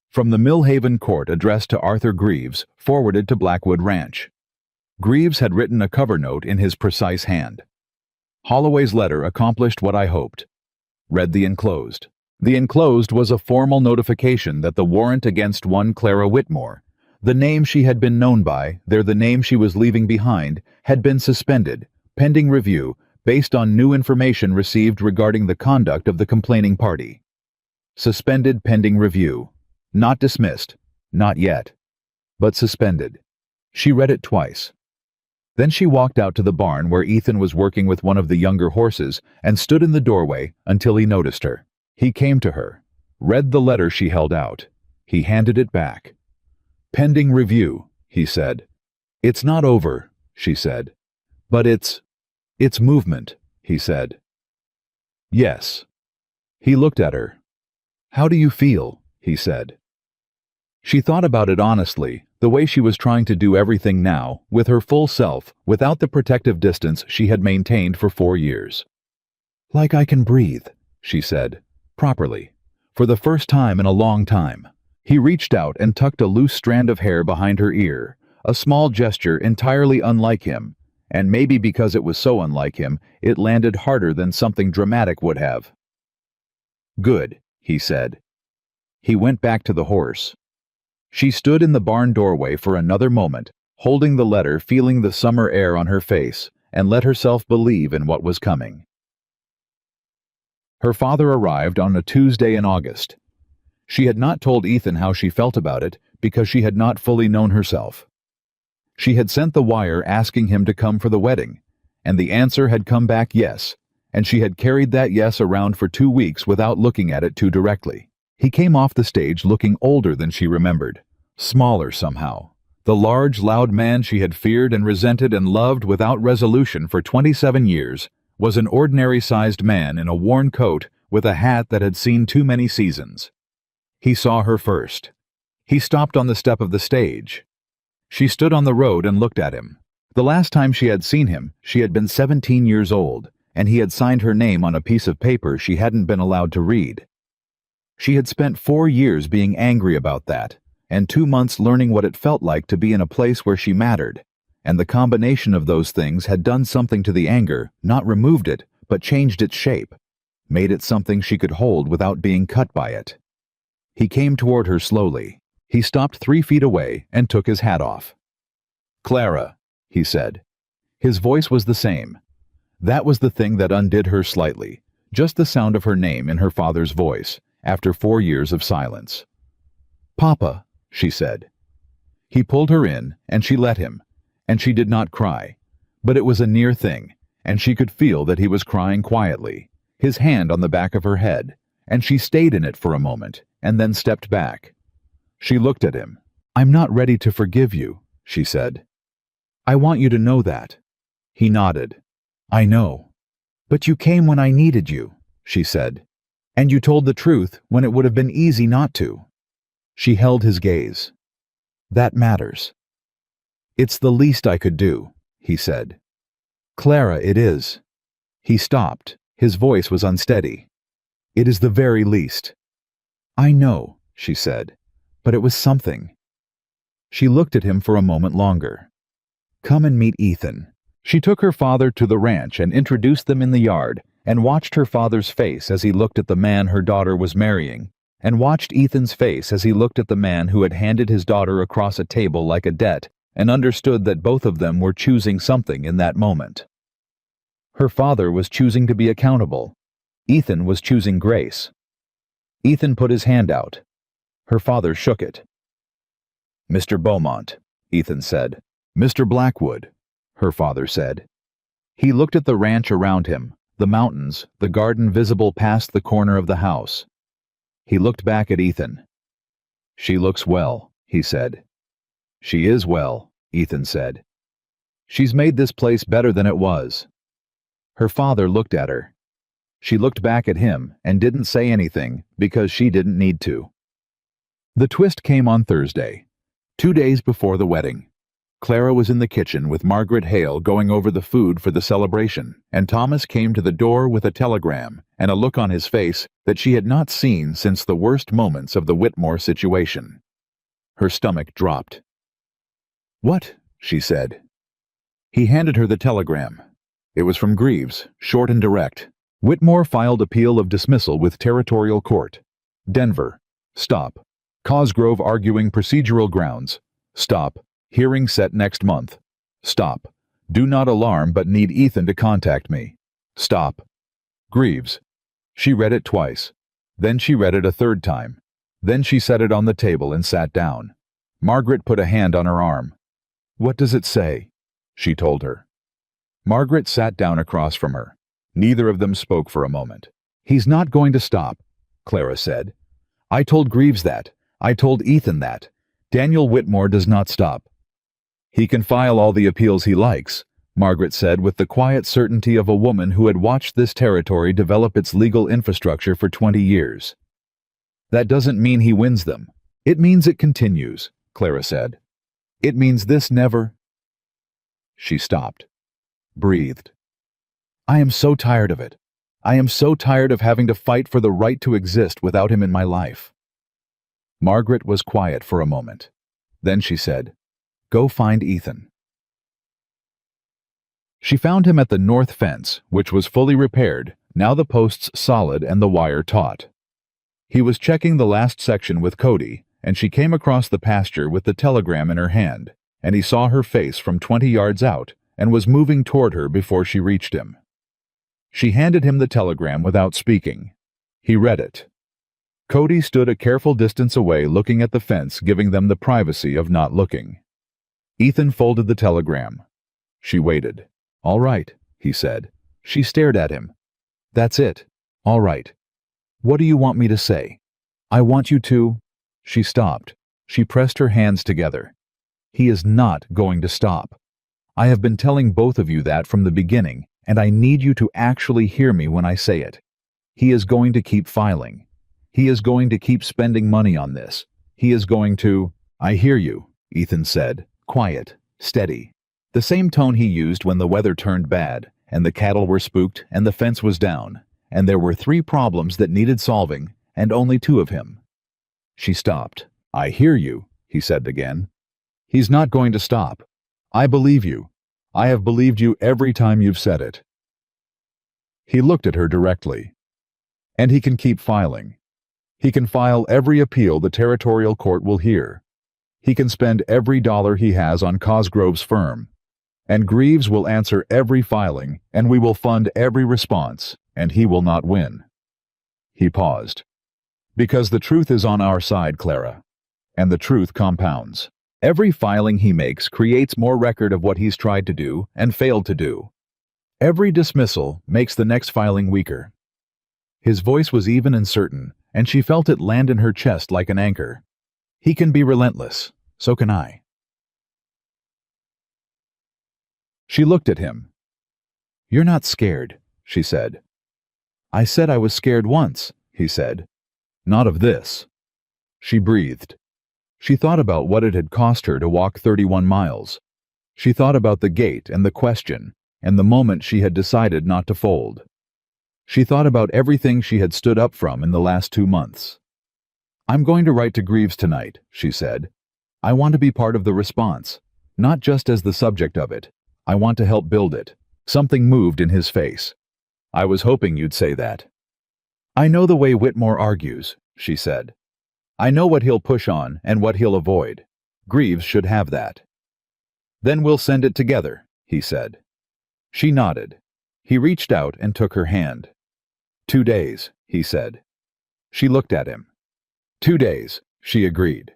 Speaker 1: From the Millhaven court addressed to Arthur Greaves, forwarded to Blackwood Ranch. Greaves had written a cover note in his precise hand. Holloway's letter accomplished what I hoped. Read the enclosed. The enclosed was a formal notification that the warrant against one Clara Whitmore, the name she had been known by, the name she was leaving behind, had been suspended, pending review, based on new information received regarding the conduct of the complaining party. Suspended pending review. Not dismissed. Not yet. But suspended. She read it twice. Then she walked out to the barn where Ethan was working with one of the younger horses and stood in the doorway until he noticed her. He came to her, read the letter she held out. He handed it back. "Pending review," he said. "It's not over," she said. "But it's movement," he said. "Yes." He looked at her. "How do you feel?" he said. She thought about it honestly, the way she was trying to do everything now, with her full self, without the protective distance she had maintained for 4 years. "Like I can breathe," she said, properly, for the first time in a long time. He reached out and tucked a loose strand of hair behind her ear, a small gesture entirely unlike him, and maybe because it was so unlike him, it landed harder than something dramatic would have. "Good," he said. He went back to the horse. She stood in the barn doorway for another moment, holding the letter, feeling the summer air on her face, and let herself believe in what was coming. Her father arrived on a Tuesday in August. She had not told Ethan how she felt about it because she had not fully known herself. She had sent the wire asking him to come for the wedding, and the answer had come back yes, and she had carried that yes around for 2 weeks without looking at it too directly. He came off the stage looking older than she remembered, smaller somehow. The large, loud man she had feared and resented and loved without resolution for 27 years was an ordinary-sized man in a worn coat with a hat that had seen too many seasons. He saw her first. He stopped on the step of the stage. She stood on the road and looked at him. The last time she had seen him, she had been 17 years old, and he had signed her name on a piece of paper she hadn't been allowed to read. She had spent 4 years being angry about that, and 2 months learning what it felt like to be in a place where she mattered, and the combination of those things had done something to the anger, not removed it, but changed its shape, made it something she could hold without being cut by it. He came toward her slowly. He stopped 3 feet away and took his hat off. "Clara," he said. His voice was the same. That was the thing that undid her slightly, just the sound of her name in her father's voice, after 4 years of silence. "Papa," she said. He pulled her in, and she let him, and she did not cry, but it was a near thing, and she could feel that he was crying quietly, his hand on the back of her head, and she stayed in it for a moment, and then stepped back. She looked at him. "I'm not ready to forgive you," she said. "I want you to know that." He nodded. "I know. But you came when I needed you," she said. "And you told the truth when it would have been easy not to." She held his gaze. "That matters." "It's the least I could do," he said. "Clara, it is." He stopped. His voice was unsteady. "It is the very least." "I know," she said, "but it was something." She looked at him for a moment longer. "Come and meet Ethan." She took her father to the ranch and introduced them in the yard, and watched her father's face as he looked at the man her daughter was marrying, and watched Ethan's face as he looked at the man who had handed his daughter across a table like a debt, and understood that both of them were choosing something in that moment. Her father was choosing to be accountable. Ethan was choosing grace. Ethan put his hand out. Her father shook it. "Mr. Beaumont," Ethan said. "Mr. Blackwood," her father said. He looked at the ranch around him, the mountains, the garden visible past the corner of the house. He looked back at Ethan. "She looks well," he said. "She is well," Ethan said. "She's made this place better than it was." Her father looked at her. She looked back at him and didn't say anything because she didn't need to. The twist came on Thursday, 2 days before the wedding. Clara was in the kitchen with Margaret Hale going over the food for the celebration, and Thomas came to the door with a telegram and a look on his face that she had not seen since the worst moments of the Whitmore situation. Her stomach dropped. "What?" she said. He handed her the telegram. It was from Greaves, short and direct. Whitmore filed appeal of dismissal with Territorial Court. Denver. Stop. Cosgrove arguing procedural grounds. Stop. Hearing set next month. Stop. Do not alarm but need Ethan to contact me. Stop. Greaves. She read it twice. Then she read it a third time. Then she set it on the table and sat down. Margaret put a hand on her arm. "What does it say?" she told her. Margaret sat down across from her. Neither of them spoke for a moment. "He's not going to stop," Clara said. "I told Greaves that. I told Ethan that. Daniel Whitmore does not stop." "He can file all the appeals he likes," Margaret said with the quiet certainty of a woman who had watched this territory develop its legal infrastructure for 20 years. "That doesn't mean he wins them. It means it continues," Clara said. "It means this never—" She stopped. Breathed. "I am so tired of it. I am so tired of having to fight for the right to exist without him in my life." Margaret was quiet for a moment. Then she said, "Go find Ethan." She found him at the north fence, which was fully repaired, now the posts solid and the wire taut. He was checking the last section with Cody, and she came across the pasture with the telegram in her hand, and he saw her face from 20 yards out and was moving toward her before she reached him. She handed him the telegram without speaking. He read it. Cody stood a careful distance away looking at the fence, giving them the privacy of not looking. Ethan folded the telegram. She waited. "All right," he said. She stared at him. "That's it. All right. What do you want me to say?" "I want you to—" She stopped. She pressed her hands together. "He is not going to stop. I have been telling both of you that from the beginning, and I need you to actually hear me when I say it. He is going to keep filing. He is going to keep spending money on this. He is going to—" "I hear you," Ethan said, quiet, steady. The same tone he used when the weather turned bad, and the cattle were spooked, and the fence was down, and there were 3 problems that needed solving, and only 2 of him. She stopped. "I hear you," he said again. "He's not going to stop. I believe you. I have believed you every time you've said it." He looked at her directly. "And he can keep filing. He can file every appeal the Territorial Court will hear. He can spend every dollar he has on Cosgrove's firm. And Greaves will answer every filing, and we will fund every response, and he will not win." He paused. "Because the truth is on our side, Clara. And the truth compounds. Every filing he makes creates more record of what he's tried to do and failed to do. Every dismissal makes the next filing weaker." His voice was even and certain, and she felt it land in her chest like an anchor. "He can be relentless. So can I." She looked at him. "You're not scared," she said. "I said I was scared once," he said. "Not of this." She breathed. She thought about what it had cost her to walk 31 miles. She thought about the gate and the question, and the moment she had decided not to fold. She thought about everything she had stood up from in the last 2 months. "I'm going to write to Greaves tonight," she said. "I want to be part of the response, not just as the subject of it. I want to help build it." Something moved in his face. "I was hoping you'd say that." "I know the way Whitmore argues," she said. "I know what he'll push on and what he'll avoid. Greaves should have that." "Then we'll send it together," he said. She nodded. He reached out and took her hand. 2 days, he said. She looked at him. 2 days, she agreed.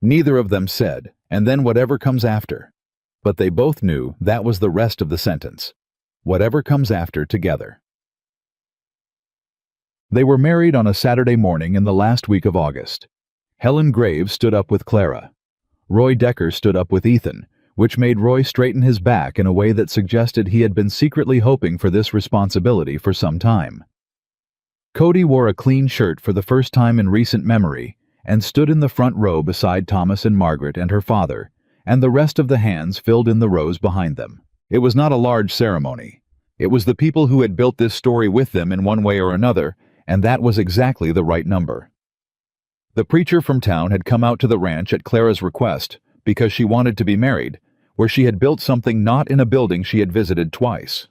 Speaker 1: Neither of them said, "and then whatever comes after." But they both knew that was the rest of the sentence. Whatever comes after together. They were married on a Saturday morning in the last week of August. Helen Graves stood up with Clara. Roy Decker stood up with Ethan, which made Roy straighten his back in a way that suggested he had been secretly hoping for this responsibility for some time. Cody wore a clean shirt for the first time in recent memory and stood in the front row beside Thomas and Margaret and her father, and the rest of the hands filled in the rows behind them. It was not a large ceremony. It was the people who had built this story with them in one way or another, and that was exactly the right number. The preacher from town had come out to the ranch at Clara's request because she wanted to be married, where she had built something not in a building she had visited twice.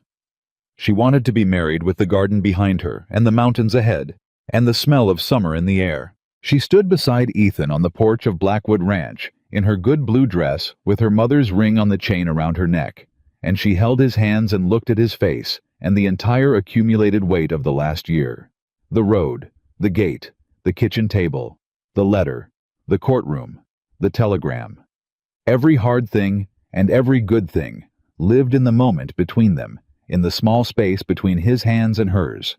Speaker 1: She wanted to be married with the garden behind her and the mountains ahead, and the smell of summer in the air. She stood beside Ethan on the porch of Blackwood Ranch, in her good blue dress with her mother's ring on the chain around her neck, and she held his hands and looked at his face and the entire accumulated weight of the last year. The road, the gate, the kitchen table, the letter, the courtroom, the telegram. Every hard thing and every good thing lived in the moment between them, in the small space between his hands and hers.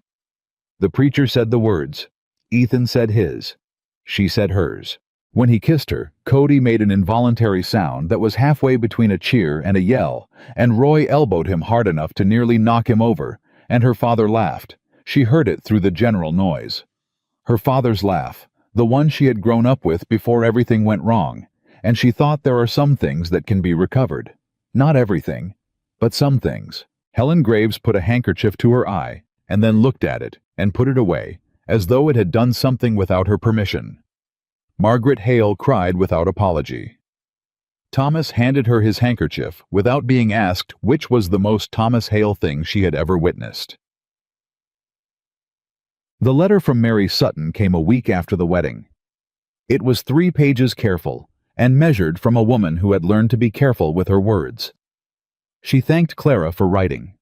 Speaker 1: The preacher said the words. Ethan said his. She said hers. When he kissed her, Cody made an involuntary sound that was halfway between a cheer and a yell, and Roy elbowed him hard enough to nearly knock him over, and her father laughed. She heard it through the general noise. Her father's laugh, the one she had grown up with before everything went wrong, and she thought there are some things that can be recovered. Not everything, but some things. Helen Graves put a handkerchief to her eye, and then looked at it, and put it away, as though it had done something without her permission. Margaret Hale cried without apology. Thomas handed her his handkerchief without being asked which was the most Thomas Hale thing she had ever witnessed. The letter from Mary Sutton came a week after the wedding. It was 3 pages careful, and measured from a woman who had learned to be careful with her words. She thanked Clara for writing.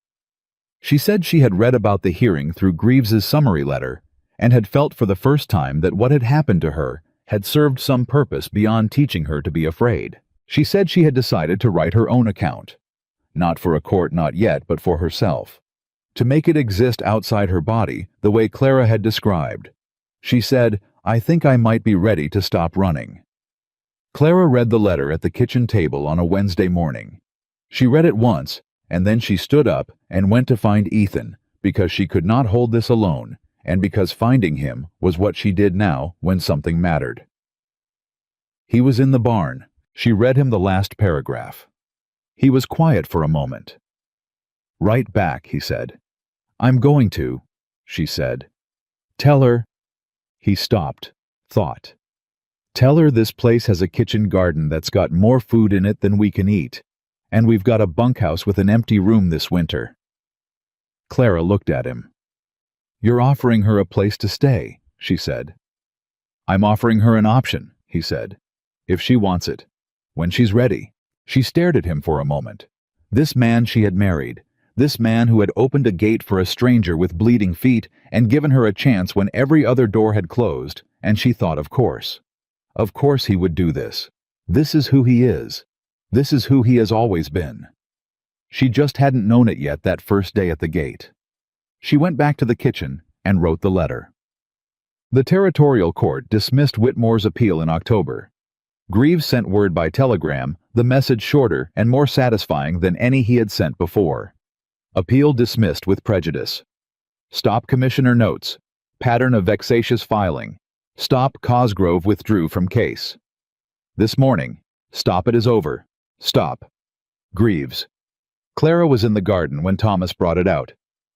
Speaker 1: She said she had read about the hearing through Greaves's summary letter, and had felt for the first time that what had happened to her had served some purpose beyond teaching her to be afraid. She said she had decided to write her own account. Not for a court, not yet, but for herself. To make it exist outside her body, the way Clara had described. She said, "I think I might be ready to stop running." Clara read the letter at the kitchen table on a Wednesday morning. She read it once, and then she stood up and went to find Ethan, because she could not hold this alone, and because finding him was what she did now when something mattered. He was in the barn. She read him the last paragraph. He was quiet for a moment. "Write back," he said. "I'm going to," she said. "Tell her." He stopped, thought. "Tell her this place has a kitchen garden that's got more food in it than we can eat, and we've got a bunkhouse with an empty room this winter." Clara looked at him. "You're offering her a place to stay," she said. "I'm offering her an option," he said. "If she wants it. When she's ready." She stared at him for a moment. This man she had married, this man who had opened a gate for a stranger with bleeding feet and given her a chance when every other door had closed, and she thought, of course he would do this. This is who he is. This is who he has always been. She just hadn't known it yet that first day at the gate. She went back to the kitchen and wrote the letter. The territorial court dismissed Whitmore's appeal in October. Greaves sent word by telegram, the message shorter and more satisfying than any he had sent before. Appeal dismissed with prejudice. Stop Commissioner notes. Pattern of vexatious filing. Stop Cosgrove withdrew from case. This morning. Stop it is over. Stop. Greaves. Clara was in the garden when Thomas brought it out.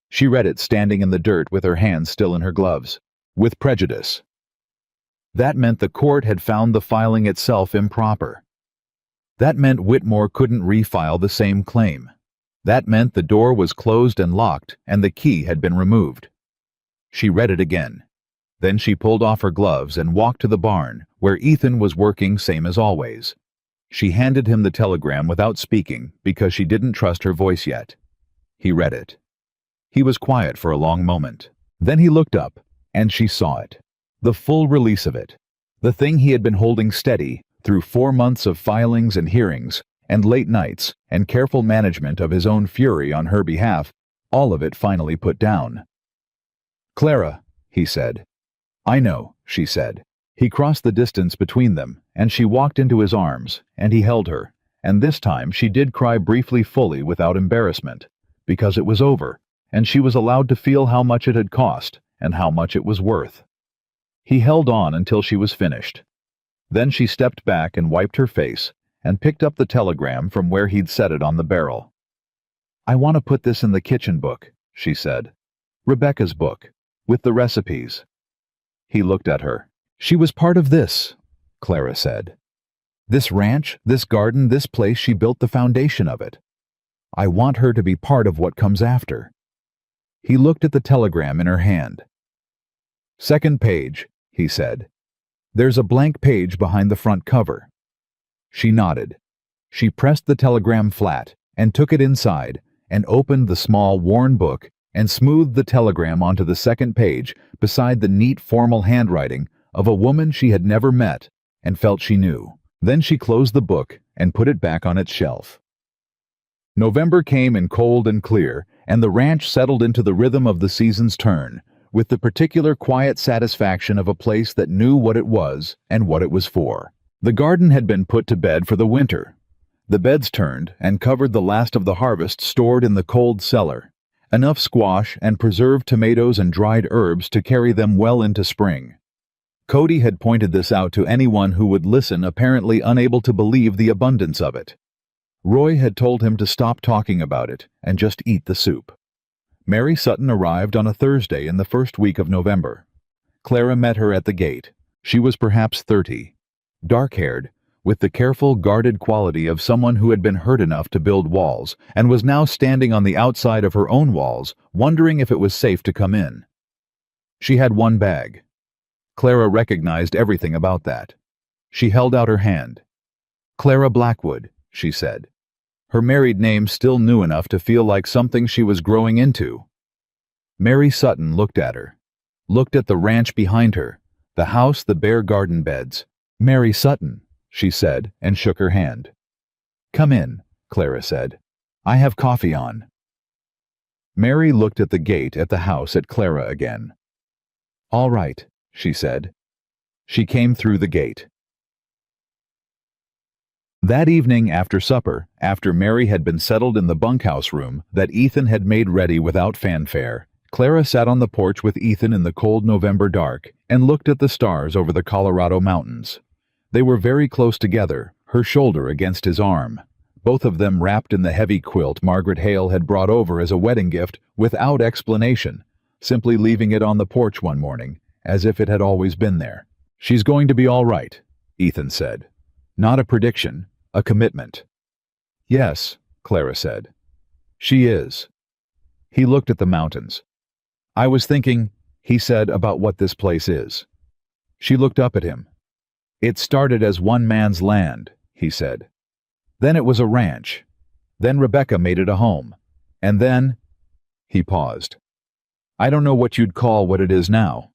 Speaker 1: She read it standing in the dirt with her hands still in her gloves. With prejudice. That meant the court had found the filing itself improper. That meant Whitmore couldn't refile the same claim. That meant the door was closed and locked, and the key had been removed. She read it again. Then she pulled off her gloves and walked to the barn, where Ethan was working same as always. She handed him the telegram without speaking because she didn't trust her voice yet. He read it. He was quiet for a long moment. Then he looked up, and she saw it. The full release of it. The thing he had been holding steady through 4 months of filings and hearings, and late nights, and careful management of his own fury on her behalf, all of it finally put down. "Clara," he said. "I know," she said. He crossed the distance between them, and she walked into his arms, and he held her, and this time she did cry briefly fully without embarrassment, because it was over, and she was allowed to feel how much it had cost and how much it was worth. He held on until she was finished. Then she stepped back and wiped her face and picked up the telegram from where he'd set it on the barrel. "I want to put this in the kitchen book," she said. "Rebecca's book, with the recipes." He looked at her. "She was part of this," Clara said. "This ranch, this garden, this place, she built the foundation of it. I want her to be part of what comes after." He looked at the telegram in her hand. "Second page," he said. "There's a blank page behind the front cover." She nodded. She pressed the telegram flat and took it inside and opened the small, worn book and smoothed the telegram onto the second page beside the neat, formal handwriting of a woman she had never met and felt she knew. Then she closed the book and put it back on its shelf. November came in cold and clear, and the ranch settled into the rhythm of the season's turn, with the particular quiet satisfaction of a place that knew what it was and what it was for. The garden had been put to bed for the winter. The beds turned and covered the last of the harvest stored in the cold cellar, enough squash and preserved tomatoes and dried herbs to carry them well into spring. Cody had pointed this out to anyone who would listen, apparently unable to believe the abundance of it. Roy had told him to stop talking about it and just eat the soup. Mary Sutton arrived on a Thursday in the first week of November. Clara met her at the gate. She was perhaps 30, dark-haired, with the careful, guarded quality of someone who had been hurt enough to build walls and was now standing on the outside of her own walls, wondering if it was safe to come in. She had one bag. Clara recognized everything about that. She held out her hand. "Clara Blackwood," she said. Her married name still new enough to feel like something she was growing into. Mary Sutton looked at her, looked at the ranch behind her, the house, the bare garden beds. "Mary Sutton," she said, and shook her hand. "Come in," Clara said. "I have coffee on." Mary looked at the gate at the house at Clara again. "All right," she said. She came through the gate. That evening after supper, after Mary had been settled in the bunkhouse room that Ethan had made ready without fanfare, Clara sat on the porch with Ethan in the cold November dark and looked at the stars over the Colorado mountains. They were very close together, her shoulder against his arm, both of them wrapped in the heavy quilt Margaret Hale had brought over as a wedding gift without explanation, simply leaving it on the porch one morning, as if it had always been there. "She's going to be all right," Ethan said. Not a prediction, a commitment. "Yes," Clara said. "She is." He looked at the mountains. "I was thinking," he said, "about what this place is." She looked up at him. "It started as one man's land," he said. "Then it was a ranch. Then Rebecca made it a home. And then—" He paused. "I don't know what you'd call what it is now."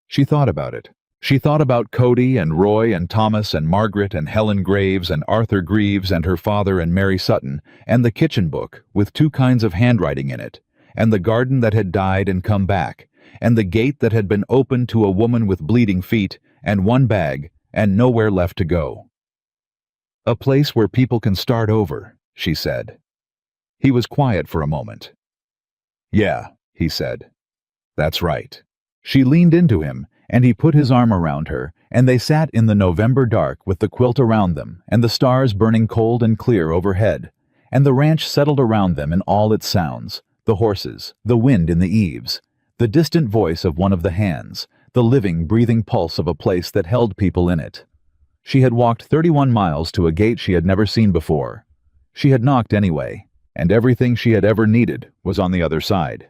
Speaker 1: She thought about it. She thought about Cody and Roy and Thomas and Margaret and Helen Graves and Arthur Greaves and her father and Mary Sutton, and the kitchen book with 2 kinds of handwriting in it, and the garden that had died and come back, and the gate that had been opened to a woman with bleeding feet, and one bag, and nowhere left to go. "A place where people can start over," she said. He was quiet for a moment. "Yeah," he said. "That's right." She leaned into him, and he put his arm around her, and they sat in the November dark with the quilt around them, and the stars burning cold and clear overhead, and the ranch settled around them in all its sounds, the horses, the wind in the eaves, the distant voice of one of the hands, the living, breathing pulse of a place that held people in it. She had walked 31 miles to a gate she had never seen before. She had knocked anyway, and everything she had ever needed was on the other side.